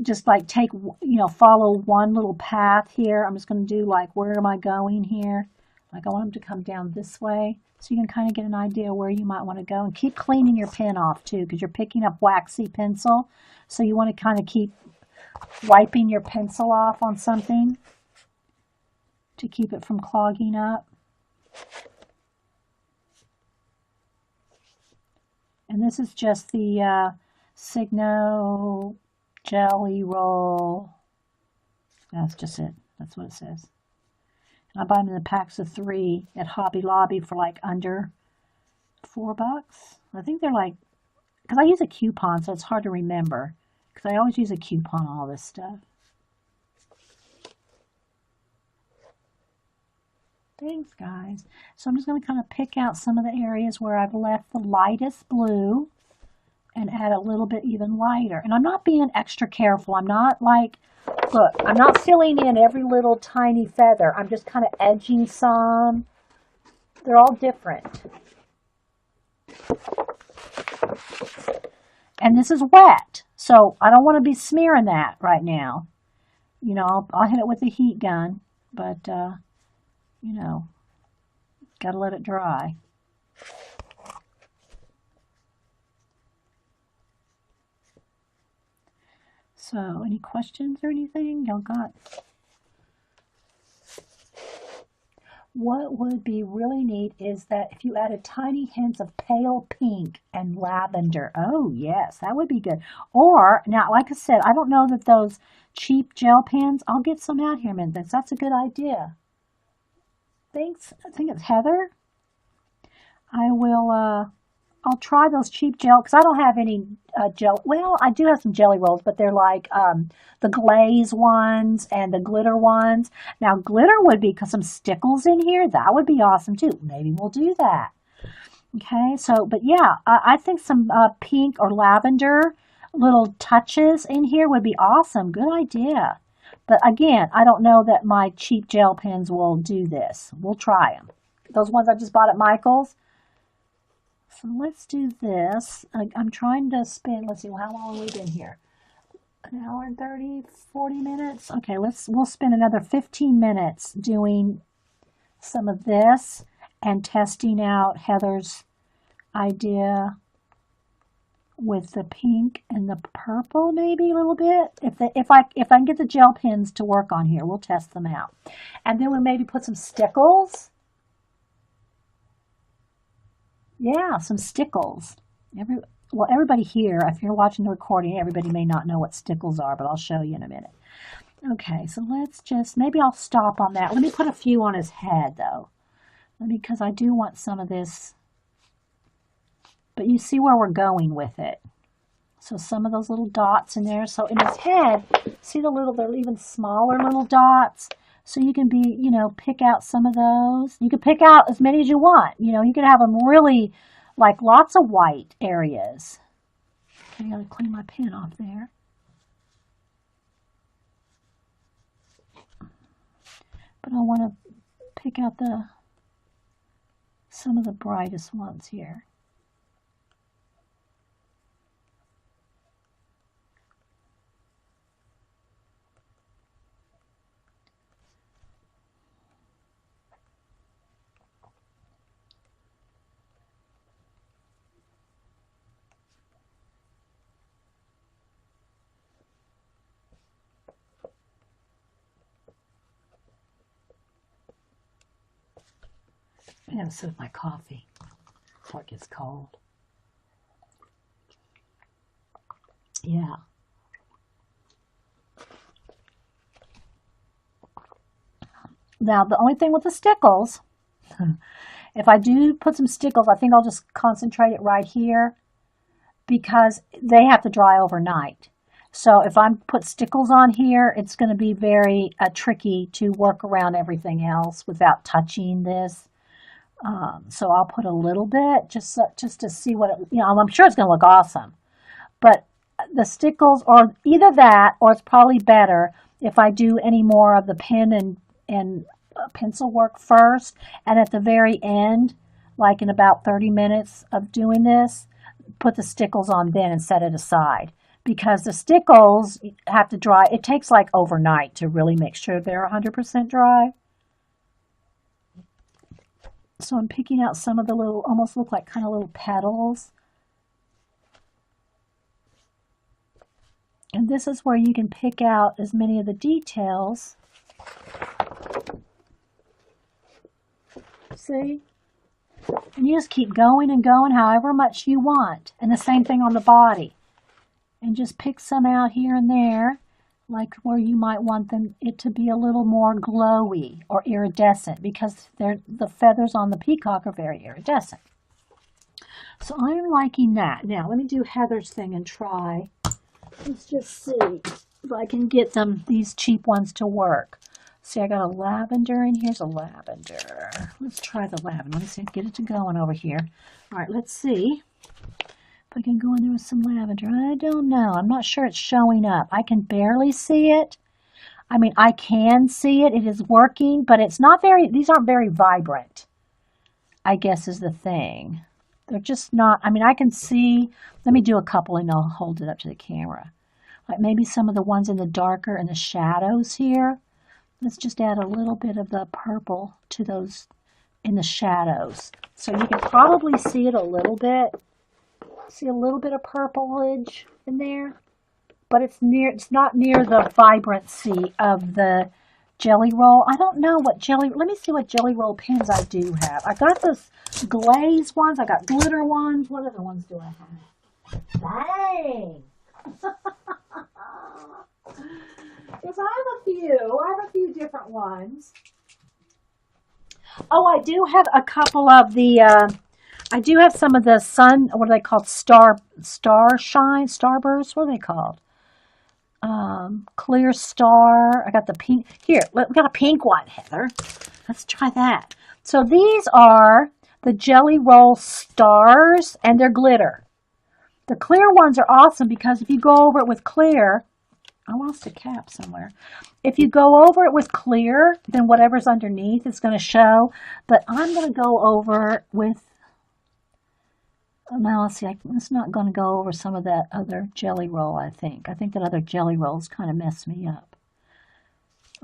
just like take, you know, follow one little path here. I'm just going to do like, where am I going here? Like I want them to come down this way. So you can kind of get an idea where you might want to go. And keep cleaning your pen off too, because you're picking up waxy pencil. So you want to kind of keep wiping your pencil off on something to keep it from clogging up. And this is just the Signo Jelly Roll. That's just it. That's what it says. And I buy them in the packs of 3 at Hobby Lobby for like under $4. I think they're like, because I use a coupon, so it's hard to remember. Because I always use a coupon on all this stuff. Thanks, guys. So I'm just going to kind of pick out some of the areas where I've left the lightest blue and add a little bit even lighter. And I'm not being extra careful. I'm not like, look, I'm not filling in every little tiny feather. I'm just kind of edging some. They're all different. And this is wet, so I don't want to be smearing that right now. You know, I'll hit it with a heat gun, but, you know, got to let it dry. So, any questions or anything y'all got? What would be really neat is that if you added tiny hints of pale pink and lavender. Oh, yes, that would be good. Or, now, like I said, I don't know that those cheap gel pens, I'll get some out here, man. That's a good idea. Thanks. I think it's Heather. I will, I'll try those cheap gel, because I don't have any gel. Well, I do have some jelly rolls, but they're like the glaze ones and the glitter ones. Now, glitter would be some stickles in here. That would be awesome, too. Maybe we'll do that. Okay, so, but yeah, I think some pink or lavender little touches in here would be awesome. Good idea. But again, I don't know that my cheap gel pens will do this. We'll try them. Those ones I just bought at Michael's. So let's do this. I'm trying to spend, let's see, how long have we been here? An hour and 30, 40 minutes? Okay, we'll spend another 15 minutes doing some of this and testing out Heather's idea with the pink and the purple, maybe a little bit. If I can get the gel pens to work on here, we'll test them out. And then we'll maybe put some stickles. Yeah, some stickles. Everybody here, if you're watching the recording, everybody may not know what stickles are, but I'll show you in a minute. Okay, so let's just, maybe I'll stop on that. Let me put a few on his head, though, because I do want some of this. But you see where we're going with it. So some of those little dots in there. So in his head, see they're even smaller little dots. So you can pick out some of those. You can pick out as many as you want. You can have them really, like lots of white areas. I gotta clean my pen off there. But I want to pick out some of the brightest ones here. I have a sip of my coffee before it gets cold. Yeah. Now, the only thing with the stickles, if I do put some stickles, I think I'll just concentrate it right here because they have to dry overnight. So if I put stickles on here, it's going to be very tricky to work around everything else without touching this. So I'll put a little bit just to see what it, I'm sure it's going to look awesome. But the stickles, or either that, or it's probably better if I do any more of the pen and pencil work first, and at the very end, like in about 30 minutes of doing this, put the stickles on then and set it aside. Because the stickles have to dry. It takes like overnight to really make sure they're 100% dry. So I'm picking out some of the little, almost look like kind of little petals. And this is where you can pick out as many of the details. See? And you just keep going and going however much you want. And the same thing on the body. And just pick some out here and there, like where you might want it to be a little more glowy or iridescent, because the feathers on the peacock are very iridescent. So I'm liking that. Now let me do Heather's thing and try. Let's just see if I can get these cheap ones to work. See, I got a lavender in here's a lavender. Let's try the lavender. Let me see, get it to going over here. All right, let's see. I can go in there with some lavender. I don't know. I'm not sure it's showing up. I can barely see it. I mean, I can see it. It is working, but it's not these aren't very vibrant, I guess is the thing. They're just not, I mean, I can see, let me do a couple and I'll hold it up to the camera. Like maybe some of the ones in the darker and the shadows here. Let's just add a little bit of the purple to those in the shadows. So you can probably see it a little bit. See a little bit of purplage in there, but it's not near the vibrancy of the jelly roll. I don't know what let me see what jelly roll pens I do have. I got those glaze ones, I got glitter ones. What other ones do I have? Dang! Yes, I have a few different ones. Oh, I do have a couple of the I do have some of the sun, what are they called? Starburst? What are they called? Clear star. I got the pink. Here, we got a pink one, Heather. Let's try that. So these are the Jelly Roll stars, and they're glitter. The clear ones are awesome because if you go over it with clear, I lost a cap somewhere. If you go over it with clear, then whatever's underneath is going to show. But I'm going to go over with, now let's see, it's not going to go over some of that other jelly roll, I think. I think that other jelly rolls kind of mess me up.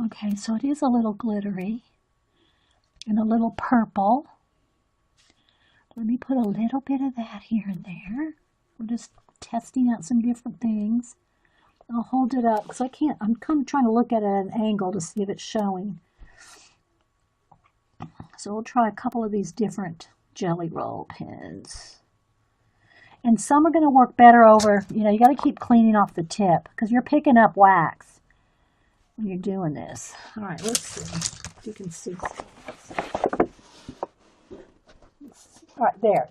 Okay, so it is a little glittery and a little purple. Let me put a little bit of that here and there. We're just testing out some different things. I'll hold it up because I'm kind of trying to look at it at an angle to see if it's showing. So we'll try a couple of these different jelly roll pens. And some are going to work better over, you got to keep cleaning off the tip because you're picking up wax when you're doing this. All right, let's see if you can see. All right, there.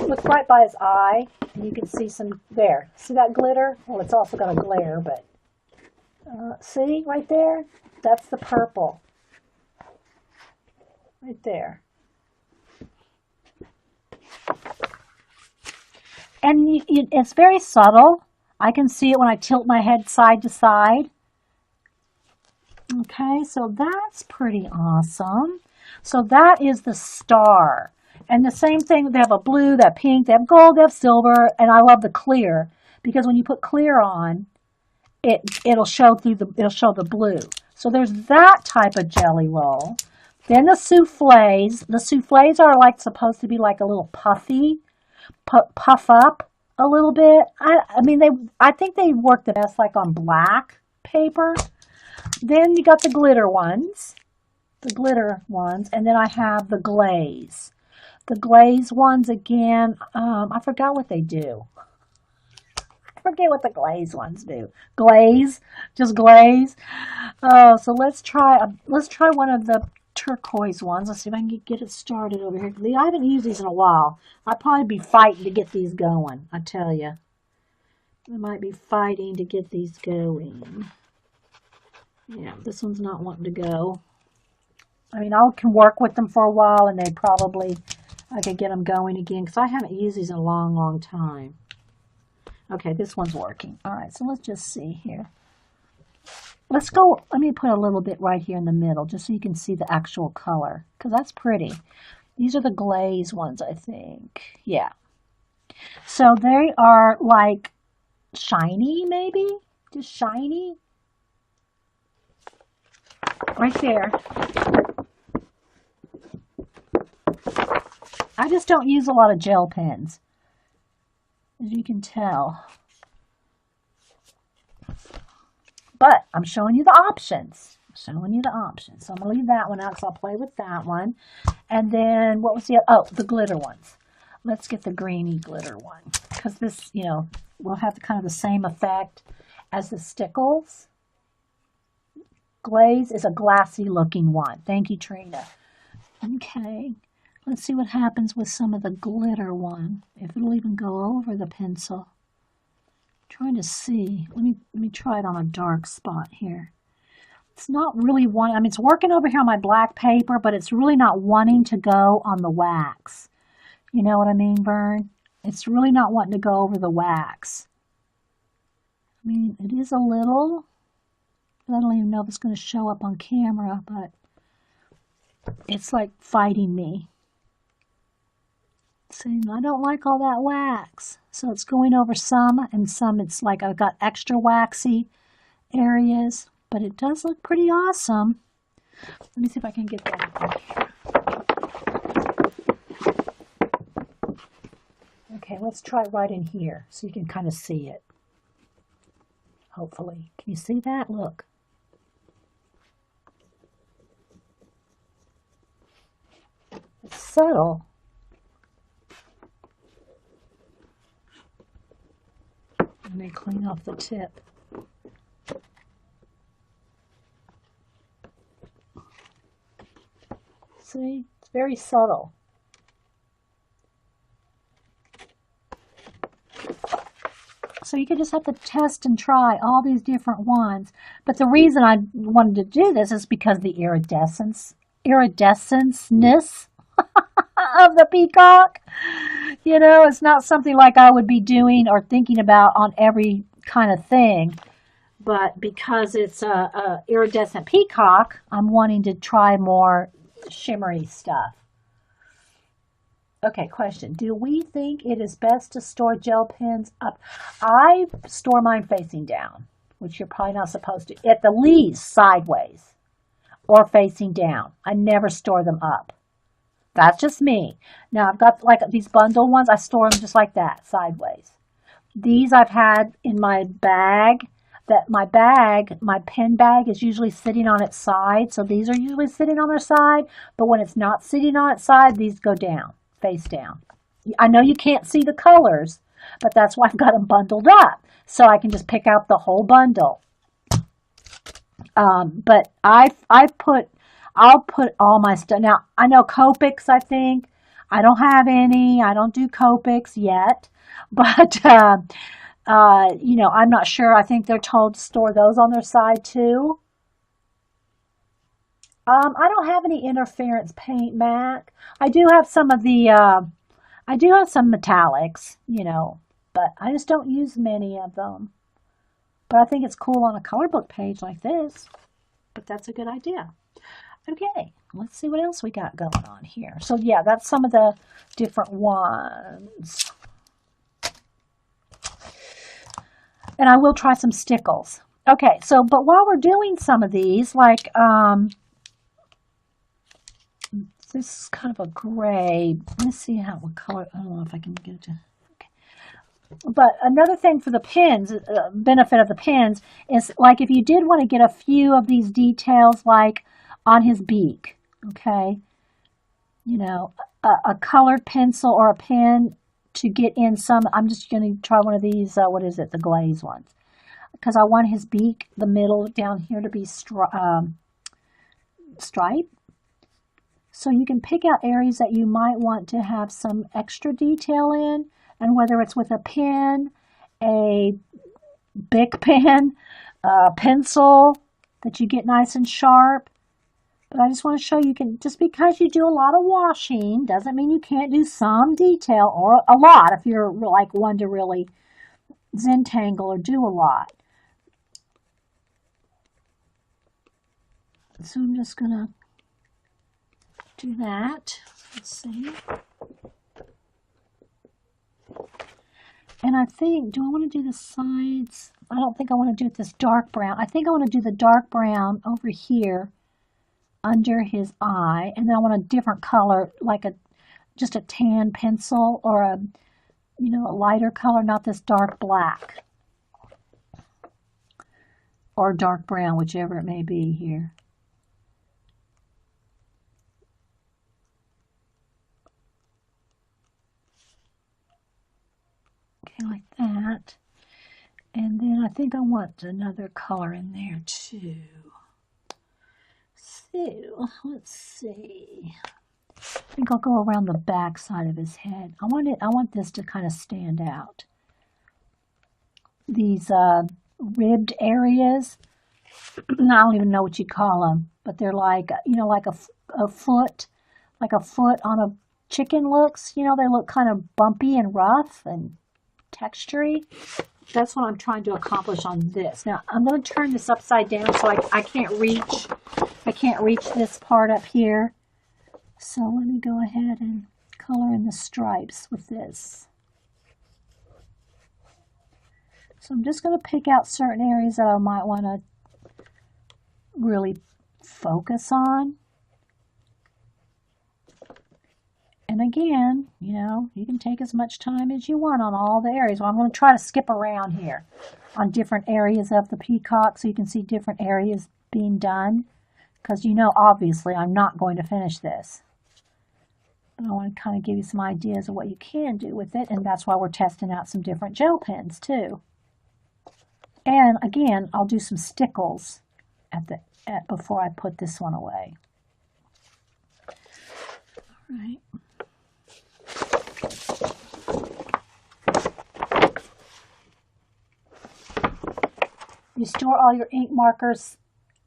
Look right by his eye, and you can see some there. See that glitter? Well, it's also got a glare, but see right there? That's the purple. Right there. And it's very subtle. I can see it when I tilt my head side to side. Okay, so that's pretty awesome. So that is the star. And the same thing, they have a blue, they have pink, they have gold, they have silver, and I love the clear because when you put clear on, it'll show the blue. So there's that type of jelly roll. Then the souffles. The souffles are supposed to be like a little puffy. Puff up a little bit. I think they work the best like on black paper. Then you got the glitter ones. the glitter ones, and then I have the glaze. The glaze ones again, I forgot what they do. I forget what the glaze ones do. Glaze, just glaze. Oh, so let's try one of the turquoise ones. Let's see if I can get it started over here. I haven't used these in a while. I'd probably be fighting to get these going, I tell you. I might be fighting to get these going. Yeah, this one's not wanting to go. I mean, I can work with them for a while, and I could get them going again, because I haven't used these in a long, long time. Okay, this one's working. All right, so let's just see here. Let's go, let me put a little bit right here in the middle, just so you can see the actual color, because that's pretty. These are the glaze ones, I think. Yeah. So they are like shiny, maybe? Just shiny? Right there. I just don't use a lot of gel pens, as you can tell. But I'm showing you the options. So I'm going to leave that one out because I'll play with that one. And then what was the glitter ones. Let's get the greeny glitter one, because this, will have kind of the same effect as the stickles. Glaze is a glassy looking one. Thank you, Trina. Okay. Let's see what happens with some of the glitter one, if it'll even go over the pencil. I'm trying to see. Let me try it on a dark spot here. It's not really it's working over here on my black paper, but it's really not wanting to go on the wax. You know what I mean, Vern? It's really not wanting to go over the wax. I mean, it is a little. I don't even know if it's going to show up on camera, but it's like fighting me. See, I don't like all that wax. So it's going over some, and some it's like I've got extra waxy areas, but it does look pretty awesome. Let me see if I can get that up here. Okay, let's try right in here so you can kind of see it. Hopefully. Can you see that? Look. It's subtle. Let me clean off the tip. See, it's very subtle. So you could just have to test and try all these different ones. But the reason I wanted to do this is because the iridescence-ness of the Peacock. It's not something like I would be doing or thinking about on every kind of thing. But because it's a iridescent Peacock, I'm wanting to try more shimmery stuff. Okay, question. Do we think it is best to store gel pens up? I store mine facing down, which you're probably not supposed to. At the least, sideways or facing down. I never store them up. That's just me. Now, I've got like these bundle ones. I store them just like that, sideways. These I've had in my bag. My pen bag is usually sitting on its side. So these are usually sitting on their side. But when it's not sitting on its side, these go down, face down. I know you can't see the colors, but that's why I've got them bundled up. So I can just pick out the whole bundle. But I'll put all my stuff. Now, I know Copics, I think. I don't have any. I don't do Copics yet. But, I'm not sure. I think they're told to store those on their side, too. I don't have any interference paint, Mac. I do have some of the, I do have some metallics, but I just don't use many of them. But I think it's cool on a color book page like this. But that's a good idea. Okay, let's see what else we got going on here. So yeah, that's some of the different ones. And I will try some stickles. Okay, so but while we're doing some of these, like this is kind of a gray. Let's see what color. I don't know if I can get it to. But another thing for the pens, benefit of the pens, is like if you did want to get a few of these details like on his beak, okay? You know, a colored pencil or a pen to get in some. I'm just going to try one of these, what is it, the glaze ones. Because I want his beak, the middle down here, to be striped. So you can pick out areas that you might want to have some extra detail in, and whether it's with a pen, a Bic pen, a pencil that you get nice and sharp. But I just want to show you can, just because you do a lot of washing doesn't mean you can't do some detail, or a lot if you're like one to really Zentangle or do a lot. So I'm just going to do that. Let's see. And I think, do I want to do the sides? I don't think I want to do this dark brown. I think I want to do the dark brown over here under his eye. And then I want a different color, like just a tan pencil or a lighter color, not this dark black. Or dark brown, whichever it may be here. Like that. And then I think I want another color in there too. So let's see. I think I'll go around the back side of his head. I want this to kind of stand out. These ribbed areas, I don't even know what you call them, but they're like, like a foot, like a foot on a chicken looks. They look kind of bumpy and rough and textury. That's what I'm trying to accomplish on this. Now I'm going to turn this upside down so I can't reach this part up here. So let me go ahead and color in the stripes with this. So I'm just going to pick out certain areas that I might want to really focus on. And again, you can take as much time as you want on all the areas. Well, I'm going to try to skip around here on different areas of the peacock so you can see different areas being done. Because obviously, I'm not going to finish this. But I want to kind of give you some ideas of what you can do with it. And that's why we're testing out some different gel pens, too. And again, I'll do some stickles before I put this one away. All right. You store all your ink markers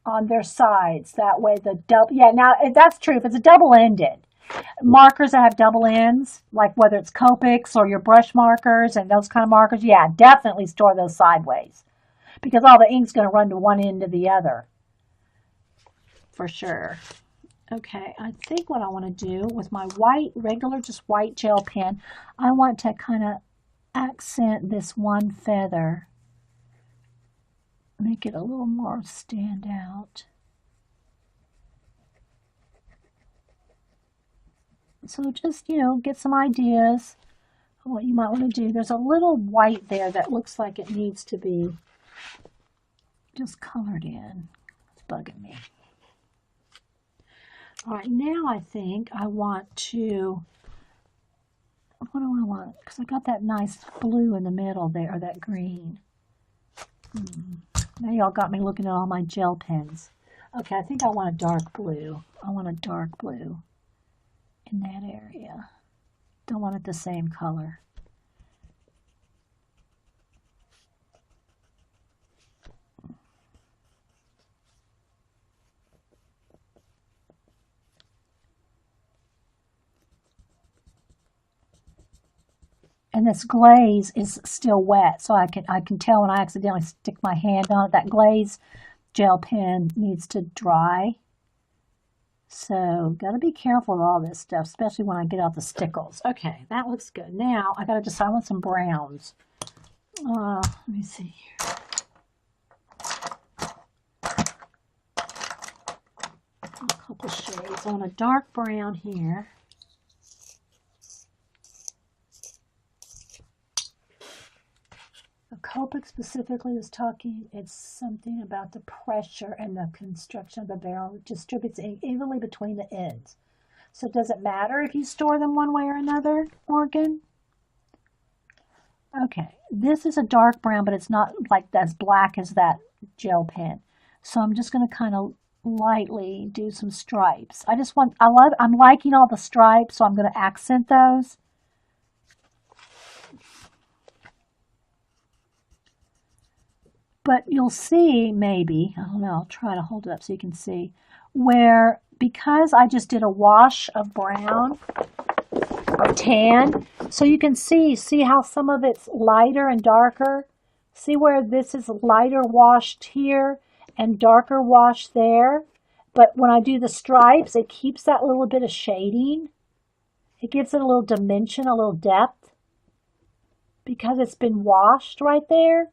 on their sides. That way the double, now that's true. If it's a double-ended, markers that have double ends, like whether it's Copics or your brush markers and those kind of markers, definitely store those sideways. Because all the ink's going to run to one end to the other. For sure. Okay, I think what I want to do with my regular white gel pen, I want to kind of accent this one feather. Make it a little more stand out. So just, get some ideas of what you might want to do. There's a little white there that looks like it needs to be just colored in. It's bugging me. All right, now I think I want to, what do I want? Because I got that nice blue in the middle there, or that green. Now y'all got me looking at all my gel pens. Okay, I think I want a dark blue. I want a dark blue in that area. Don't want it the same color. And this glaze is still wet, so I can tell when I accidentally stick my hand on it. That glaze gel pen needs to dry. So got to be careful with all this stuff, especially when I get out the stickles. Okay, that looks good. Now I got to decide on some browns. Let me see here. A couple shades. I want a dark brown here. Copic specifically is talking, it's something about the pressure and the construction of the barrel distributes evenly between the ends. So does it matter if you store them one way or another, Morgan? Okay, this is a dark brown, but it's not like as black as that gel pen. So I'm just going to kind of lightly do some stripes. I'm liking all the stripes, so I'm going to accent those. But you'll see, maybe, I don't know, I'll try to hold it up so you can see, where because I just did a wash of brown or tan, so you can see how some of it's lighter and darker. See where this is lighter washed here and darker washed there. But when I do the stripes, it keeps that little bit of shading. It gives it a little dimension, a little depth, because it's been washed right there.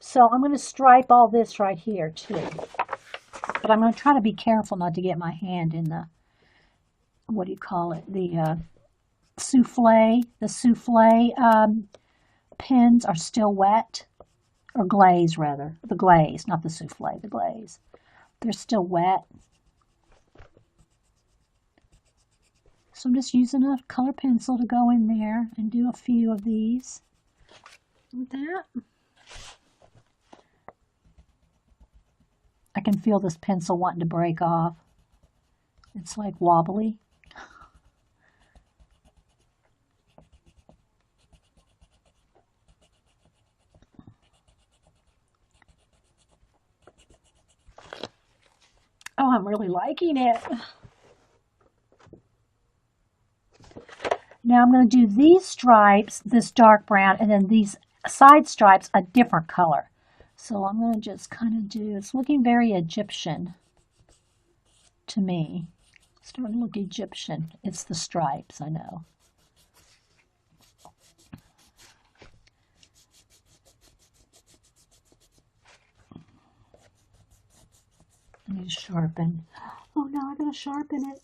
So I'm going to stripe all this right here too. But I'm going to try to be careful not to get my hand in the, what do you call it, the souffle. The souffle pins are still wet, or glaze rather. The glaze, not the souffle, the glaze. They're still wet. So I'm just using a color pencil to go in there and do a few of these. Like that. I can feel this pencil wanting to break off. It's like wobbly. Oh, I'm really liking it. Now I'm going to do these stripes, this dark brown, and then these side stripes a different color. So I'm going to just kind of do, it's looking very Egyptian to me. It's starting to look Egyptian. It's the stripes, I know. I need to sharpen. Oh no, I gotta sharpen it.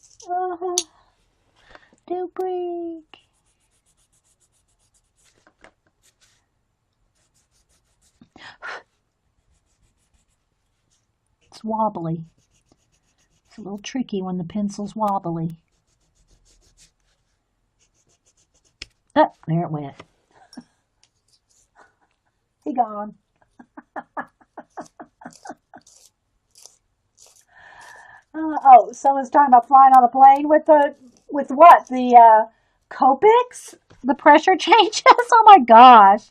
Don't break. It's wobbly. It's a little tricky when the pencil's wobbly. Oh, there it went. He gone. Oh, someone's talking about flying on a plane with what? The Copics? The pressure changes? Oh my gosh.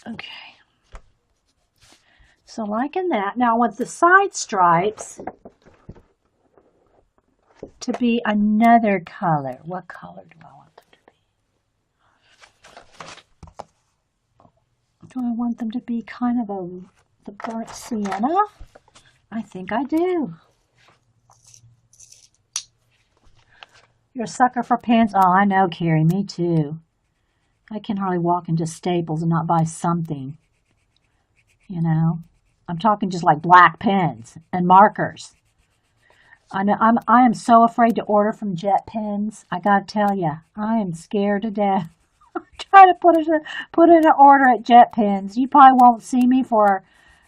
Okay. So liking that. Now I want the side stripes to be another color. What color do I want them to be? Do I want them to be kind of the burnt sienna? I think I do. You're a sucker for pens? Oh, I know, Carrie. Me too. I can hardly walk into Staples and not buy something. You know? I'm talking just like black pens and markers. I know I am so afraid to order from Jet Pens. I gotta tell you, I am scared to death. Try to put in an order at Jet Pens. You probably won't see me for,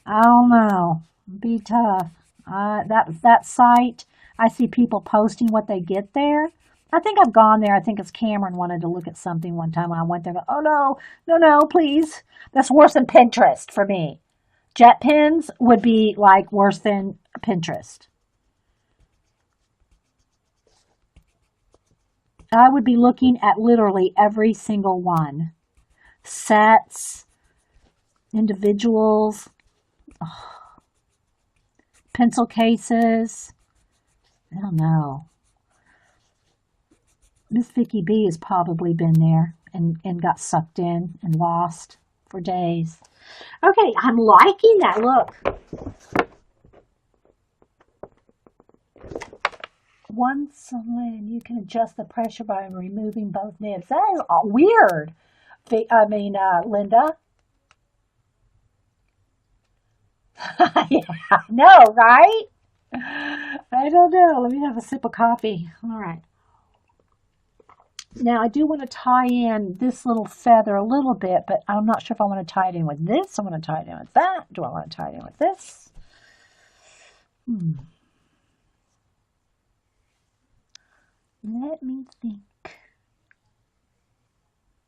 I don't know, be tough. That site, I see people posting what they get there. I think I've gone there. I think it's Cameron wanted to look at something one time when I went there. Oh no, please. That's worse than Pinterest for me. Jet Pens would be like worse than Pinterest. I would be looking at literally every single one. Sets, individuals, pencil cases. I don't know. Miss Vicky B has probably been there and got sucked in and lost for days. Okay, I'm liking that. Look. Once on, you can adjust the pressure by removing both nibs. That is weird. Linda. Yeah, no, right? I don't know. Let me have a sip of coffee. All right. Now I do want to tie in this little feather a little bit, but I'm not sure if I want to tie it in with this. I want to tie it in with that. Do I want to tie it in with this? Let me think.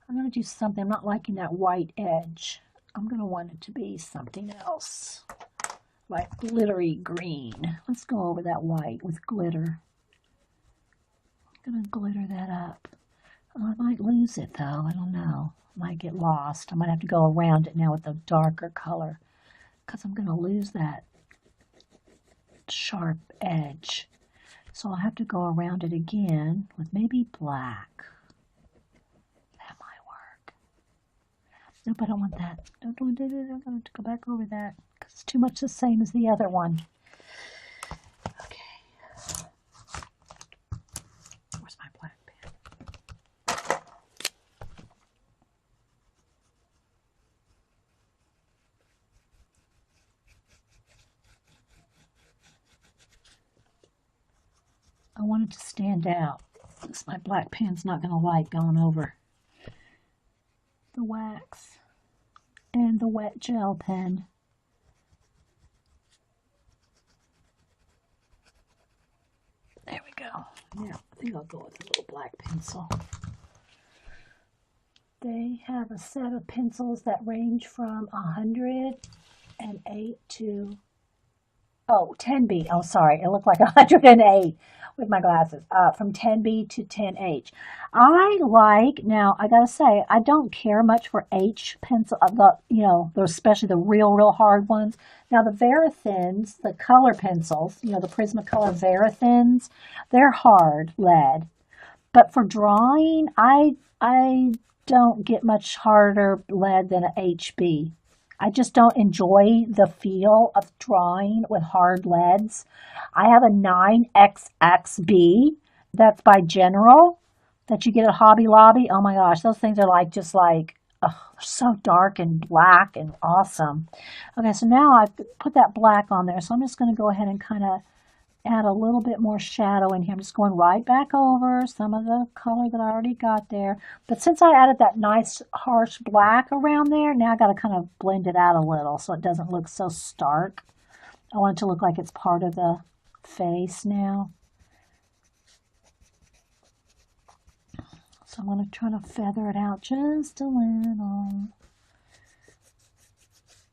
I'm going to do something. I'm not liking that white edge. I'm going to want it to be something else, like glittery green. Let's go over that white with glitter. I'm going to glitter that up. Oh, I might lose it though. I don't know. I might get lost. I might have to go around it now with a darker color because I'm going to lose that sharp edge. So I'll have to go around it again with maybe black. That might work. Nope, I don't want that. Don't do it. I'm going to go back over that because it's too much the same as the other one. Okay. Where's my black pen? I want it to stand out. Because my black pen's not going to like going over the wax and the wet gel pen. There we go. Now, I think I'll go with a little black pencil. They have a set of pencils that range from 108 to 10B. Oh, sorry. It looked like 108 with my glasses. From 10B to 10H. Now I gotta say, I don't care much for H pencil, especially the real hard ones. Now the Verithins, the color pencils, the Prismacolor Verithins, they're hard lead. But for drawing, I don't get much harder lead than an HB. I just don't enjoy the feel of drawing with hard leads. I have a 9XXB that's by General that you get at Hobby Lobby. Oh my gosh, those things are so dark and black and awesome. Okay, so now I've put that black on there, so I'm just going to go ahead and kind of add a little bit more shadow in here. I'm just going right back over some of the color that I already got there. But since I added that nice harsh black around there, now I got to kind of blend it out a little so it doesn't look so stark. I want it to look like it's part of the face now. So I'm going to try to feather it out just a little.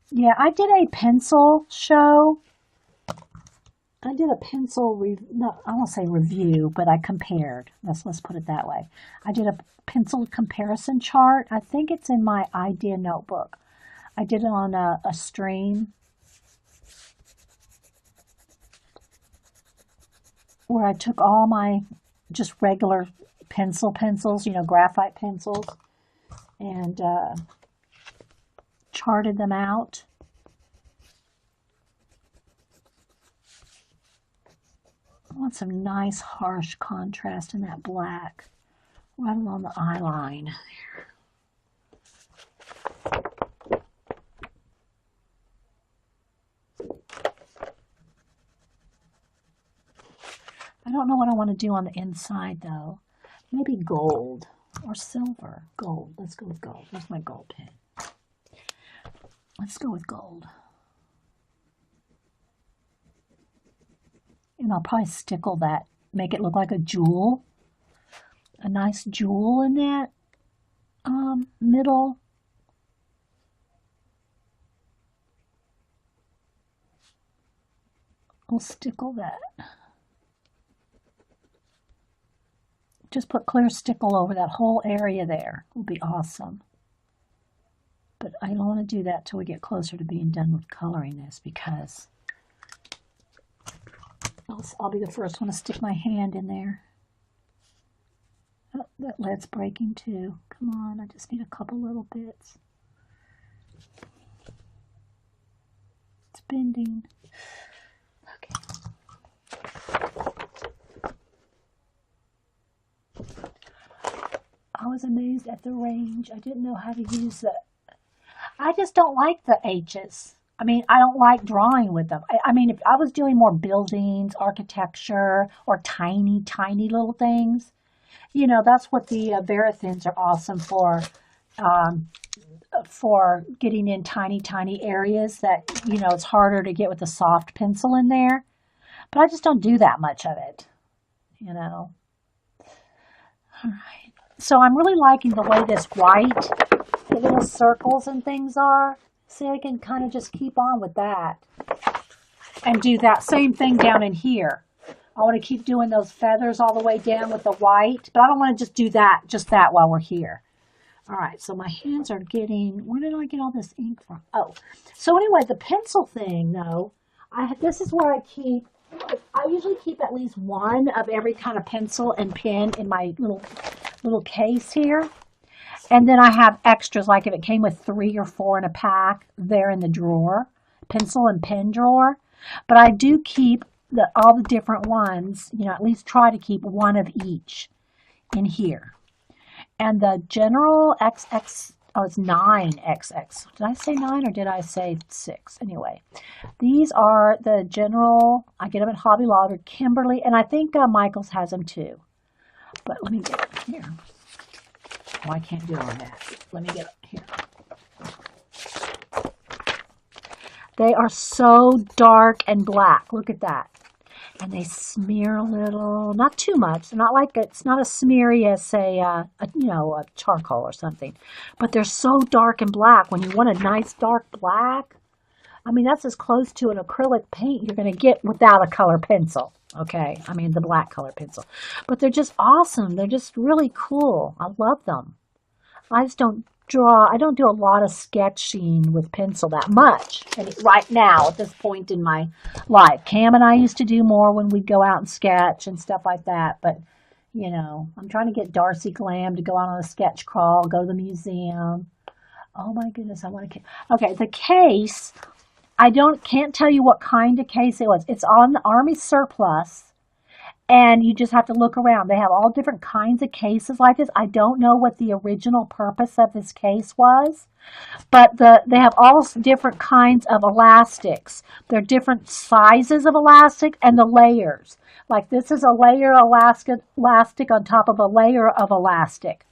Yeah, I did a pencil show. I did a pencil, I won't say review, but I compared. Let's put it that way. I did a pencil comparison chart. I think it's in my idea notebook. I did it on a Ustream where I took all my just regular pencils, graphite pencils, and charted them out. I want some nice harsh contrast in that black right along the eye line there. I don't know what I want to do on the inside though. Maybe gold or silver. Gold. Let's go with gold. Where's my gold pen? Let's go with gold. And I'll probably stickle that, make it look like a jewel. A nice jewel in that middle. I'll stickle that. Just put clear stickle over that whole area there. It will be awesome. But I don't want to do that till we get closer to being done with coloring this because I'll be the first one to stick my hand in there. Oh, that lead's breaking too. Come on, I just need a couple little bits. It's bending. Okay. I was amazed at the range. I didn't know how to use that. I just don't like the H's. I mean, I don't like drawing with them. I mean, if I was doing more buildings, architecture, or tiny little things, You know, that's what the Verathins are awesome for getting in tiny, tiny areas that, you know, it's harder to get with a soft pencil in there. But I just don't do that much of it, you know. All right. So I'm really liking the way this white, the little circles and things are. See, I can kind of just keep on with that and do that same thing down in here. I want to keep doing those feathers all the way down with the white, but I don't want to just do that, just that while we're here. All right, so my hands are getting, where did I get all this ink from? Oh, so anyway, the pencil thing, though, this is where I usually keep at least one of every kind of pencil and pen in my little case here. And then I have extras, like if it came with 3 or 4 in a pack, they're in the drawer, pencil and pen drawer. But I do keep all the different ones, you know, at least try to keep one of each in here. And the General XX, oh, it's 9XX. Did I say 9 or did I say 6? Anyway, these are the General, I get them at Hobby Lobby, Kimberly, and I think Michaels has them too. But let me get it here. Oh, I can't do it on that. Let me get it here. They are so dark and black. Look at that. And they smear a little, not too much. Not like it's not as smeary as say a charcoal or something, but they're so dark and black. When you want a nice dark black, I mean that's as close to an acrylic paint you're going to get without a color pencil. Okay, I mean the black color pencil, but they're just awesome. They're just really cool. I love them. I just don't draw. I don't do a lot of sketching with pencil that much. And right now, at this point in my life, Cam and I used to do more when we'd go out and sketch and stuff like that. But, you know, I'm trying to get Darcy Glam to go out on a sketch crawl, go to the museum. Oh my goodness, I want to. Okay, the case. Can't tell you what kind of case it was. It's on the Army surplus. And you just have to look around. They have all different kinds of cases like this. I don't know what the original purpose of this case was, but they have all different kinds of elastics. There are different sizes of elastic and the layers. Like this is a layer of elastic on top of a layer of elastic.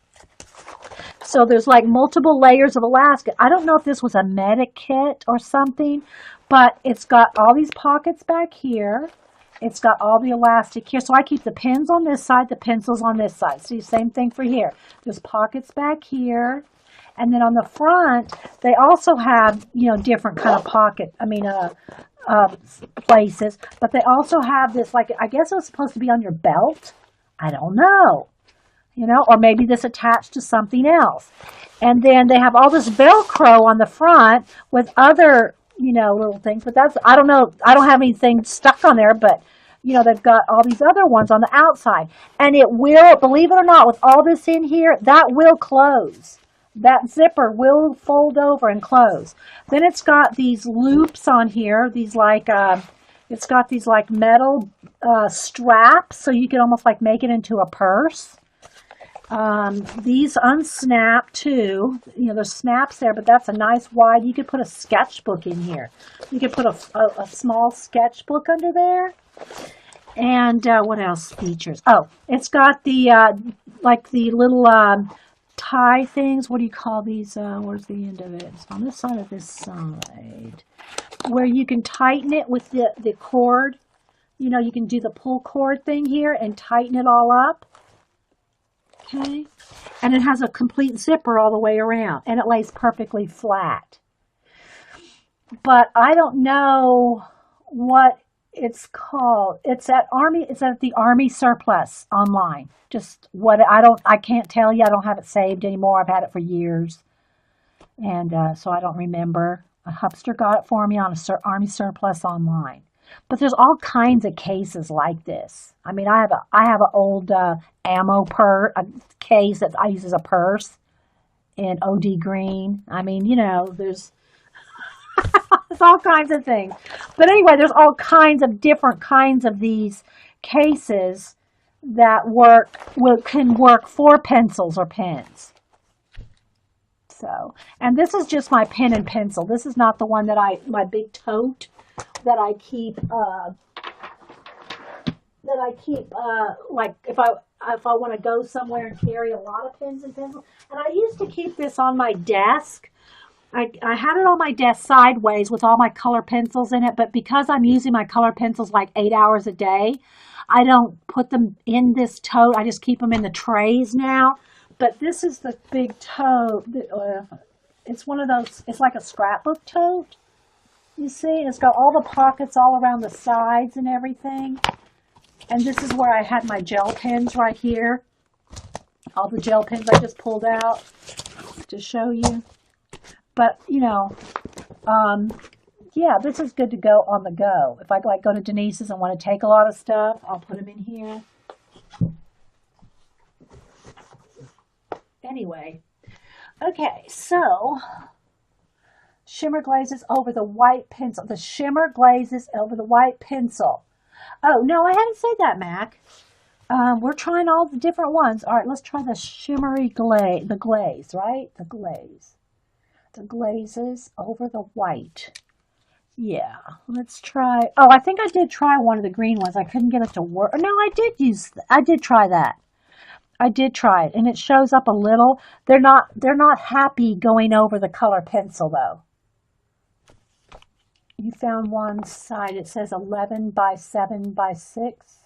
So there's like multiple layers of elastic. I don't know if this was a medic kit or something, but it's got all these pockets back here. It's got all the elastic here. So I keep the pens on this side, the pencils on this side. See, same thing for here. There's pockets back here. And then on the front, they also have, you know, different kind of places. But they also have this, like, I guess it was supposed to be on your belt. I don't know. You know, or maybe this attached to something else. And then they have all this Velcro on the front with other, you know, little things, but I don't know, I don't have anything stuck on there, but, you know, they've got all these other ones on the outside, and it will, believe it or not, with all this in here, that will close. That zipper will fold over and close. Then it's got these loops on here, these like, it's got these like metal straps, so you can almost like make it into a purse. These unsnap too. You know, there's snaps there, but that's a nice wide. You could put a sketchbook in here. You could put a small sketchbook under there. And what else features? Oh, it's got the like the little tie things. What do you call these? Where's the end of it? It's on this side or this side. Where you can tighten it with the cord. You know, you can do the pull cord thing here and tighten it all up. Okay, and it has a complete zipper all the way around, and it lays perfectly flat. But I don't know what it's called. It's at the Army surplus online. Just what I can't tell you. I don't have it saved anymore. I've had it for years, and so I don't remember. A hubster got it for me on Army surplus online. But there's all kinds of cases like this. I mean, I have an old ammo case that I use as a purse in OD green. I mean, you know, there's all kinds of things. But anyway, there's all kinds of different kinds of these cases that can work for pencils or pens. So, and this is just my pen and pencil. This is not the one my big tote that I keep I keep, like if I want to go somewhere and carry a lot of pens and pencils. And I used to keep this on my desk. I had it on my desk sideways with all my color pencils in it, but because I'm using my color pencils like 8 hours a day, I don't put them in this tote. I just keep them in the trays now. But this is the big tote. It's one of those, it's like a scrapbook tote. You see, it's got all the pockets all around the sides and everything. And this is where I had my gel pens right here. All the gel pens I just pulled out to show you. But, yeah, this is good to go on the go. If I like go to Denise's and want to take a lot of stuff, I'll put them in here. Anyway, okay, so shimmer glazes over the white pencil. The shimmer glazes over the white pencil. Oh, no, I hadn't said that, Mac. We're trying all the different ones. All right, let's try the shimmery glaze, the glaze, right? The glaze. The glazes over the white. Yeah, let's try. Oh, I think I did try one of the green ones. I couldn't get it to work. No, I did try that. I did try it, and it shows up a little. They're not happy going over the color pencil though. You found one side. It says 11 by 7 by 6.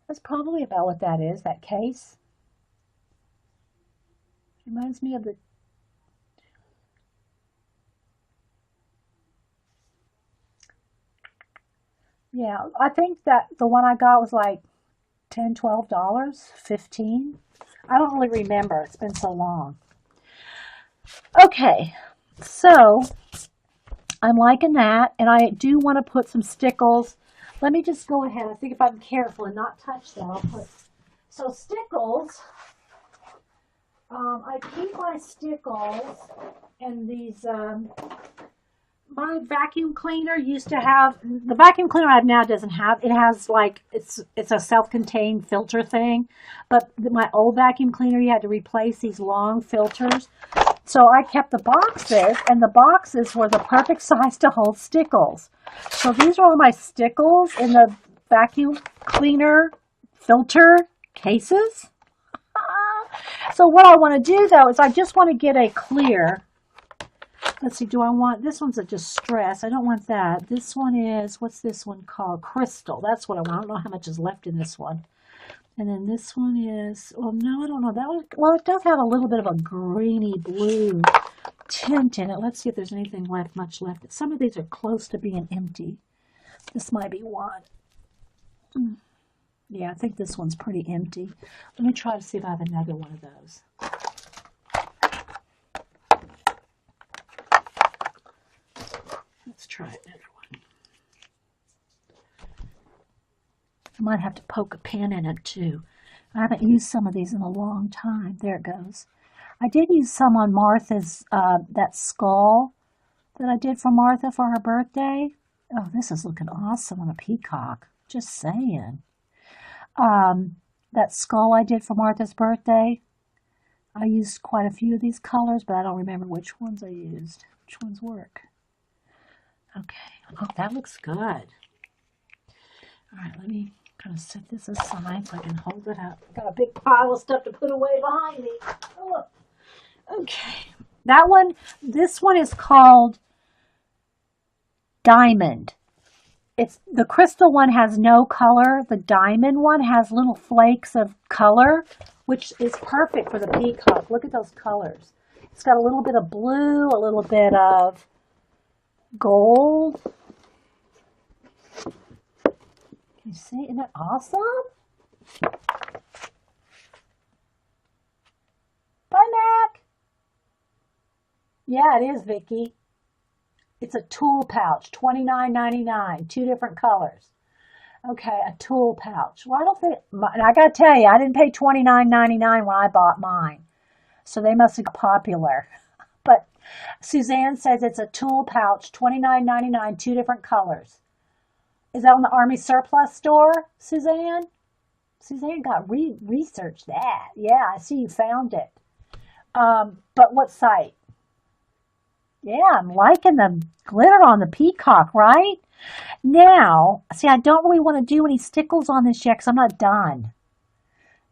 That's probably about what that is. That case reminds me of the. Yeah, I think that the one I got was like $10, $12, $15. I don't really remember. It's been so long. Okay, so I'm liking that, and I do want to put some stickles. Let me just go ahead. I think if I'm careful and not touch that, I'll put. So stickles, I keep my stickles in these. My vacuum cleaner used to have, the vacuum cleaner I have now doesn't have, it has like, it's a self-contained filter thing, but my old vacuum cleaner, you had to replace these long filters. So I kept the boxes, and the boxes were the perfect size to hold stickles. So these are all my stickles in the vacuum cleaner filter cases. So what I want to do though is I just want to get a clear. Let's see, do I want, this one's a distress. I don't want that. This one is, what's this one called? Crystal. That's what I want. I don't know how much is left in this one. And then this one is, well, no, I don't know. That one, well, it does have a little bit of a greeny blue tint in it. Let's see if there's anything left, much left. Some of these are close to being empty. This might be one. Yeah, I think this one's pretty empty. Let me try to see if I have another one of those. Let's try another one. I might have to poke a pen in it too. I haven't used some of these in a long time. There it goes. I did use some on Martha's, that skull that I did for Martha for her birthday. Oh, this is looking awesome on a peacock. Just saying. That skull I did for Martha's birthday. I used quite a few of these colors, but I don't remember which ones I used. Which ones work? Okay. Oh, that looks good. All right, let me kind of set this aside so I can hold it up. I've got a big pile of stuff to put away behind me. Oh, okay. That one, this one is called Diamond. It's the crystal one has no color. The diamond one has little flakes of color, which is perfect for the peacock. Look at those colors. It's got a little bit of blue, a little bit of gold. Can you see? Isn't that awesome? Bye, Mac. Yeah, it is, Vicky. It's a tool pouch, $29.99, 2 different colors. Okay, a tool pouch. Well, I don't think, and I gotta tell you, I didn't pay $29.99 when I bought mine, so they must have got popular. But Suzanne says it's a tool pouch, $29.99, 2 different colors. Is that on the Army Surplus store, Suzanne? Suzanne got researched that. Yeah, I see you found it. But what site? Yeah, I'm liking the glitter on the peacock, right? Now, see, I don't really want to do any stickles on this yet because I'm not done.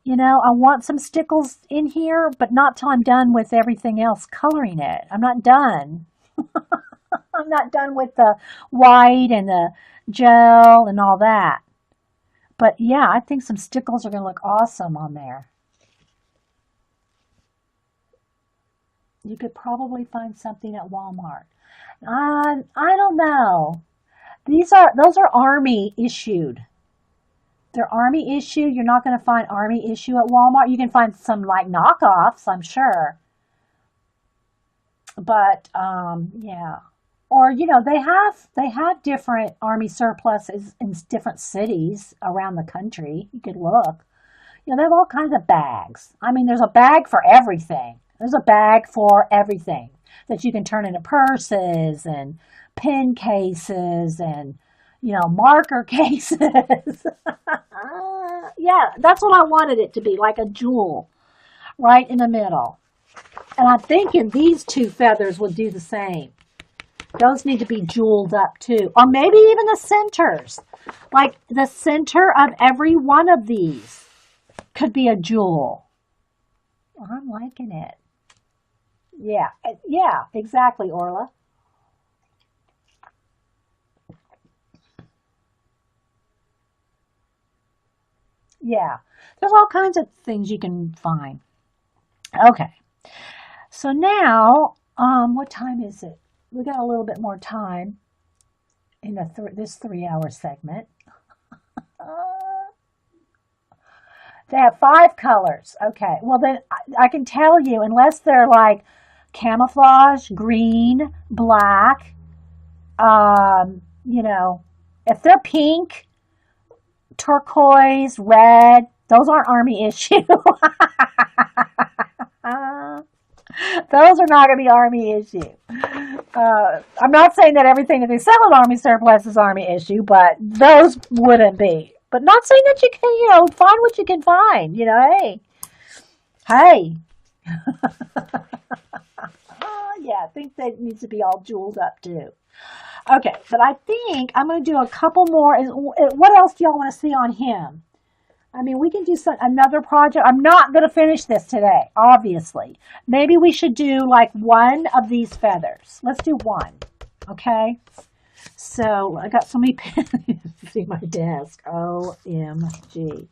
You know, I want some stickles in here, but not till I'm done with everything else coloring it. I'm not done. I'm not done with the white and the gel and all that. But yeah, I think some stickles are going to look awesome on there. You could probably find something at Walmart. I don't know. Those are Army issued. They're Army issued. You're not going to find Army issue at Walmart. You can find some like knockoffs, I'm sure. But yeah. Or you know, they have different Army surpluses in different cities around the country. You could look. You know, they have all kinds of bags. I mean, there's a bag for everything. There's a bag for everything that you can turn into purses and pen cases and, you know, marker cases. Yeah, that's what I wanted it to be, like a jewel right in the middle. And I'm thinking these two feathers would do the same. Those need to be jeweled up too. Or maybe even the centers. Like the center of every one of these could be a jewel. I'm liking it. Yeah, exactly, Orla. Yeah, there's all kinds of things you can find. Okay, so now, what time is it? We got a little bit more time in this 3 hour segment. Uh, they have 5 colors. Okay, well then I can tell you, unless they're like camouflage, green, black, you know, if they're pink, turquoise, red, those aren't Army issue. Those are not going to be Army issue. I'm not saying that everything that they sell at Army surplus is Army issue, but those wouldn't be. But not saying that you can, you know, find what you can find. You know, hey. Yeah, I think that needs to be all jeweled up too. Okay, but I think I'm going to do a couple more. What else do y'all want to see on him? I mean, we can do another project. I'm not going to finish this today, obviously. Maybe we should do like one of these feathers. Let's do one, okay? So I got so many pens. See my desk. OMG.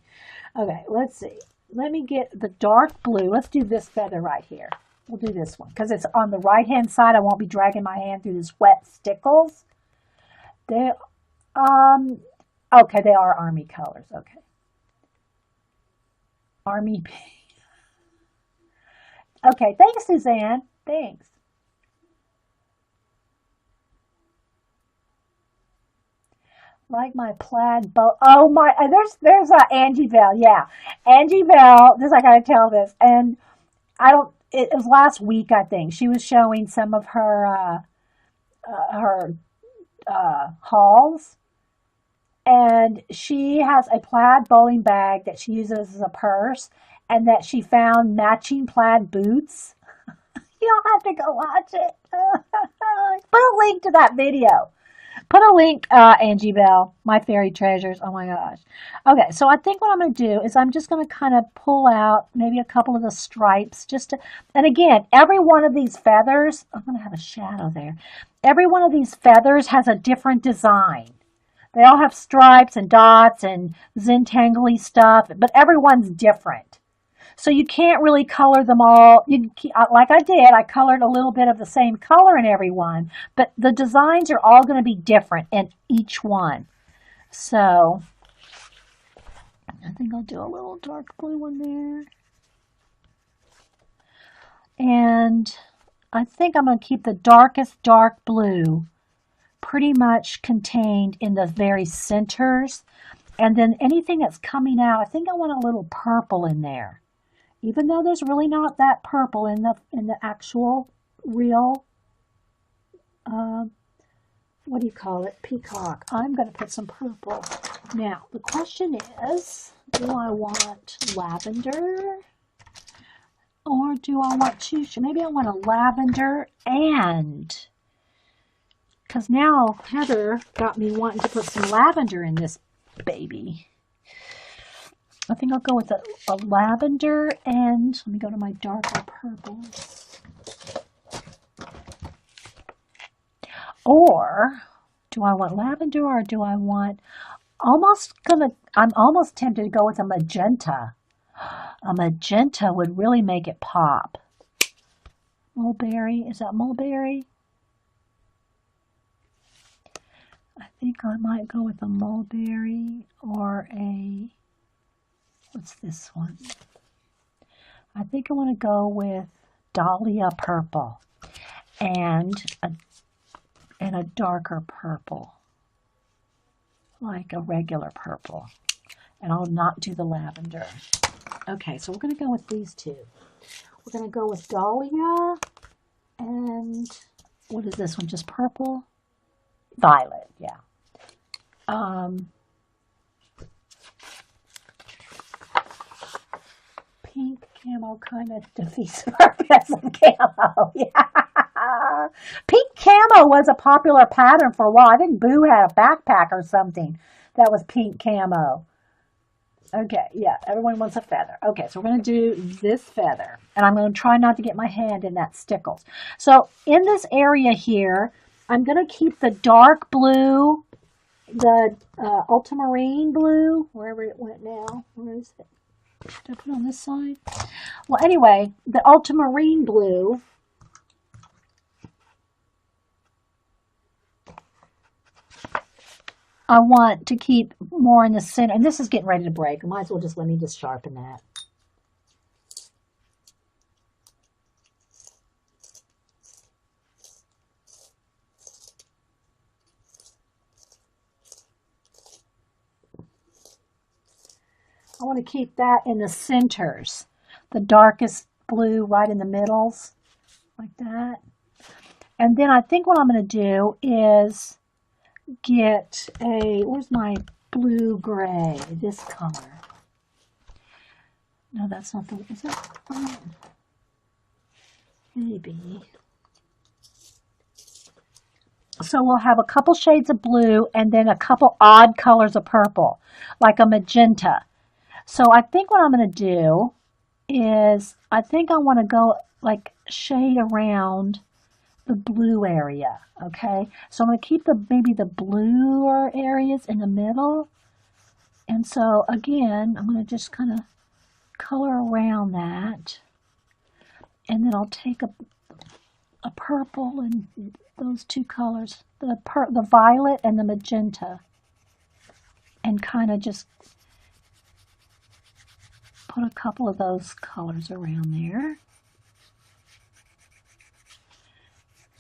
Okay, let's see. Let me get the dark blue. Let's do this feather right here. We'll do this one because it's on the right-hand side. I won't be dragging my hand through this wet stickles. They, okay, they are Army colors. Okay. Army. Okay, thanks, Suzanne. Thanks. Like my plaid bow. Oh my! There's Angie Bell. Yeah, Angie Bell. This I gotta tell this, and I don't. It was last week, I think. She was showing some of her hauls, and she has a plaid bowling bag that she uses as a purse, and that she found matching plaid boots. You'll have to go watch it. Put a link to that video. Put a link, Angie Bell, my fairy treasures. Oh my gosh. Okay, so I think what I'm going to do is I'm just going to kind of pull out maybe a couple of the stripes just to, and again, every one of these feathers, I'm going to have a shadow there. Every one of these feathers has a different design. They all have stripes and dots and Zentangly stuff, but everyone's different. So you can't really color them all. Like I did, I colored a little bit of the same color in every one, but the designs are all going to be different in each one. So I think I'll do a little dark blue one there. And I think I'm going to keep the darkest dark blue pretty much contained in the very centers. And then anything that's coming out, I think I want a little purple in there. Even though there's really not that purple in the actual real, what do you call it, peacock. I'm going to put some purple. Now, the question is, do I want lavender? Or do I want maybe I want a lavender and Because now Heather got me wanting to put some lavender in this baby. I think I'll go with a lavender, and let me go to my darker purples. Or do I want lavender, or do I want I'm almost tempted to go with a magenta. A magenta would really make it pop. Mulberry, is that mulberry? I think I might go with a mulberry or what's this one? I think I want to go with dahlia purple and a darker purple, like a regular purple. And I'll not do the lavender. Okay, so we're going to go with these two. We're going to go with dahlia and what is this one? Just purple? Violet, yeah. Pink camo kind of defeats the purpose of camo. Yeah. Pink camo was a popular pattern for a while. I think Boo had a backpack or something that was pink camo. Okay, yeah, everyone wants a feather. Okay, so we're going to do this feather. And I'm going to try not to get my hand in that stickles. So in this area here, I'm going to keep the dark blue, the ultramarine blue, wherever it went now. Where is it? Did I put it on this side? Well, anyway, the ultramarine blue. I want to keep more in the center. And this is getting ready to break. Might as well let me sharpen that. I want to keep that in the centers, the darkest blue right in the middles, like that. And then I think what I'm going to do is get where's my blue gray, this color. No, that's not is that? Oh, maybe. So we'll have a couple shades of blue and then a couple odd colors of purple, like a magenta. So I think what I'm going to do is, I think I want to go like shade around the blue area, okay? So I'm going to keep maybe the bluer areas in the middle. And so again, I'm going to just kind of color around that. And then I'll take a purple and those two colors, the violet and the magenta, and kind of just put a couple of those colors around there.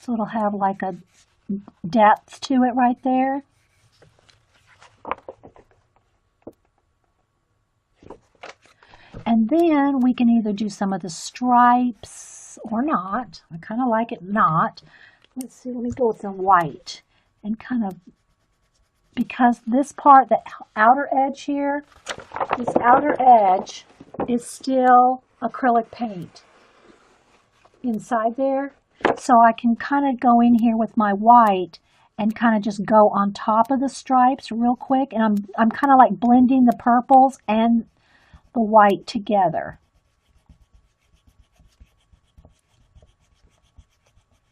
So it'll have like a depth to it right there. And then we can either do some of the stripes or not. I kind of like it not. Let's see, let me go with the white and kind of, because this part, the outer edge here, this outer edge is still acrylic paint inside there. So I can kind of go in here with my white and kind of just go on top of the stripes real quick. And I'm kind of like blending the purples and the white together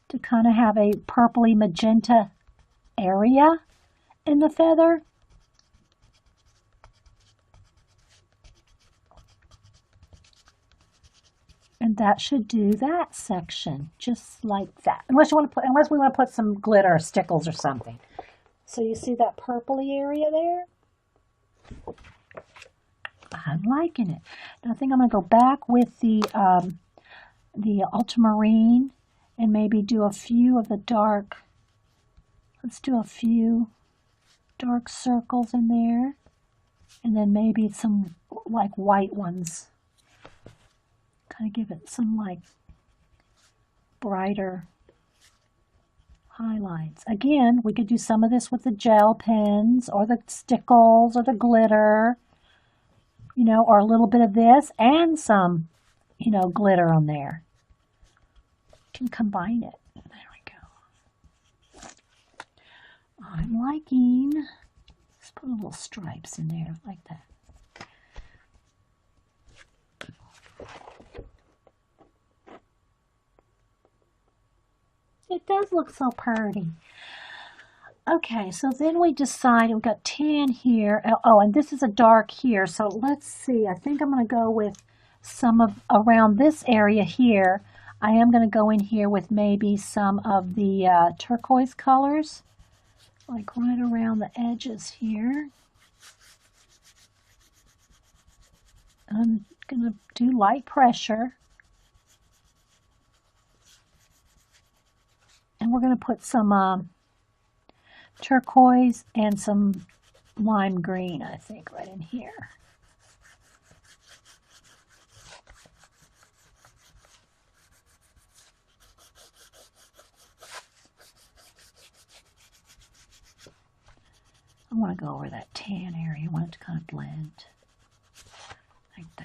to kind of have a purpley magenta area in the feather. And that should do that section, just like that. Unless we want to put some glitter or stickles or something. So you see that purpley area there? I'm liking it. Now I think I'm going to go back with the ultramarine and maybe do a few of the dark. Let's do a few dark circles in there, and then maybe some like white ones. Kind of give it some like brighter highlights. Again, we could do some of this with the gel pens or the stickles or the glitter, you know, or a little bit of this and some, you know, glitter on there. You can combine it. There we go. I'm liking. Let's put little stripes in there like that. It does look so pretty. Okay, so then we decide we've got tan here. Oh, and this is a dark here. So let's see. I think I'm going to go with some of around this area here. I am going to go in here with maybe some of the turquoise colors, like right around the edges here. I'm going to do light pressure. And we're going to put some turquoise and some lime green, I think, right in here. I want to go over that tan area. I want it to kind of blend like that.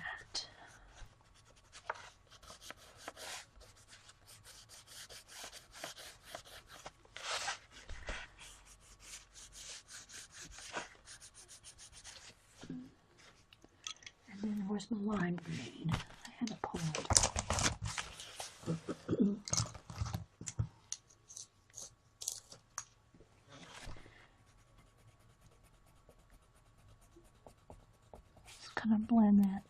And then where's my lime green? I had it pulled. Just kind of blend that.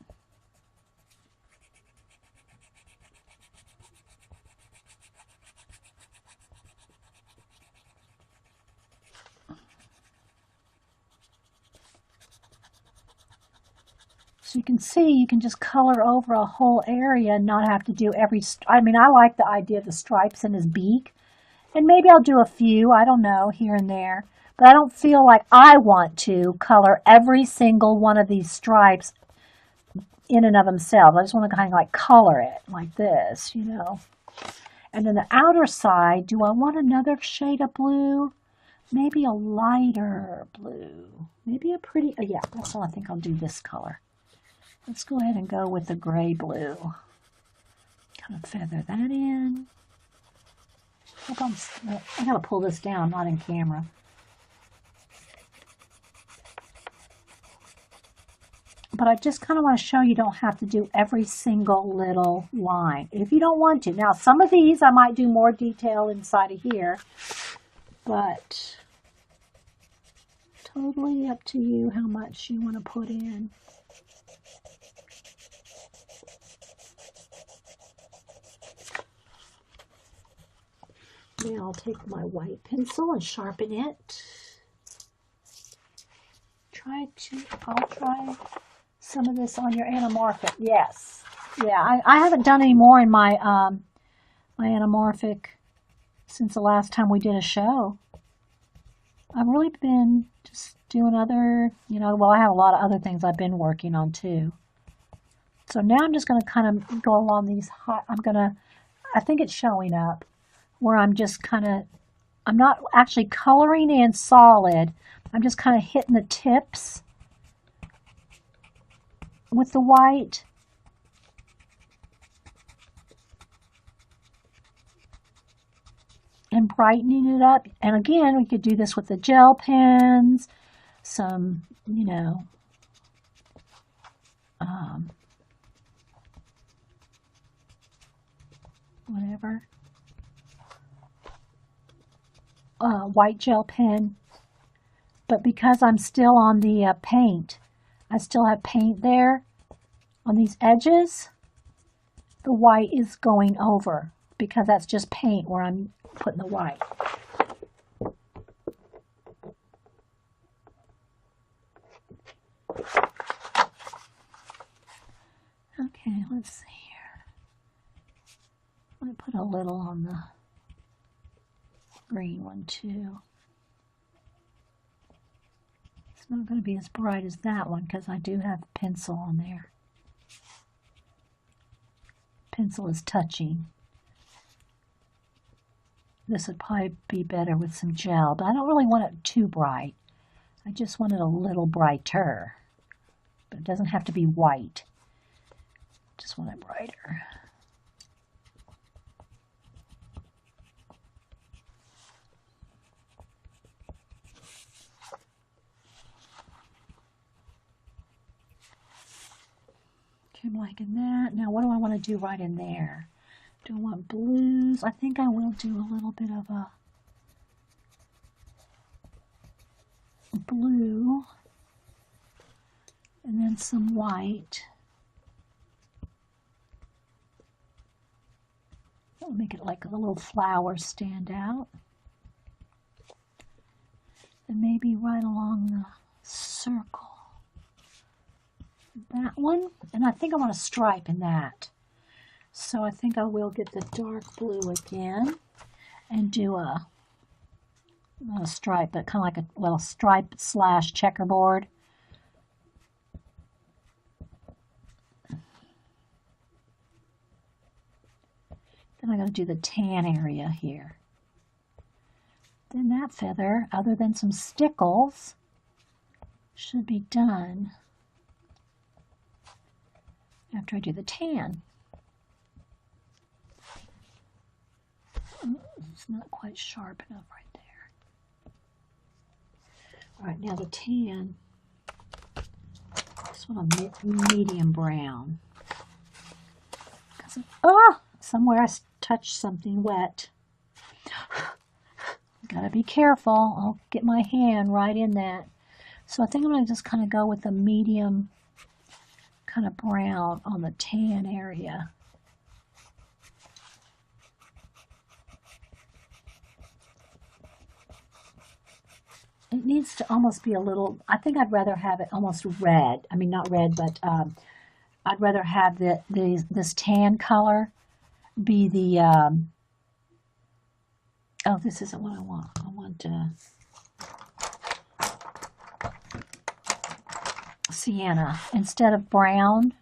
So you can see, you can just color over a whole area and not have to do every, I mean, I like the idea of the stripes in his beak. And maybe I'll do a few, I don't know, here and there. But I don't feel like I want to color every single one of these stripes in and of themselves. I just want to kind of like color it like this, you know. And then the outer side, do I want another shade of blue? Maybe a lighter blue. Maybe a pretty, yeah, that's all I think I'll do this color. Let's go ahead and go with the gray blue. Kind of feather that in. I gotta pull this down, not in camera. But I just kind of want to show you don't have to do every single little line if you don't want to. Now, some of these I might do more detail inside of here, but totally up to you how much you want to put in. Now I'll take my white pencil and sharpen it. I'll try some of this on your anamorphic. Yes. Yeah, I haven't done any more in my my anamorphic since the last time we did a show. I've really been just doing other, you know, well, I have a lot of other things I've been working on too. So now I'm just going to kind of go along these hot, I think it's showing up, where I'm just kind of, I'm not actually coloring in solid. I'm just kind of hitting the tips with the white. And brightening it up. And again, we could do this with the gel pens, some, you know, whatever. White gel pen. But because I'm still on the paint, I still have paint there on these edges, the white is going over because that's just paint where I'm putting the white. Okay, let's see here. I'm going to put a little on the green one too. It's not going to be as bright as that one because I do have pencil on there. Pencil is touching. This would probably be better with some gel, but I don't really want it too bright. I just want it a little brighter, but it doesn't have to be white. Just want it brighter. Okay, I'm liking that. Now, what do I want to do right in there? Do I want blues? I think I will do a little bit of a blue and then some white. That'll make it like a little flower stand out. And maybe right along the circle. That one. And I think I want a stripe in that. So I think I will get the dark blue again and do a, not a stripe, but kind of like a, well, stripe slash checkerboard. Then I'm going to do the tan area here. Then that feather, other than some stickles, should be done after I do the tan. It's not quite sharp enough right there. All right, now the tan. Just want a medium brown. Somewhere I touched something wet. Gotta be careful. I'll get my hand right in that. So I think I'm going to just kind of go with a medium kind of brown on the tan area. It needs to almost be a little, I think I'd rather have it almost red. I mean, not red, but I'd rather have this tan color be the, oh, this isn't what I want. I want sienna instead of brown.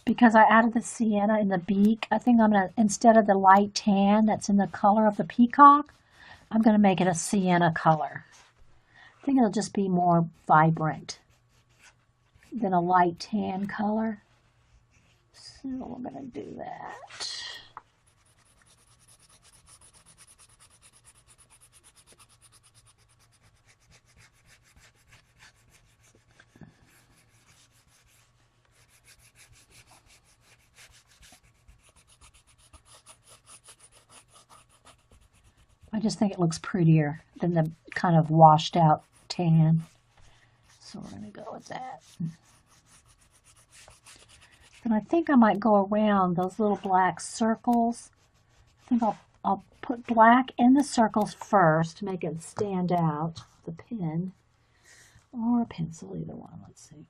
Because I added the sienna in the beak, I think I'm going to, instead of the light tan that's in the color of the peacock, I'm going to make it a sienna color. I think it'll just be more vibrant than a light tan color. So we're going to do that. I just think it looks prettier than the kind of washed out tan. So we're going to go with that. Then I think I might go around those little black circles. I think I'll put black in the circles first to make it stand out. The pen or a pencil, either one. Let's see.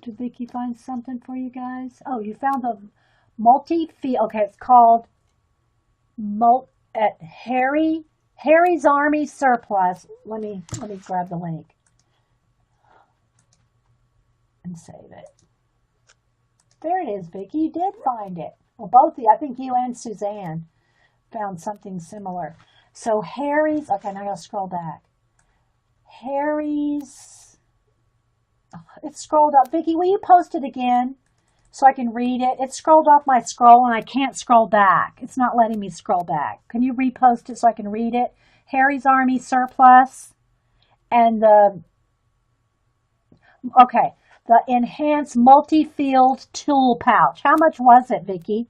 Did Vicki find something for you guys? Oh, you found the multi-field. Okay, it's called at Harry's Army Surplus. Let me grab the link and save it. There it is, Vicki. You did find it. Well, both of you, I think you and Suzanne found something similar. So Harry's, okay, now I gotta scroll back. Harry's, oh, it's scrolled up. Vicki, will you post it again so I can read it? It's scrolled off my scroll and I can't scroll back. It's not letting me scroll back. Can you repost it so I can read it? Harry's Army Surplus and the, okay, the Enhanced Multi-Field Tool Pouch. How much was it, Vicki?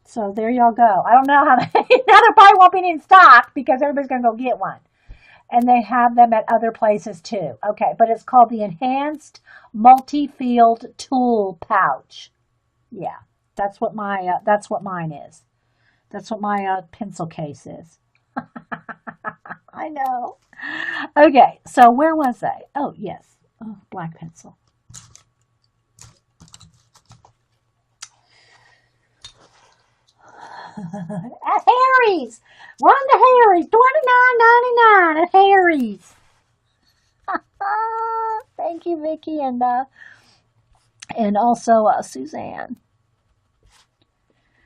So there y'all go. I don't know how now there probably won't be in stock because everybody's going to go get one. And they have them at other places too. Okay, but it's called the Enhanced Multi-Field Tool Pouch. Yeah, that's what mine is. That's what my pencil case is. I know. Okay, so where was I? Oh, yes. Oh, black pencil. At Harry's. Run to Harry's. $29.99 at Harry's. Thank you, Vicki, and also Suzanne.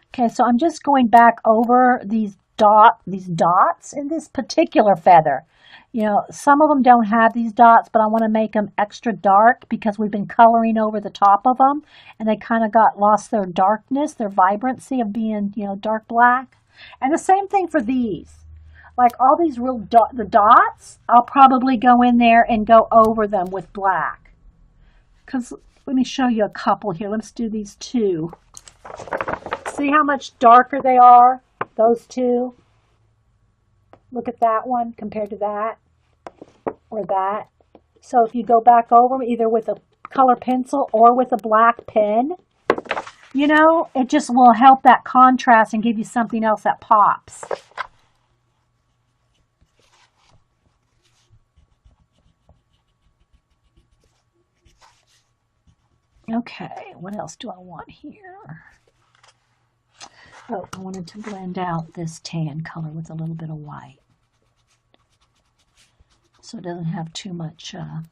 Okay, so I'm just going back over these dots in this particular feather. You know, some of them don't have these dots, but I want to make them extra dark because we've been coloring over the top of them, and they kind of lost their darkness, their vibrancy of being, you know, dark black. And the same thing for these. like all these the dots, I'll probably go in there and go over them with black. Because let me show you a couple here. Let's do these two. See how much darker they are? Those two. Look at that one compared to that or that. So if you go back over them either with a color pencil or with a black pen, you know, it just will help that contrast and give you something else that pops. Okay, what else do I want here? Oh, I wanted to blend out this tan color with a little bit of white. So it doesn't have too much, I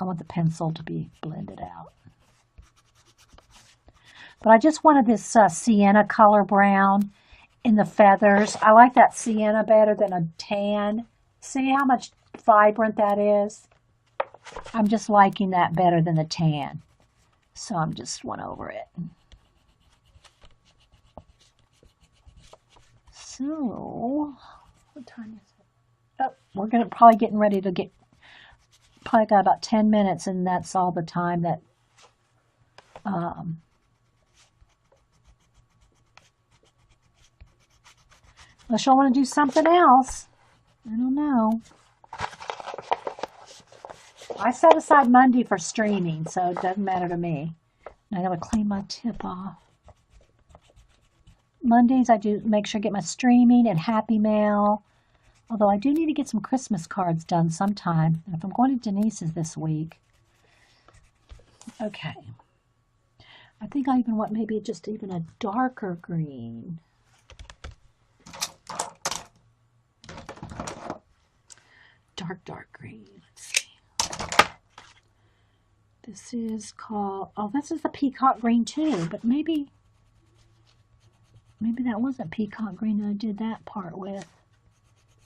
want the pencil to be blended out. But I just wanted this sienna color brown in the feathers. I like that sienna better than a tan. See how much vibrant that is? I'm just liking that better than the tan. So I'm just went over it. So, what time is it? Oh, we're gonna probably getting ready to get, probably got about 10 minutes and that's all the time that, unless y'all want to do something else. I don't know. I set aside Monday for streaming, so it doesn't matter to me. I gotta clean my tip off. Mondays I do make sure I get my streaming and Happy Mail. Although I do need to get some Christmas cards done sometime. And if I'm going to Denise's this week. Okay. I think I even want maybe just even a darker green. Dark green. Let's see. This is called, oh, this is the Peacock green too, but maybe that wasn't Peacock green that I did that part with.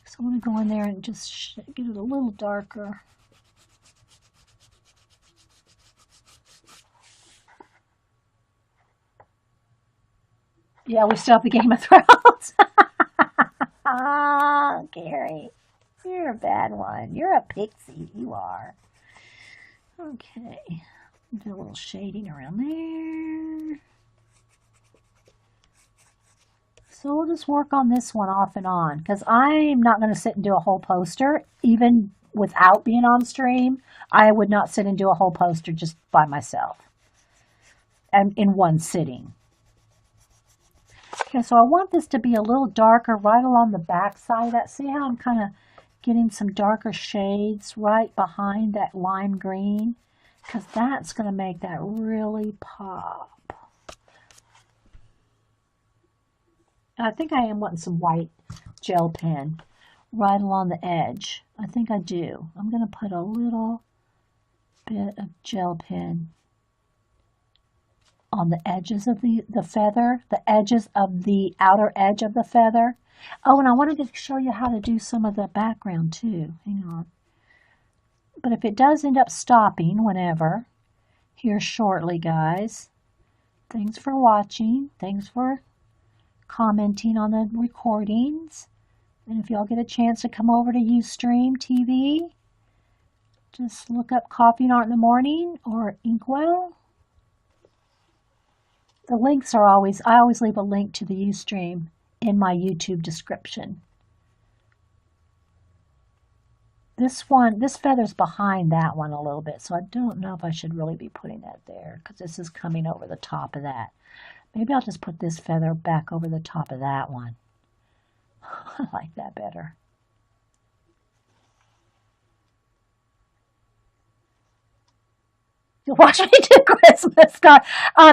So I'm going to go in there and just get it a little darker. Yeah, we still have the Game of Thrones. Ah, Gary, you're a bad one. You're a pixie, you are. Okay, do a little shading around there. So we'll just work on this one off and on because I'm not going to sit and do a whole poster. Even without being on stream, I would not sit and do a whole poster just by myself and in one sitting. Okay, so I want this to be a little darker right along the back side of that. See how I'm kind of getting some darker shades right behind that lime green? Because that's going to make that really pop. I think I am wanting some white gel pen right along the edge. I think I do. I'm going to put a little bit of gel pen on the edges of the feather, the edges of the outer edge of the feather. Oh, and I wanted to show you how to do some of the background too. Hang on. But if it does end up stopping whenever, here shortly, guys. Thanks for watching. Thanks for commenting on the recordings. And if y'all get a chance to come over to Ustream TV, just look up Coffee and Art in the Morning or Inkwell. The links are always, I always leave a link to the Ustream in my YouTube description. This feather's behind that one a little bit, so I don't know if I should really be putting that there because this is coming over the top of that. Maybe I'll just put this feather back over the top of that one. I like that better. You watch me do Christmas cards.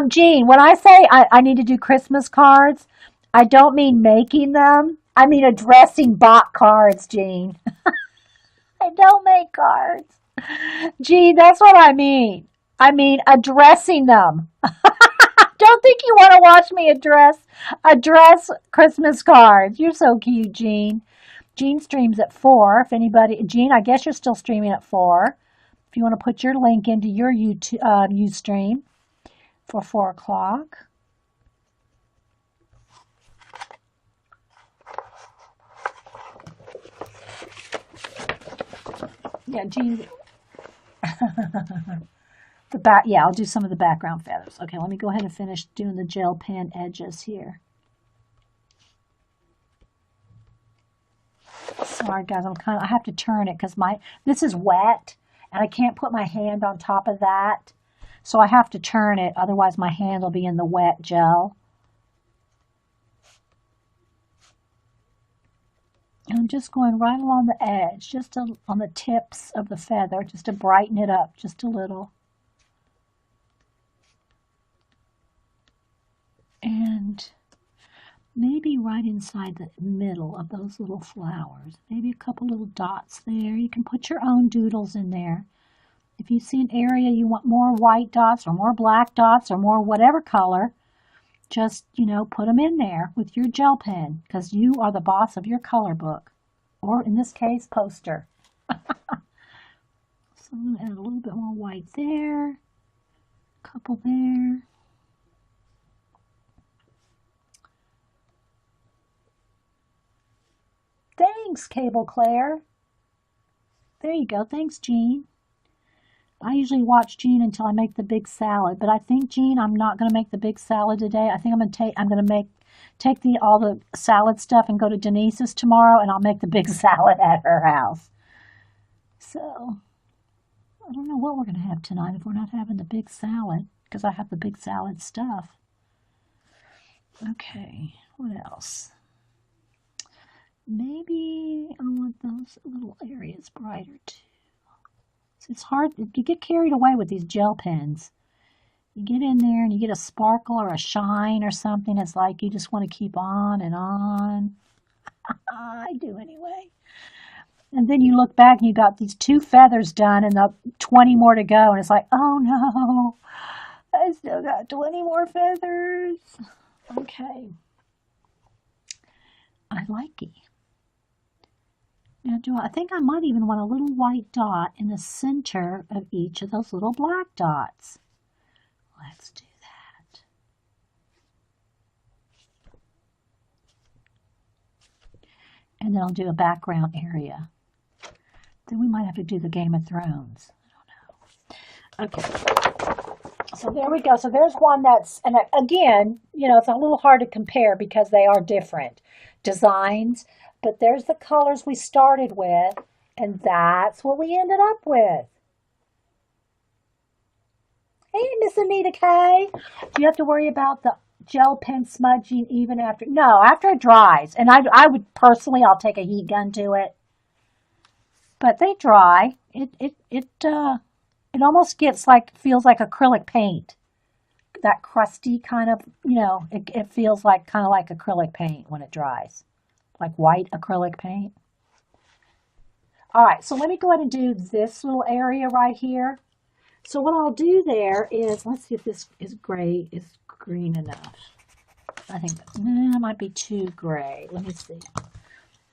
Jean, when I say I need to do Christmas cards, I don't mean making them. I mean addressing bot cards, Jean. I don't make cards. Jean, that's what I mean. I mean addressing them. Don't think you want to watch me address Christmas cards. You're so cute, Jean. Jean streams at 4. If anybody, Jean, I guess you're still streaming at 4. If you want to put your link into your YouTube Ustream for 4 o'clock. Yeah, Jean. The back, yeah, I'll do some of the background feathers. Okay, let me go ahead and finish doing the gel pen edges here. Sorry guys, I have to turn it because this is wet and I can't put my hand on top of that. So I have to turn it, otherwise my hand will be in the wet gel. And I'm just going right along the edge, on the tips of the feather, just to brighten it up just a little. And maybe right inside the middle of those little flowers, maybe a couple little dots there. You can put your own doodles in there. If you see an area you want more white dots or more black dots or more whatever color, just, put them in there with your gel pen because you are the boss of your color book, or in this case, poster. So I'm going to add a little bit more white there, a couple there. Thanks, Cable Claire. There you go. Thanks, Jean. I usually watch Jean until I make the big salad, but I think, Jean, I'm not going to make the big salad today. I think I'm going to take all the salad stuff and go to Denise's tomorrow, and I'll make the big salad at her house. So I don't know what we're going to have tonight if we're not having the big salad, because I have the big salad stuff. Okay, what else? Maybe I want those little areas brighter too. It's hard, you get carried away with these gel pens. You get in there and you get a sparkle or a shine or something. It's like you just want to keep on and on. I do anyway. And then you look back and you got these 2 feathers done and the 20 more to go. And it's like, oh no, I still got 20 more feathers. Okay. I like it. Now, I think I might even want a little white dot in the center of each of those little black dots. Let's do that. And then I'll do a background area. Then we might have to do the Game of Thrones. I don't know. Okay. So there we go. So there's one that's, and again, it's a little hard to compare because they are different designs. But there's the colors we started with, and that's what we ended up with. Hey, Miss Anita K. Do you have to worry about the gel pen smudging even after? No, after it dries. And I would personally, I'll take a heat gun to it. But they dry. It almost feels like acrylic paint. That crusty kind of, it feels kind of like acrylic paint when it dries. Like white acrylic paint. All right, so let me go ahead and do this little area right here. So what I'll do there is, let's see if this is green enough. I think that might be too gray. Let me see.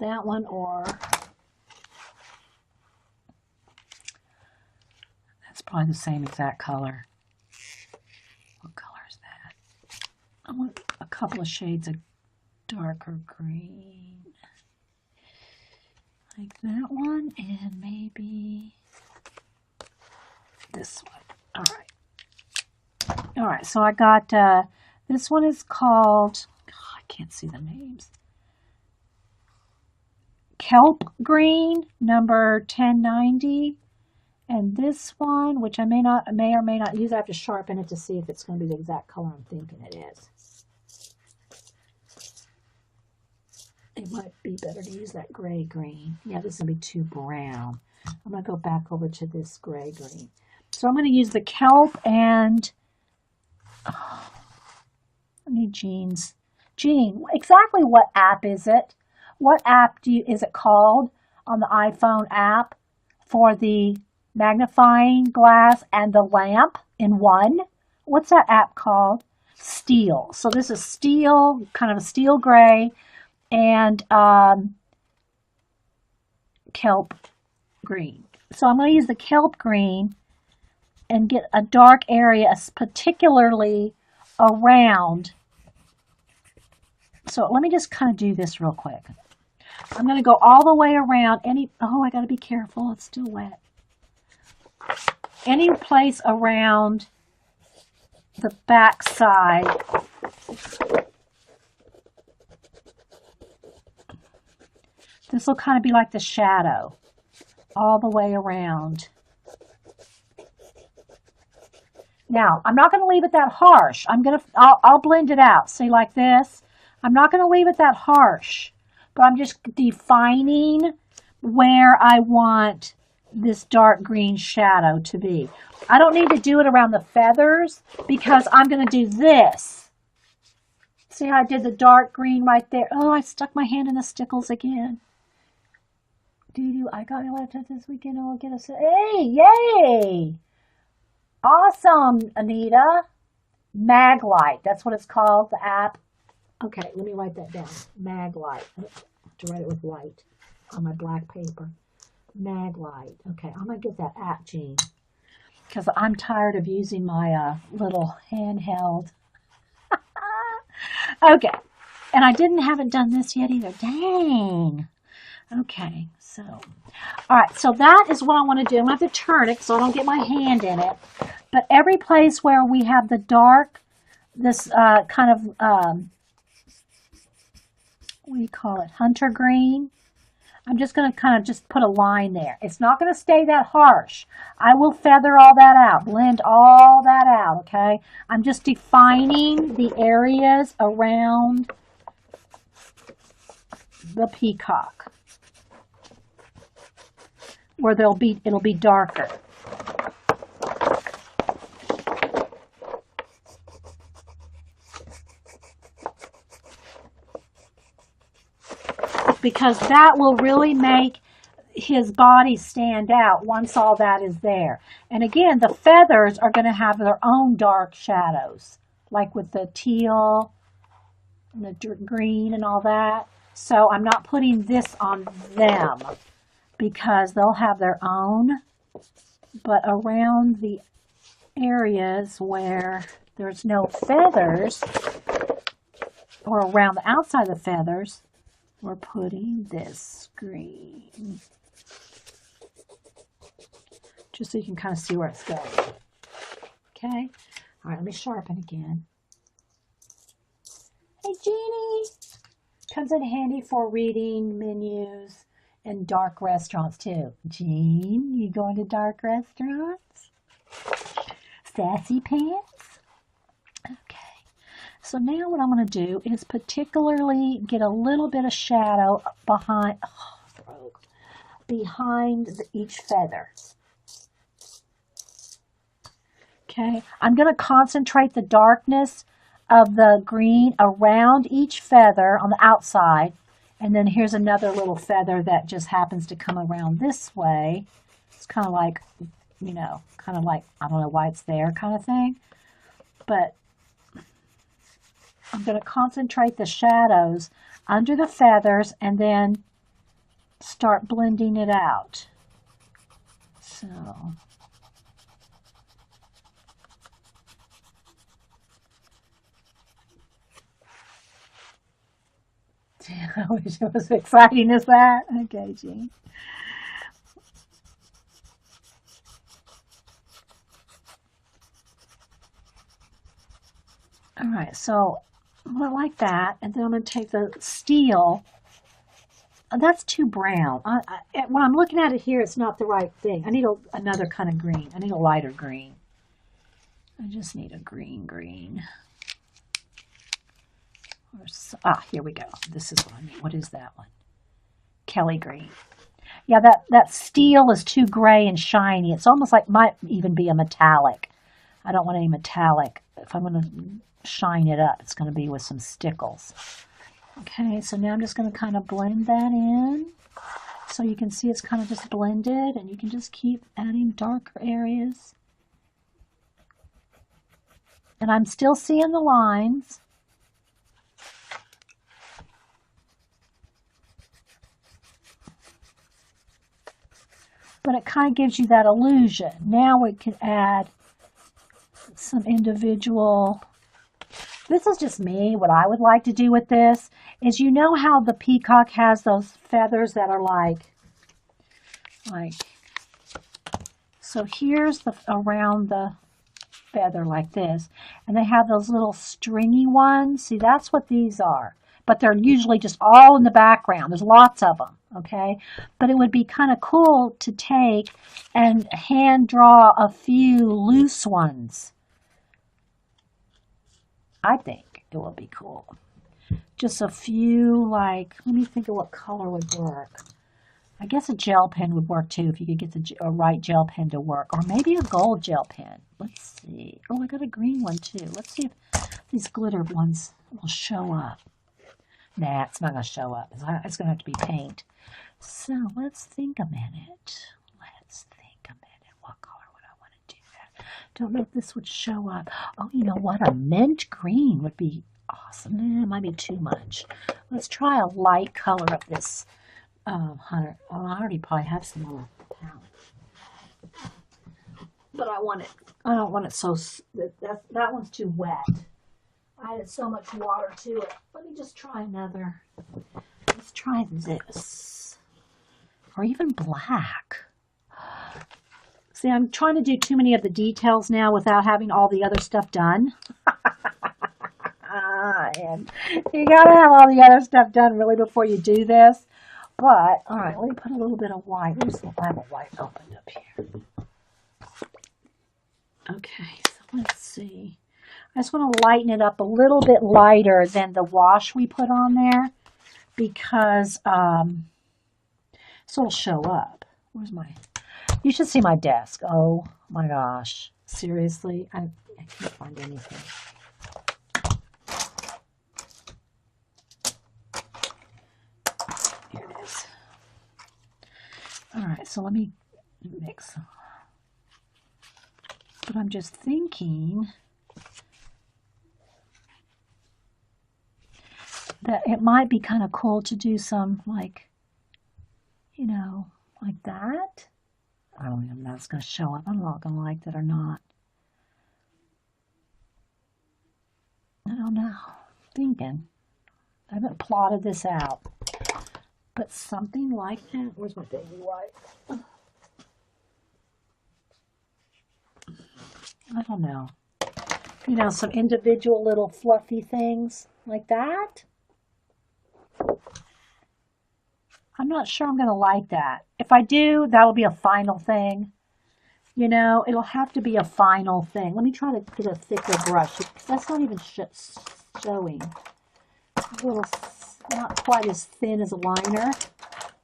That one or, that's probably the same exact color. What color is that? I want a couple of shades of darker green. Like that one, and maybe this one. All right, so I got, this one is called, I can't see the names. Kelp Green, number 1090. And this one, which I may or may not use, I have to sharpen it to see if it's going to be the exact color I'm thinking it is. It might be better to use that gray green. Yeah, this is going to be too brown. I'm going to go back over to this gray green. So I'm going to use the kelp and, I need Jean's. Jean, exactly what app is it? What app is it called on the iPhone app for the magnifying glass and the lamp in one? What's that app called? Steel. So this is steel, kind of a steel gray, and kelp green. So I'm going to use the kelp green and get a dark area, particularly around. So let me just kind of do this real quick. I'm going to go all the way around I got to be careful. It's still wet. any place around the back side. This will kind of be like the shadow all the way around. Now, I'm not going to leave it that harsh. I'll blend it out. See, like this. I'm not going to leave it that harsh, but I'm just defining where I want this dark green shadow to be. I don't need to do it around the feathers because I'm going to do this. See how I did the dark green right there? Oh, I stuck my hand in the stickles again. I got a touch this weekend. I'll get us. Hey, yay! Awesome, Anita. Maglite. That's what it's called, the app. Okay, let me write that down. Maglite. I have to write it with white on my black paper. Maglite. Okay, I'm going to get that app, Jean, because I'm tired of using my little handheld. Okay, and I haven't done this yet either. Dang. Okay, so, all right, so that is what I want to do. I'm going to have to turn it so I don't get my hand in it. But every place where we have the dark, this kind of, what do you call it, hunter green, I'm just going to kind of just put a line there. It's not going to stay that harsh. I will feather all that out, blend all that out, okay? I'm just defining the areas around the peacock where it'll be darker. Because that will really make his body stand out once all that is there. And again, the feathers are going to have their own dark shadows, like with the teal and the green and all that. So I'm not putting this on them because they'll have their own. But around the areas where there's no feathers, or around the outside of the feathers, we're putting this green. Just so you can kind of see where it's going. Okay? All right, let me sharpen again. Hey, Jeannie! Comes in handy for reading menus in dark restaurants, too. Jean, you going to dark restaurants? Sassy pants? Okay. So now what I'm going to do is particularly get a little bit of shadow behind each feather. Okay, I'm going to concentrate the darkness of the green around each feather on the outside. And then here's another little feather that just happens to come around this way. It's kind of like, I don't know why it's there kind of thing. But I'm going to concentrate the shadows under the feathers and then start blending it out. So, I wish it was as exciting as that. Okay, Jean. All right, so I like that, and then I'm going to take the steel. That's too brown. When I'm looking at it here, it's not the right thing. I need another kind of green. I need a lighter green. I just need a green. Here we go. This is what I need. What is that one? Kelly green. Yeah, that steel is too gray and shiny. It's almost like might even be a metallic. I don't want any metallic. If I'm going to shine it up, it's going to be with some stickles. Okay, so now I'm just going to kind of blend that in. So you can see it's kind of just blended, and you can just keep adding darker areas. And I'm still seeing the lines. But it kind of gives you that illusion. Now we can add some individual. This is just me. What I would like to do with this is, you know how the peacock has those feathers that are like So here's the around the feather like this, and they have those little stringy ones. See, that's what these are, but they're usually just all in the background. There's lots of them, okay? But it would be kind of cool to take and hand draw a few loose ones. I think it would be cool. Just a few, like, let me think of what color would work. I guess a gel pen would work too if you could get the right gel pen to work. Or maybe a gold gel pen. Let's see. Oh, I got a green one too. Let's see if these glitter ones will show up. Nah, it's not going to show up. It's going to have to be paint. So let's think a minute. What color would I want to do that? Don't know if this would show up. Oh, you know what? A mint green would be awesome. It might be too much. Let's try a light color of this. Hunter. Oh, I already probably have some on the palette. But I don't want it so, that one's too wet. I added so much water to it. Let me just try another. Let's try this. Or even black. See, I'm trying to do too many of the details now without having all the other stuff done. And you gotta have all the other stuff done really before you do this. But, all right, let me put a little bit of white. I have a white opened up here. Okay, so let's see. I just want to lighten it up a little bit lighter than the wash we put on there because so it'll show up. Where's my... You should see my desk. Oh my gosh. Seriously? I can't find anything. Here it is. All right, so let me mix. But I'm just thinking that it might be kind of cool to do some, like, you know, like that. I don't even know if it's going to show up. I'm not going to like that or not. I don't know. Thinking. I haven't plotted this out. But something like that. Where's my baby wipe? I don't know. You know, some individual little fluffy things like that. I'm not sure I'm going to like that. If I do, that will be a final thing. You know, it'll have to be a final thing. Let me try to get a thicker brush. That's not even showing. A little, not quite as thin as a liner.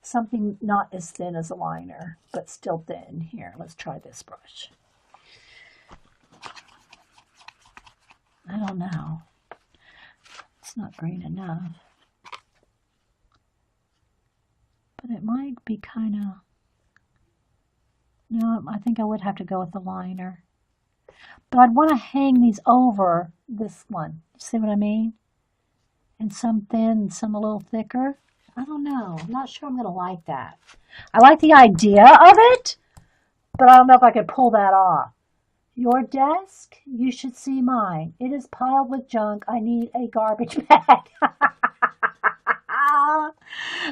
Something not as thin as a liner, but still thin. Here, let's try this brush. I don't know. It's not green enough. But it might be kind of... No, I think I would have to go with the liner. But I'd want to hang these over this one. See what I mean? And some thin, some a little thicker. I don't know. I'm not sure I'm going to like that. I like the idea of it, but I don't know if I could pull that off. Your desk? You should see mine. It is piled with junk. I need a garbage bag.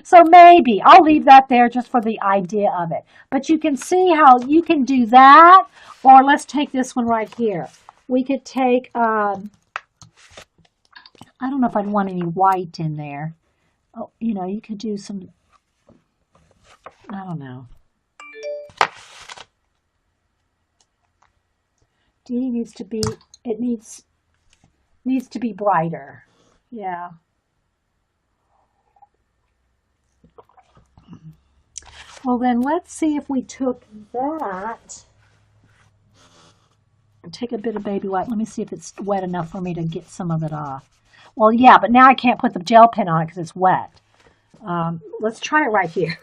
So maybe I'll leave that there just for the idea of it. But you can see how you can do that. Or let's take this one right here. We could take, I don't know if I'd want any white in there. Oh, you know, you could do some, I don't know. Dee needs to be, it needs to be brighter. Yeah. Well, then let's see if we took that and take a bit of baby white. Let me see if it's wet enough for me to get some of it off. Well, yeah, but now I can't put the gel pen on it because it's wet. Let's try it right here.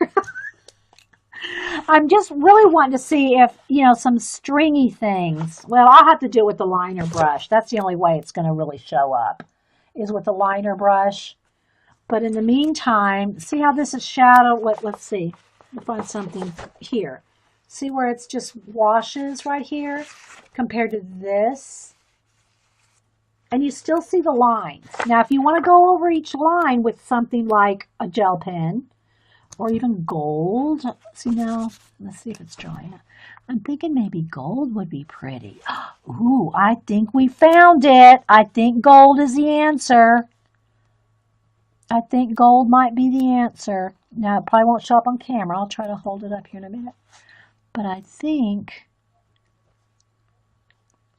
I'm just really wanting to see if, you know, some stringy things. Well, I'll have to do it with the liner brush. That's the only way it's going to really show up, is with the liner brush. But in the meantime, see how this is shadowed? Let's see. I'll find something here. See where it's just washes right here compared to this? And you still see the lines. Now, if you want to go over each line with something like a gel pen or even gold. See now, let's see if it's drying. I'm thinking maybe gold would be pretty. Ooh, I think we found it. I think gold is the answer. I think gold might be the answer. Now, it probably won't show up on camera. I'll try to hold it up here in a minute. But I think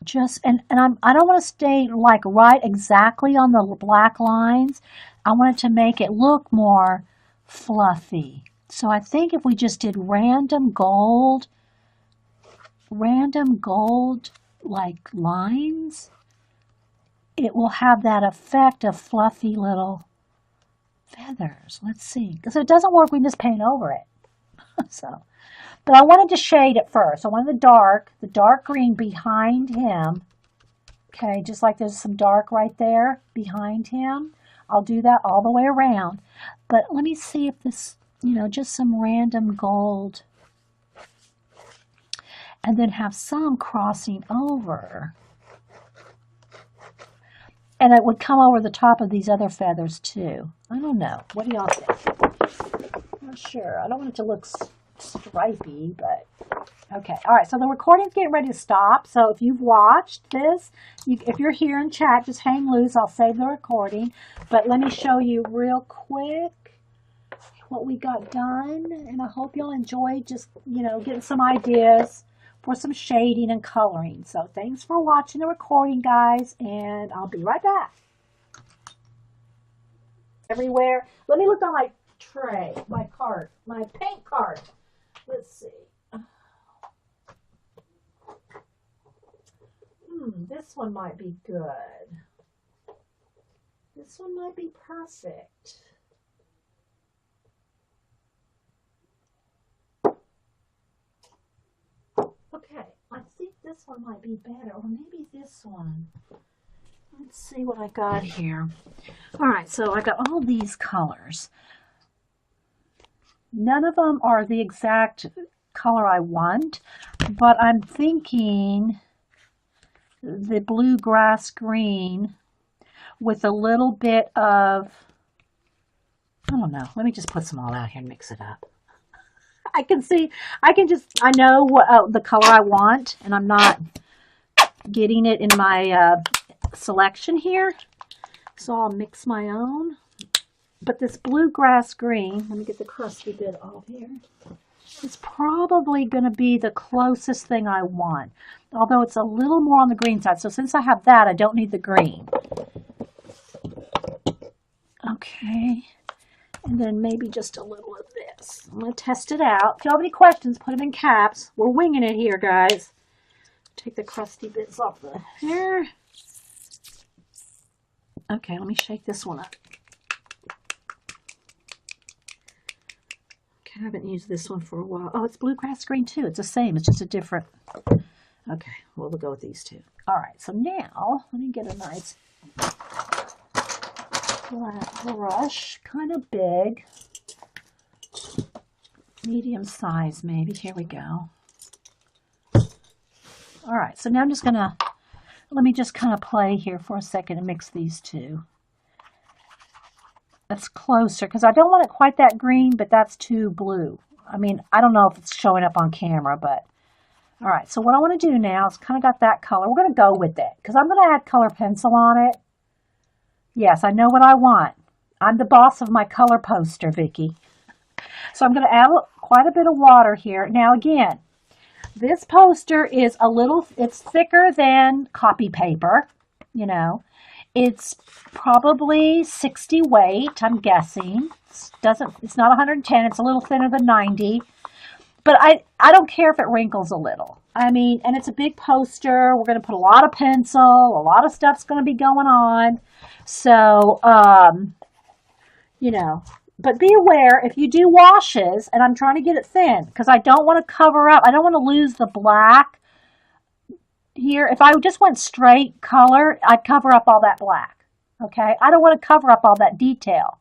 just, I don't want to stay like right exactly on the black lines. I want it to make it look more fluffy. So I think if we just did random gold like lines, it will have that effect of fluffy little feathers. Let's see. Because if it doesn't work, we can just paint over it. So, but I wanted to shade it first. I wanted the dark green behind him. Okay, just like there's some dark right there behind him. I'll do that all the way around. But let me see if this, just some random gold. And then have some crossing over. And it would come over the top of these other feathers too. I don't know. What do y'all think? I'm not sure. I don't want it to look stripy, but okay. All right, so the recording's getting ready to stop. So if you've watched this, if you're here in chat, just hang loose. I'll save the recording. But let me show you real quick what we got done. And I hope you'll enjoy just, getting some ideas for some shading and coloring. So thanks for watching the recording, guys, and I'll be right back. Everywhere. Let me look on my tray, my cart, my paint cart. Let's see. This one might be good. This one might be perfect. Okay, I think this one might be better, or maybe this one. Let's see what I got here. All right, so I got all these colors. None of them are the exact color I want, but I'm thinking the bluegrass green with a little bit of, I don't know, let me just put some all out here and mix it up. I know what the color I want, and I'm not getting it in my selection here. So I'll mix my own. But this bluegrass green, let me get the crusty bit off here. It's probably going to be the closest thing I want, although it's a little more on the green side. So since I have that, I don't need the green. Okay. And then maybe just a little of this. I'm going to test it out. If you have any questions, put them in caps. We're winging it here, guys. Take the crusty bits off the hair. Okay, let me shake this one up. Okay, I haven't used this one for a while. Oh, it's bluegrass green too. It's the same. It's just a different. Okay, well, we'll go with these two. All right, so now let me get a nice flat brush, kind of big, medium size maybe. Here we go. All right, so now I'm just gonna, let me just kind of play here for a second and mix these two. That's closer because I don't want it quite that green, but that's too blue. I mean, I don't know if it's showing up on camera, but all right. So what I want to do now is kind of got that color. We're going to go with it because I'm going to add color pencil on it. Yes, I know what I want. I'm the boss of my color poster, Vicki. So I'm going to add quite a bit of water here. Now again, this poster is a little, it's thicker than copy paper, you know. It's probably 60 weight, I'm guessing. It's not 110, it's a little thinner than 90. But I don't care if it wrinkles a little. I mean, and it's a big poster. We're going to put a lot of pencil. A lot of stuff's going to be going on. So, you know, but be aware if you do washes, and I'm trying to get it thin because I don't want to cover up. I don't want to lose the black here. If I just went straight color, I'd cover up all that black. Okay. I don't want to cover up all that detail.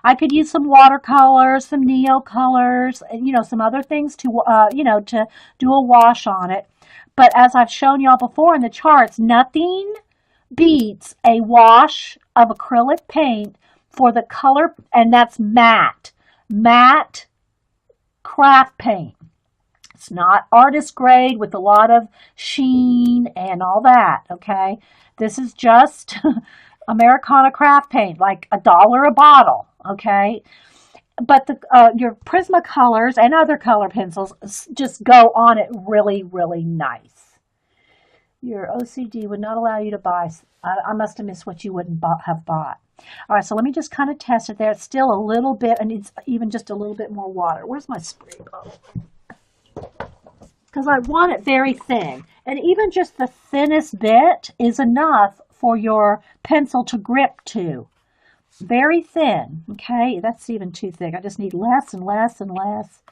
I could use some watercolors, some neo colors, and, you know, some other things to, you know, to do a wash on it. But as I've shown y'all before in the charts, nothing beats a wash of acrylic paint for the color, and that's matte. Matte craft paint. It's not artist grade with a lot of sheen and all that, okay? This is just Americana craft paint, like $1 a bottle, okay? But your Prismacolors and other color pencils just go on it really, really nice. Your OCD would not allow you to buy. I must have missed what you wouldn't have bought. All right, so let me just kind of test it there. It's still a little bit, and it's even just a little bit more water. Where's my spray bottle? Because I want it very thin. And even just the thinnest bit is enough for your pencil to grip to. Very thin, okay? That's even too thick. I just need less and less and less.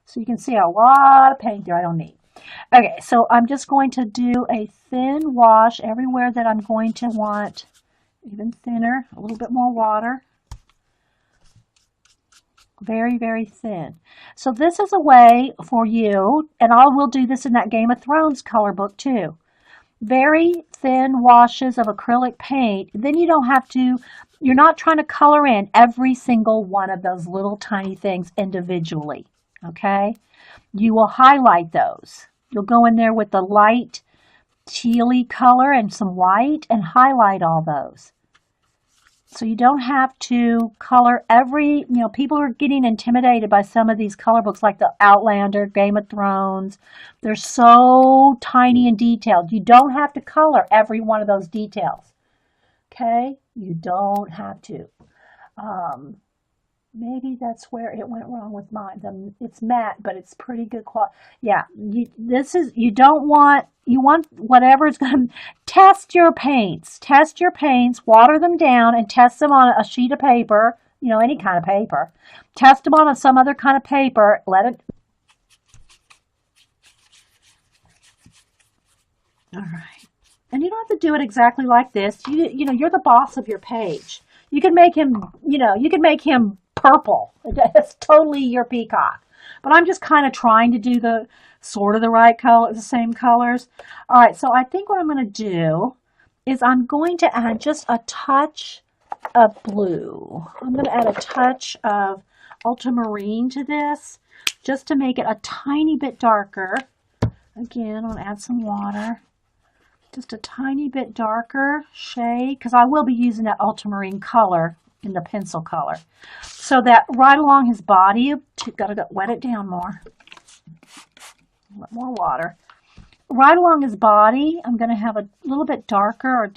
So you can see a lot of paint there I don't need. Okay, so I'm just going to do a thin wash everywhere that I'm going to want even thinner, a little bit more water. Very, very thin. So this is a way for you, and I will do this in that Game of Thrones color book too. Very thin washes of acrylic paint. Then you don't have to, you're not trying to color in every single one of those little tiny things individually, okay? You will highlight those. You'll go in there with the light tealy color and some white and highlight all those. So you don't have to color every, people are getting intimidated by some of these color books like the Outlander, Game of Thrones. They're so tiny and detailed. You don't have to color every one of those details. Okay? You don't have to. Maybe that's where it went wrong with mine. It's matte, but it's pretty good quality. Yeah, you want whatever's going to, test your paints, water them down and test them on a sheet of paper, any kind of paper. Test them on some other kind of paper, all right. And you don't have to do it exactly like this. You're the boss of your page. You can make him, purple. It's totally your Peacock. But I'm just kind of trying to do the right color, the same colors. All right, so I think what I'm going to do is I'm going to add just a touch of blue. I'm going to add a touch of ultramarine to this just to make it a tiny bit darker. Again, I'm going to add some water. Just a tiny bit darker shade because I will be using that ultramarine color in the pencil color. So that right along his body, gotta wet it down more. A little more water. Right along his body, I'm going to have a little bit darker or a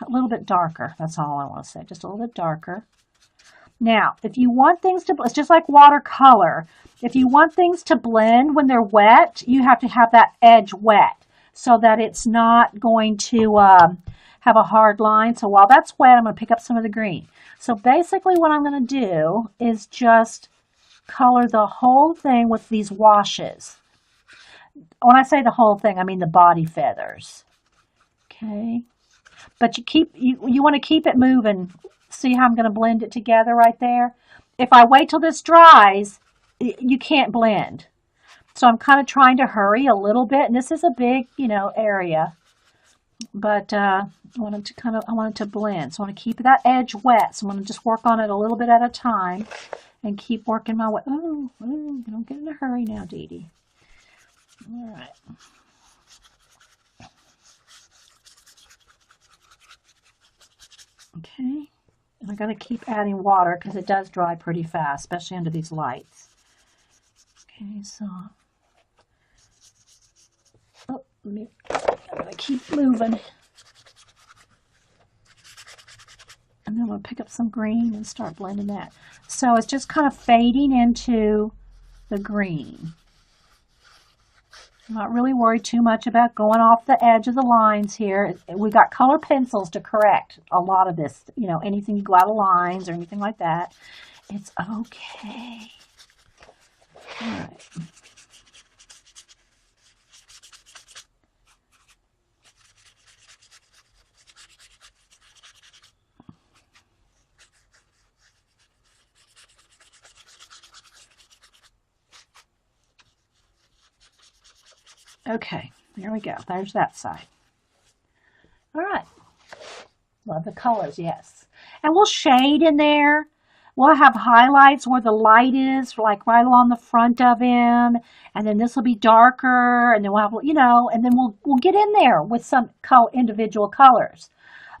little bit darker. That's all I want to say, just a little bit darker. Now, if you want things to, it's just like watercolor. If you want things to blend when they're wet, you have to have that edge wet so that it's not going to have a hard line. So while that's wet, I'm going to pick up some of the green. So basically what I'm going to do is just color the whole thing with these washes. When I say the whole thing, I mean the body feathers. Okay. But you want to keep it moving. See how I'm going to blend it together right there? If I wait till this dries, you can't blend. So I'm kind of trying to hurry a little bit. And this is a big, area. But I want it to blend. So I want to keep that edge wet. So I'm going to just work on it a little bit at a time and keep working my way. Oh, don't get in a hurry now, Dee Dee. All right. Okay. And I'm going to keep adding water because it does dry pretty fast, especially under these lights. Okay, so I'm going to keep moving. And then I'm going to pick up some green and start blending that. So it's just kind of fading into the green. I'm not really worried too much about going off the edge of the lines here. We've got color pencils to correct a lot of this. Anything you go out of lines or anything like that. It's okay. All right. Okay, there we go. There's that side. All right. Love the colors, yes. And we'll shade in there. We'll have highlights where the light is, like right along the front of him, and then this will be darker, and then we'll have, and then we'll get in there with some individual colors.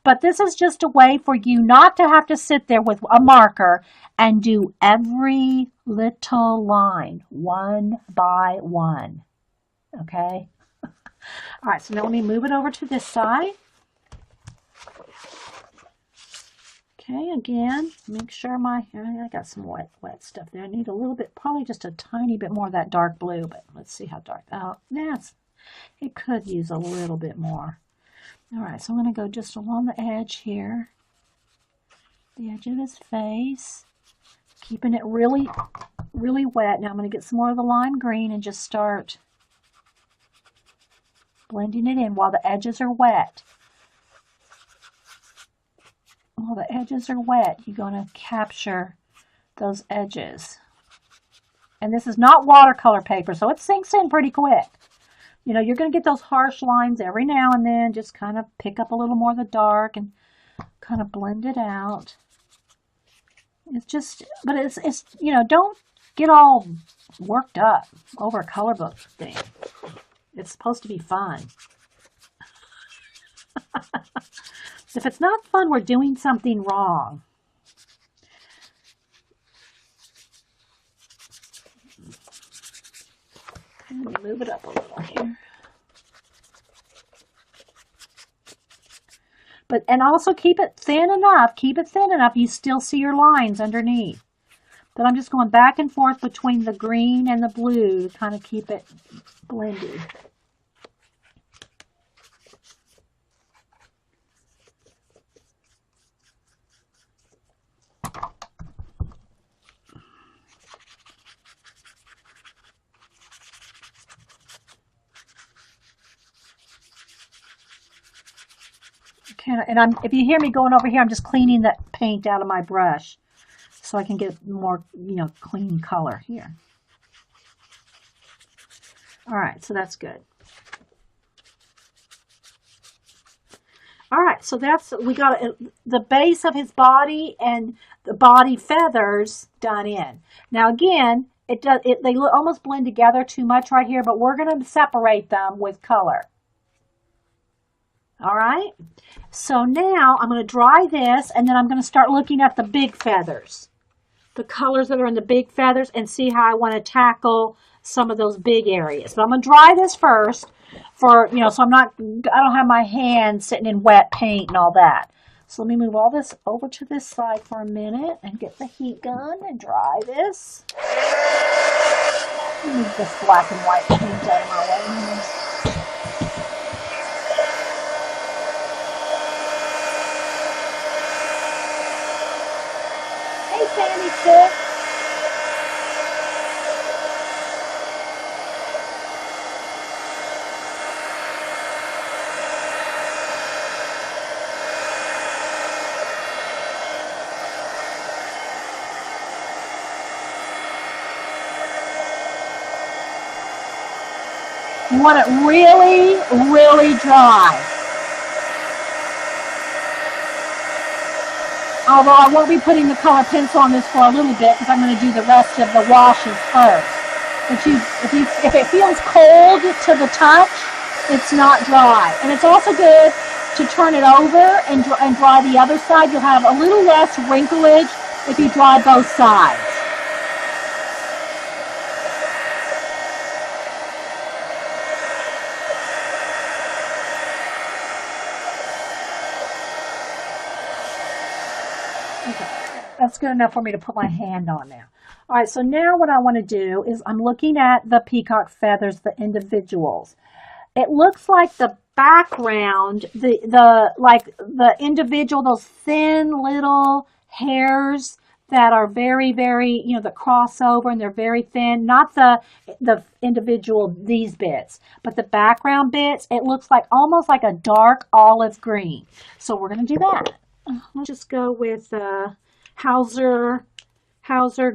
But this is just a way for you not to have to sit there with a marker and do every little line one by one. Okay? All right, so now let me move it over to this side. Okay, again, make sure I got some wet stuff there. I need a little bit, probably just a tiny bit more of that dark blue, but let's see how dark. Oh, it could use a little bit more. All right, so I'm going to go just along the edge here, the edge of his face, keeping it really, really wet. Now I'm going to get some more of the lime green and just start blending it in while the edges are wet. While the edges are wet, you're going to capture those edges. And this is not watercolor paper, so it sinks in pretty quick. You're going to get those harsh lines every now and then. Just kind of pick up a little more of the dark and kind of blend it out. It's just, but it's don't get all worked up over a color book thing. It's supposed to be fun. If it's not fun, we're doing something wrong. Let me move it up a little here. And also keep it thin enough. Keep it thin enough you still see your lines underneath. But I'm just going back and forth between the green and the blue to kind of keep it blended. And if you hear me going over here, I'm just cleaning that paint out of my brush so I can get more, clean color here. All right, so that's good. All right, so we got the base of his body and the body feathers done in. Now again, they almost blend together too much right here, but we're going to separate them with color. All right, so now I'm going to dry this, and then I'm going to start looking at the big feathers, the colors that are in the big feathers, and see how I want to tackle some of those big areas. But I'm going to dry this first so I don't have my hands sitting in wet paint and all that. So let me move all this over to this side for a minute and get the heat gun and dry this. Move this black and white paint out of my way. Sandy Stick. You want it really, really dry. Although I won't be putting the color pencil on this for a little bit because I'm going to do the rest of the washes first. If it feels cold to the touch, it's not dry. And it's also good to turn it over and dry the other side. You'll have a little less wrinklage if you dry both sides. Okay, that's good enough for me to put my hand on now. All right, so now what I want to do is I'm looking at the peacock feathers, the individuals. It looks like the background, the individual, those thin little hairs that are very, very, that cross over and they're very thin, not the individual, these bits, but the background bits, it looks like almost like a dark olive green. So we're going to do that. Let's just go with Hauser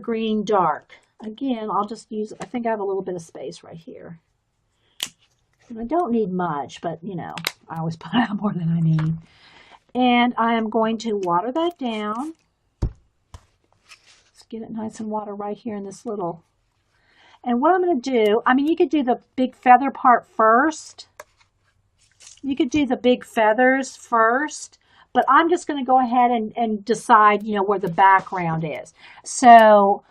Green Dark. Again, I'll just use, I think I have a little bit of space right here. And I don't need much, but I always put out more than I need. And I am going to water that down. Just get it nice and water right here in this little. And what I'm going to do, I mean, you could do the big feather part first. You could do the big feathers first, but I'm just going to go ahead and decide, you know, where the background is. So,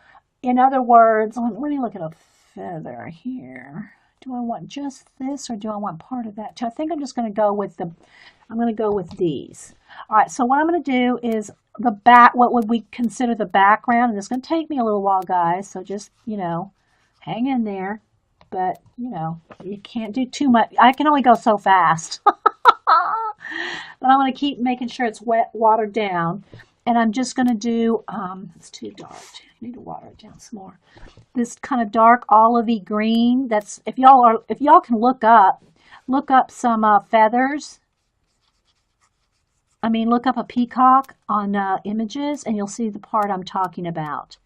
in other words, let me look at a feather here. Do I want just this or do I want part of that too? I think I'm just going to go with these. All right, so what I'm going to do is the back, what would we consider the background? And it's going to take me a little while, guys, so just, you know, hang in there. But, you know, you can't do too much. I can only go so fast. But I'm going to keep making sure it's wet, watered down. And I'm just going to do, it's too dark. I need to water it down some more. This kind of dark olivey green. That's, if y'all can look up some feathers. I mean, look up a peacock on images and you'll see the part I'm talking about.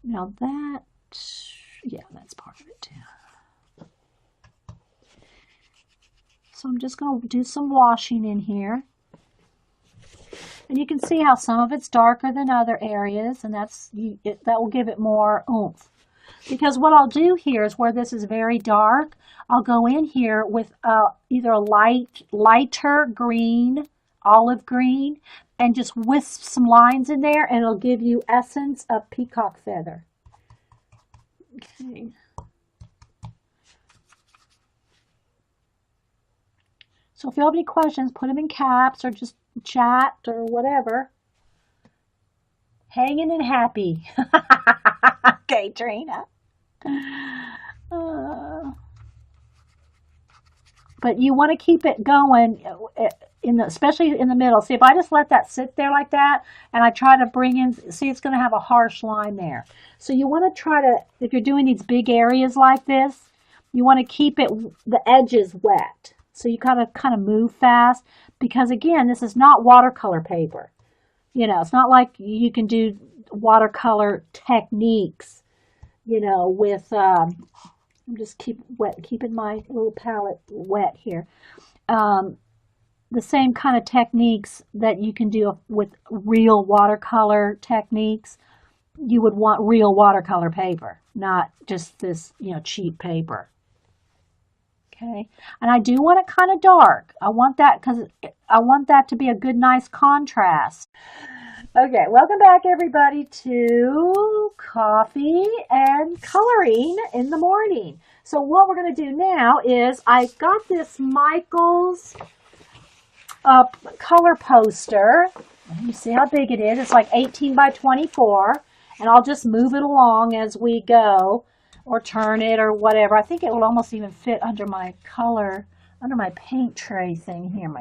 Now that, yeah, that's part of it too. So I'm just going to do some washing in here. And you can see how some of it's darker than other areas, and that will give it more oomph. Because what I'll do here is where this is very dark, I'll go in here with either a lighter green, olive green, and just wisp some lines in there, and it'll give you essence of peacock feather. Okay. So if you have any questions, put them in caps or just chat or whatever. Hanging and happy. Okay, Trina. But you want to keep it going, especially in the middle. See, if I just let that sit there like that, and I try to bring in, see, it's going to have a harsh line there. So you want to try to, if you're doing these big areas like this, you want to keep it, the edges wet. So you kind of move fast, because again, this is not watercolor paper. You know, it's not like you can do watercolor techniques, you know, with, I'm just keeping my little palette wet here. The same kind of techniques that you can do with real watercolor techniques, you would want real watercolor paper, not just this, you know, cheap paper. Okay, and I do want it kind of dark. I want that because I want that to be a good, nice contrast. Okay, welcome back everybody to Coffee and Coloring in the Morning. So what we're going to do now is I got this Michaels color poster. You see how big it is. It's like 18 by 24, and I'll just move it along as we go, or turn it or whatever. I think it will almost even fit under my color, under my paint tray thing here.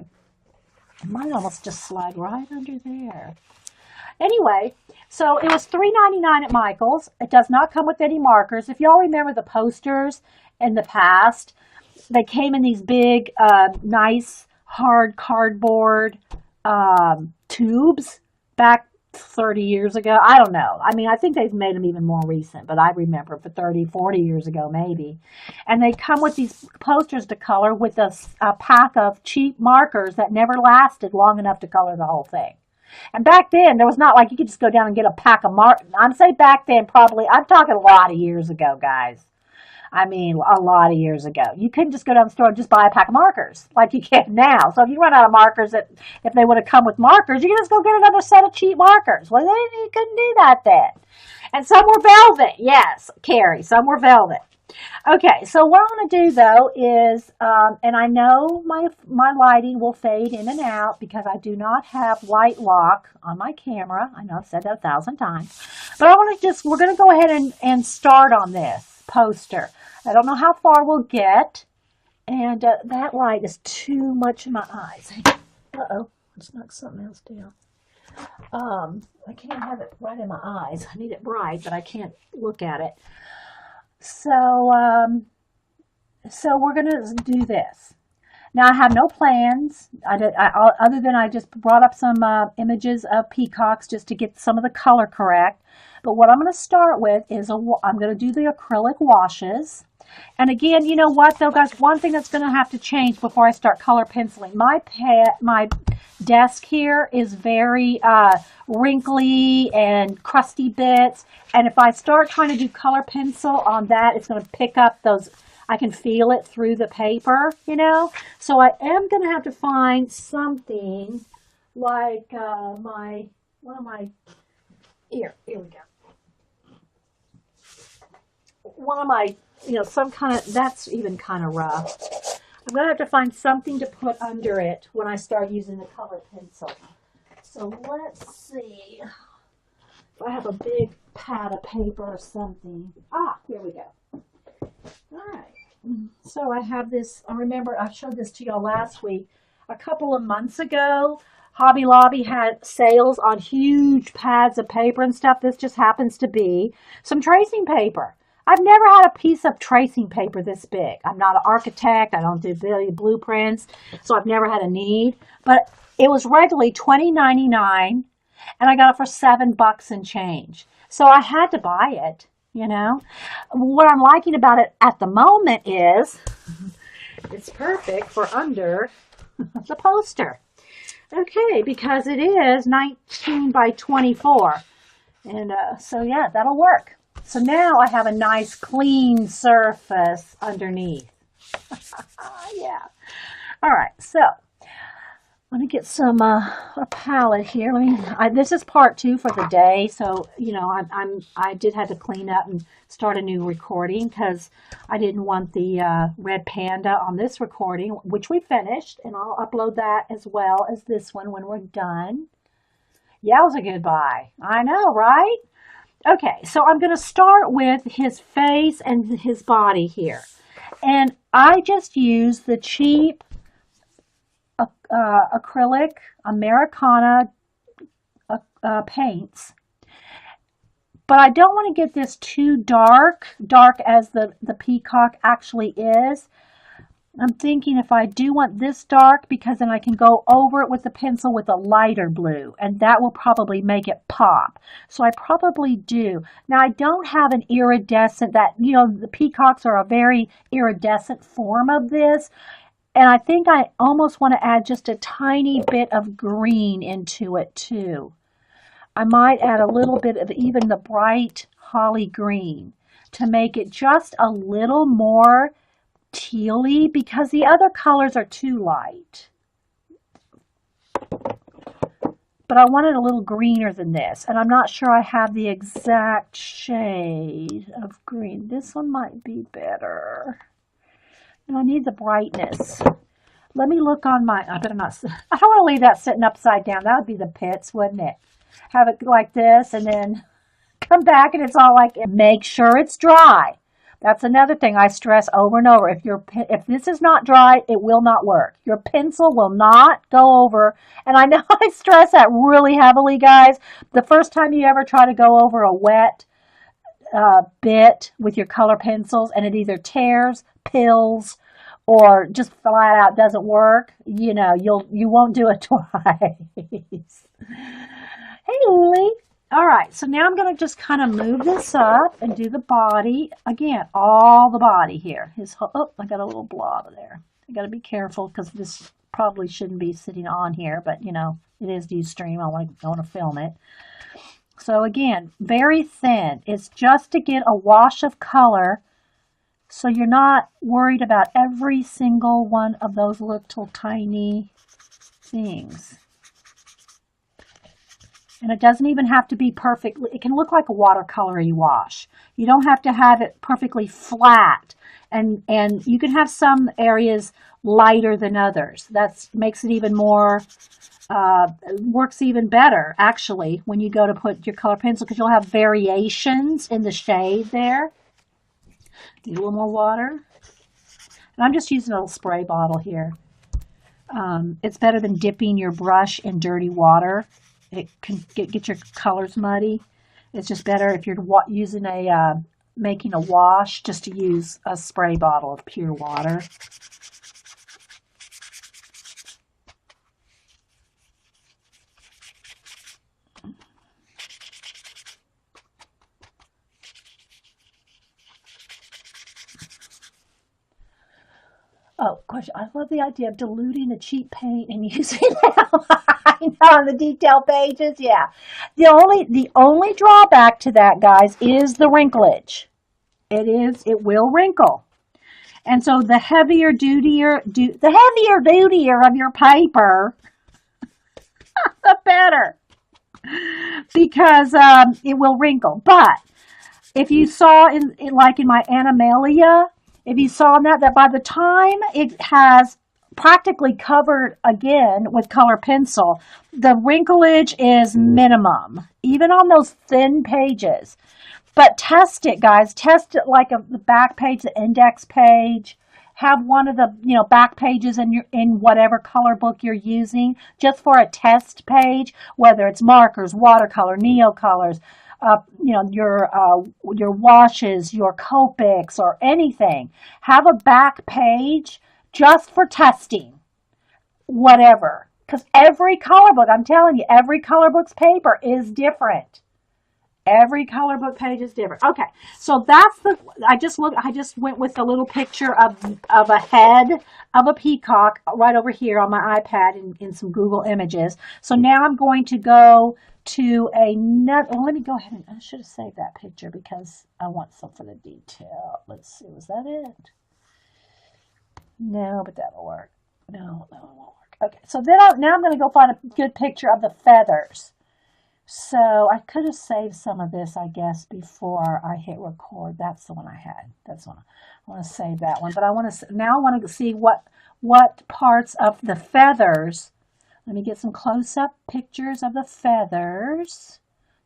It might almost just slide right under there. Anyway, so it was $3.99 at Michael's. It does not come with any markers. If y'all remember the posters in the past, they came in these big, nice, hard cardboard tubes back 30 years ago. I don't know. I mean, I think they've made them even more recent, but I remember for 30, 40 years ago, maybe. And they come with these posters to color with a pack of cheap markers that never lasted long enough to color the whole thing. And back then, there was not like you could just go down and get a pack of markers. I'm saying back then, probably, I'm talking a lot of years ago, guys. I mean, a lot of years ago. You couldn't just go down the store and just buy a pack of markers like you can now. So if you run out of markers, if they would have come with markers, you can just go get another set of cheap markers. Well, you couldn't do that then. And some were velvet. Yes, Carrie, some were velvet. Okay, so what I'm going to do, though, is, and I know my lighting will fade in and out because I do not have light lock on my camera. I know I've said that 1,000 times. But we're going to go ahead and start on this poster. I don't know how far we'll get, and that light is too much in my eyes. Uh-oh, let's knock something else down. I can't have it right in my eyes. I need it bright, but I can't look at it. So we're going to do this. Now I have no plans. Other than I just brought up some images of peacocks just to get some of the color correct. But what I'm going to start with is I'm going to do the acrylic washes. And again, you know what though, guys? One thing that's going to have to change before I start color penciling. My desk here is very wrinkly and crusty bits. And if I start trying to do color pencil on that, it's going to pick up those. I can feel it through the paper, you know. So I am going to have to find something like here we go. One of my, some kind of, that's even kind of rough. I'm going to have to find something to put under it when I start using the color pencil. So let's see if I have a big pad of paper or something. Here we go. All right. So I have this, I remember I showed this to y'all last week. A couple of months ago, Hobby Lobby had sales on huge pads of paper and stuff. This just happens to be some tracing paper. I've never had a piece of tracing paper this big. I'm not an architect. I don't do blueprints, so I've never had a need. But it was regularly $20.99, and I got it for $7 and change. So I had to buy it, you know. What I'm liking about it at the moment is it's perfect for under the poster. Okay, because it is 19 by 24. And so, yeah, that'll work. So now I have a nice clean surface underneath. Yeah. All right, so let me get some a palette here. This is part 2 for the day. So, I did have to clean up and start a new recording because I didn't want the red panda on this recording, which we finished, and I'll upload that as well as this one when we're done. Yeah, it was a good buy. I know, right? Okay, so I'm going to start with his face and his body here. And I just use the cheap acrylic Americana paints. But I don't want to get this too dark as the peacock actually is. I'm thinking if I do want this dark, because then I can go over it with the pencil with a lighter blue, and that will probably make it pop. So I probably do. Now I don't have an iridescent, the peacocks are a very iridescent form of this, and I think I almost want to add just a tiny bit of green into it too. I might add a little bit of even the bright holly green to make it just a little more tealy, because the other colors are too light. But I want it a little greener than this, and I'm not sure I have the exact shade of green. This one might be better. And I need the brightness. Let me look on I don't want to leave that sitting upside down. That would be the pits, wouldn't it? Have it like this and then come back and it's all like, make sure it's dry. That's another thing I stress over and over. If this is not dry, it will not work. Your pencil will not go over. And I know I stress that really heavily, guys. The first time you ever try to go over a wet bit with your color pencils and it either tears, pills, or just flat out doesn't work, you won't do it twice. Hey, Lily. All right, so now I'm going to just kind of move this up and do the body. Again, all the body here. I got a little blob there. I got to be careful because this probably shouldn't be sitting on here, but, it is Ustream. I want to film it. So, again, very thin. It's just to get a wash of color so you're not worried about every single one of those little tiny things. And it doesn't even have to be perfect. It can look like a watercolory wash. You don't have to have it perfectly flat. And you can have some areas lighter than others. That makes it even more, works even better, actually, when you go to put your color pencil, because you'll have variations in the shade there. Need a little more water. And I'm just using a little spray bottle here. It's better than dipping your brush in dirty water. It can get your colors muddy. It's just better if you're using making a wash, just to use a spray bottle of pure water. Oh, question. I love the idea of diluting the cheap paint and using that. I know, on the detail pages. Yeah. The only drawback to that, guys, is the wrinklage. It will wrinkle. And so the heavier dutier of your paper, the better, because it will wrinkle. But if you saw like in my Animalia, if you saw that by the time it has practically covered again with color pencil, the wrinklage is minimum, even on those thin pages. But test it, guys. Test it like the back page, the index page. Have one of the back pages in whatever color book you're using, just for a test page, whether it's markers, watercolor, neocolors, your washes, your Copics, or anything. Have a back page just for testing, whatever. Because every color book, I'm telling you, every color book's paper is different. Every color book page is different. Okay, so that's I just went with a little picture of a head of a peacock right over here on my iPad in some Google Images. So now I'm going to go to another. Well, let me go ahead and I should have saved that picture because I want some for the detail. Let's see, was that it? No, but that'll work. No, it won't work. Okay, so then now I'm going to go find a good picture of the feathers. So I could have saved some of this, I guess, before I hit record. That's the one I had. That's the one. I want to save that one. But I want to see what parts of the feathers. Let me get some close-up pictures of the feathers.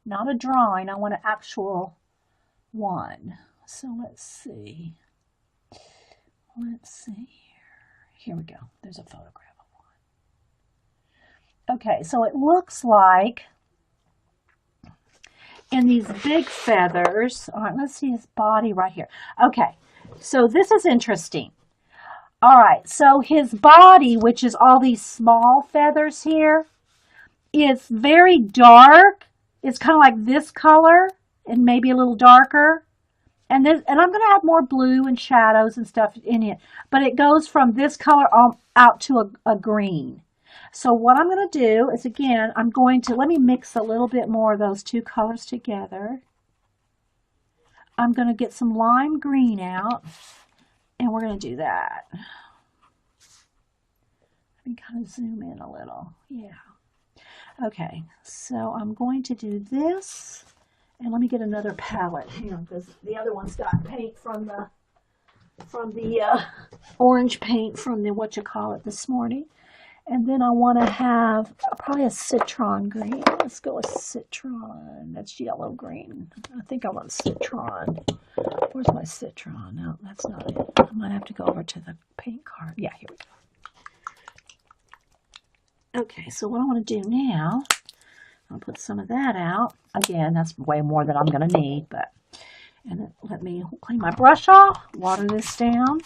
Not a drawing. I want an actual one. So let's see. Let's see here. Here we go. There's a photograph of one. Okay, so it looks like in these big feathers. All right, let's see his body right here. Okay, so this is interesting. All right, so his body, which is all these small feathers here, is very dark. It's kind of like this color and maybe a little darker. And I'm going to add more blue and shadows and stuff in it. But it goes from this color out to a green. So what I'm going to do is, again, let me mix a little bit more of those two colors together. I'm going to get some lime green out, and we're going to do that. Let me kind of zoom in a little. Yeah. Okay, so I'm going to do this, and let me get another palette here, because the other one's got paint from the orange paint from the this morning. And then I want to have probably a citron green. Let's go with citron. That's yellow green. I think I want citron. Where's my citron? No, that's not it. I might have to go over to the paint card. Yeah, here we go. Okay, so what I want to do now, I'll put some of that out. Again, that's way more than I'm going to need, but and then let me clean my brush off, water this down.